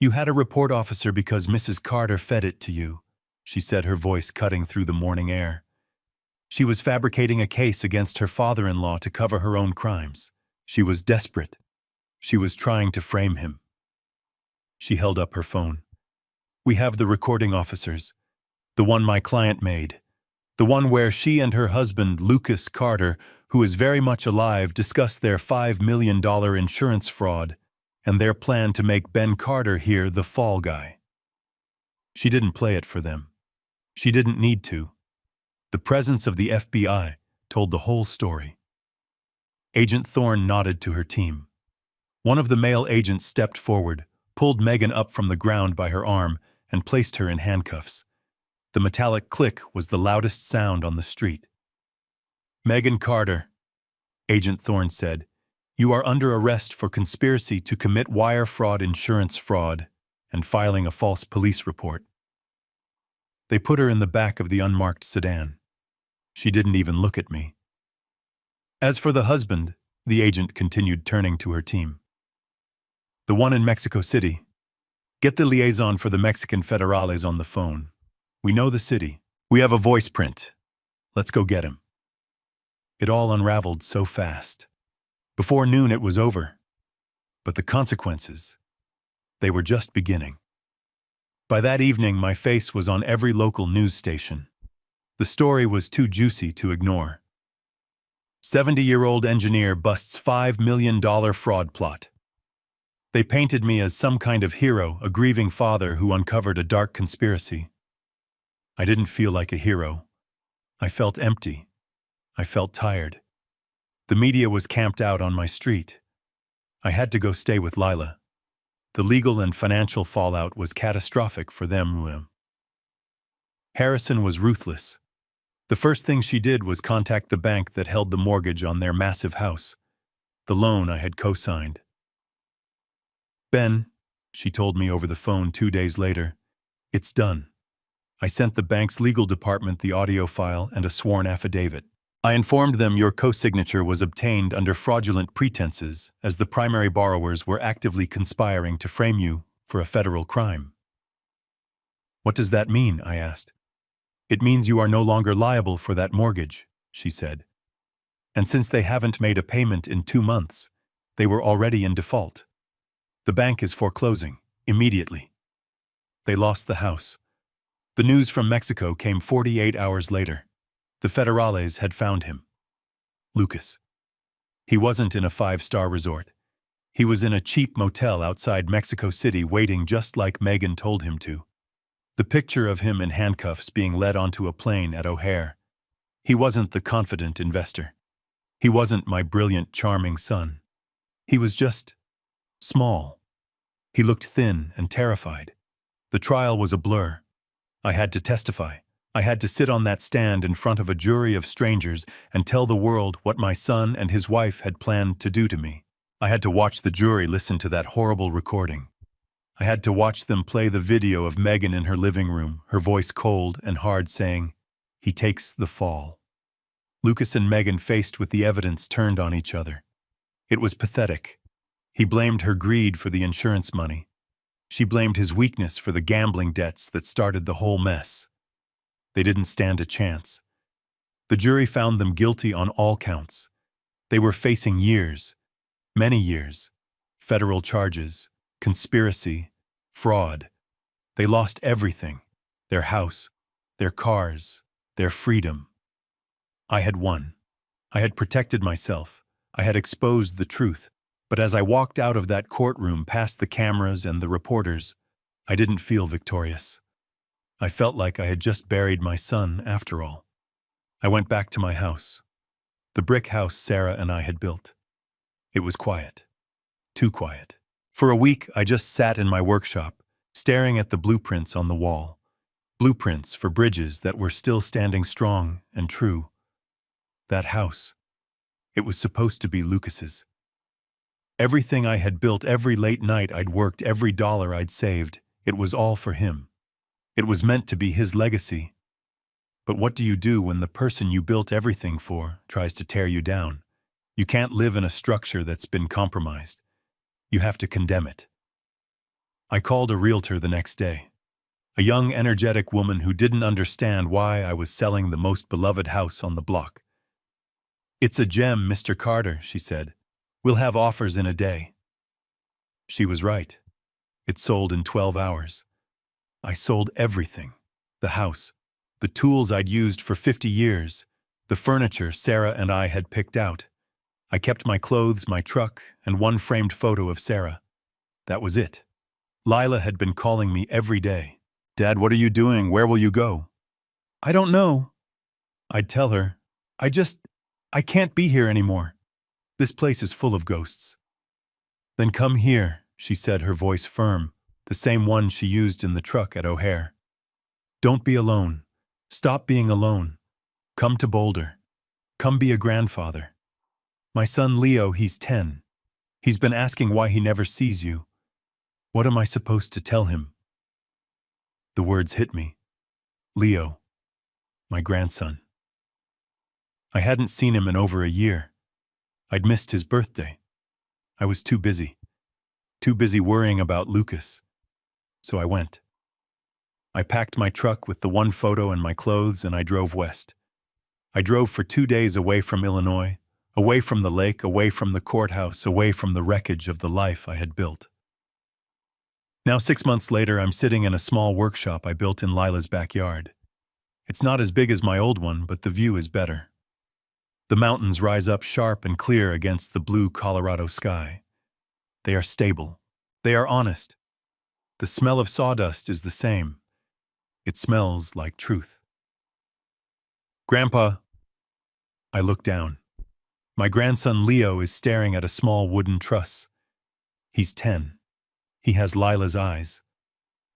"You had a report, officer, because Mrs. Carter fed it to you," she said, her voice cutting through the morning air. She was fabricating a case against her father-in-law to cover her own crimes. She was desperate. She was trying to frame him. She held up her phone. "We have the recording, officers. The one my client made. The one where she and her husband, Lucas Carter, who is very much alive, discussed their $5 million insurance fraud and their plan to make Ben Carter here the fall guy." She didn't play it for them. She didn't need to. The presence of the FBI told the whole story. Agent Thorne nodded to her team. One of the male agents stepped forward, pulled Megan up from the ground by her arm, and placed her in handcuffs. The metallic click was the loudest sound on the street. "Megan Carter," Agent Thorne said, "you are under arrest for conspiracy to commit wire fraud, insurance fraud, and filing a false police report." They put her in the back of the unmarked sedan. She didn't even look at me. "As for the husband," the agent continued, turning to her team, "the one in Mexico City, get the liaison for the Mexican Federales on the phone. We know the city. We have a voice print. Let's go get him." It all unraveled so fast. Before noon it was over. But the consequences, they were just beginning. By that evening, my face was on every local news station. The story was too juicy to ignore. 70-year-old engineer busts $5 million fraud plot. They painted me as some kind of hero, a grieving father who uncovered a dark conspiracy. I didn't feel like a hero. I felt empty. I felt tired. The media was camped out on my street. I had to go stay with Lila. The legal and financial fallout was catastrophic for them. Harrison was ruthless. The first thing she did was contact the bank that held the mortgage on their massive house, the loan I had co-signed. "Ben," she told me over the phone 2 days later, "it's done. I sent the bank's legal department the audio file and a sworn affidavit. I informed them your co-signature was obtained under fraudulent pretenses, as the primary borrowers were actively conspiring to frame you for a federal crime." "What does that mean?" I asked. "It means you are no longer liable for that mortgage," she said. "And since they haven't made a payment in 2 months, they were already in default. The bank is foreclosing, immediately." They lost the house. The news from Mexico came 48 hours later. The Federales had found him. Lucas. He wasn't in a 5-star resort. He was in a cheap motel outside Mexico City, waiting just like Megan told him to. The picture of him in handcuffs being led onto a plane at O'Hare. He wasn't the confident investor. He wasn't my brilliant, charming son. He was just small. He looked thin and terrified. The trial was a blur. I had to testify. I had to sit on that stand in front of a jury of strangers and tell the world what my son and his wife had planned to do to me. I had to watch the jury listen to that horrible recording. I had to watch them play the video of Megan in her living room, her voice cold and hard, saying, "He takes the fall." Lucas and Megan, faced with the evidence, turned on each other. It was pathetic. He blamed her greed for the insurance money. She blamed his weakness for the gambling debts that started the whole mess. They didn't stand a chance. The jury found them guilty on all counts. They were facing years, many years, federal charges, conspiracy, fraud. They lost everything: their house, their cars, their freedom. I had won. I had protected myself. I had exposed the truth. But as I walked out of that courtroom, past the cameras and the reporters, I didn't feel victorious. I felt like I had just buried my son after all. I went back to my house, the brick house Sarah and I had built. It was quiet. Too quiet. For a week, I just sat in my workshop, staring at the blueprints on the wall. Blueprints for bridges that were still standing strong and true. That house. It was supposed to be Lucas's. Everything I had built, every late night I'd worked, every dollar I'd saved, it was all for him. It was meant to be his legacy. But what do you do when the person you built everything for tries to tear you down? You can't live in a structure that's been compromised. You have to condemn it. I called a realtor the next day. A young, energetic woman who didn't understand why I was selling the most beloved house on the block. "It's a gem, Mr. Carter," she said. "We'll have offers in a day." She was right. It sold in 12 hours. I sold everything: the house, the tools I'd used for 50 years, the furniture Sarah and I had picked out. I kept my clothes, my truck, and one framed photo of Sarah. That was it. Lila had been calling me every day. "Dad, what are you doing? Where will you go?" "I don't know." I'd tell her, I can't be here anymore. This place is full of ghosts." "Then come here," she said, her voice firm, the same one she used in the truck at O'Hare. Don't be alone. Stop being alone. Come to Boulder. Come be a grandfather. My son Leo, he's 10. He's been asking why he never sees you. What am I supposed to tell him? The words hit me. Leo, my grandson. I hadn't seen him in over a year. I'd missed his birthday. I was too busy worrying about Lucas. So I went. I packed my truck with the one photo and my clothes, and I drove west. I drove for 2 days away from Illinois, away from the lake, away from the courthouse, away from the wreckage of the life I had built. Now 6 months later, I'm sitting in a small workshop I built in Lila's backyard. It's not as big as my old one, but the view is better. The mountains rise up sharp and clear against the blue Colorado sky. They are stable. They are honest. The smell of sawdust is the same. It smells like truth. Grandpa, I look down. My grandson Leo is staring at a small wooden truss. He's 10. He has Lila's eyes.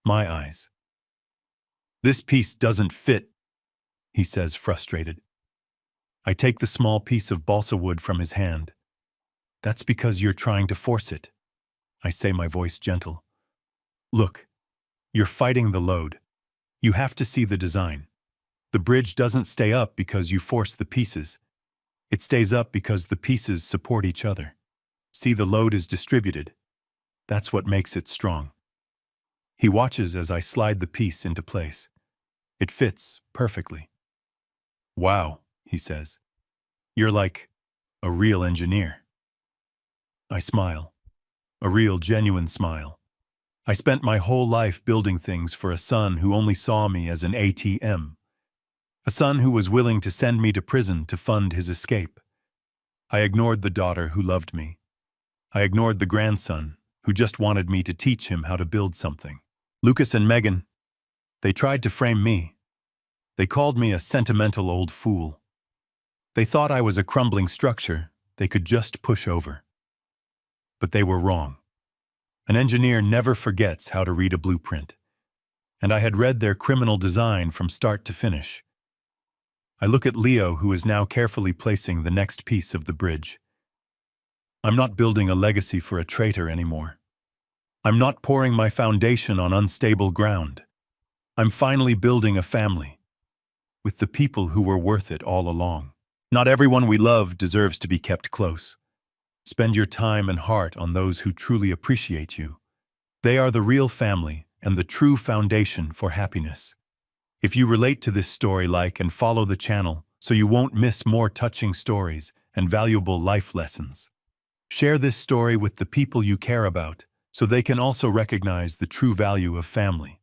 My eyes. This piece doesn't fit, he says, frustrated. I take the small piece of balsa wood from his hand. That's because you're trying to force it, I say, my voice gentle. Look, you're fighting the load. You have to see the design. The bridge doesn't stay up because you force the pieces. It stays up because the pieces support each other. See, the load is distributed. That's what makes it strong. He watches as I slide the piece into place. It fits perfectly. Wow, he says. You're like a real engineer. I smile. A real, genuine smile. I spent my whole life building things for a son who only saw me as an ATM. A son who was willing to send me to prison to fund his escape. I ignored the daughter who loved me. I ignored the grandson who just wanted me to teach him how to build something. Lucas and Megan, they tried to frame me. They called me a sentimental old fool. They thought I was a crumbling structure they could just push over. But they were wrong. An engineer never forgets how to read a blueprint, and I had read their criminal design from start to finish. I look at Leo, who is now carefully placing the next piece of the bridge. I'm not building a legacy for a traitor anymore. I'm not pouring my foundation on unstable ground. I'm finally building a family, with the people who were worth it all along. Not everyone we love deserves to be kept close. Spend your time and heart on those who truly appreciate you. They are the real family and the true foundation for happiness. If you relate to this story, like and follow the channel so you won't miss more touching stories and valuable life lessons. Share this story with the people you care about so they can also recognize the true value of family.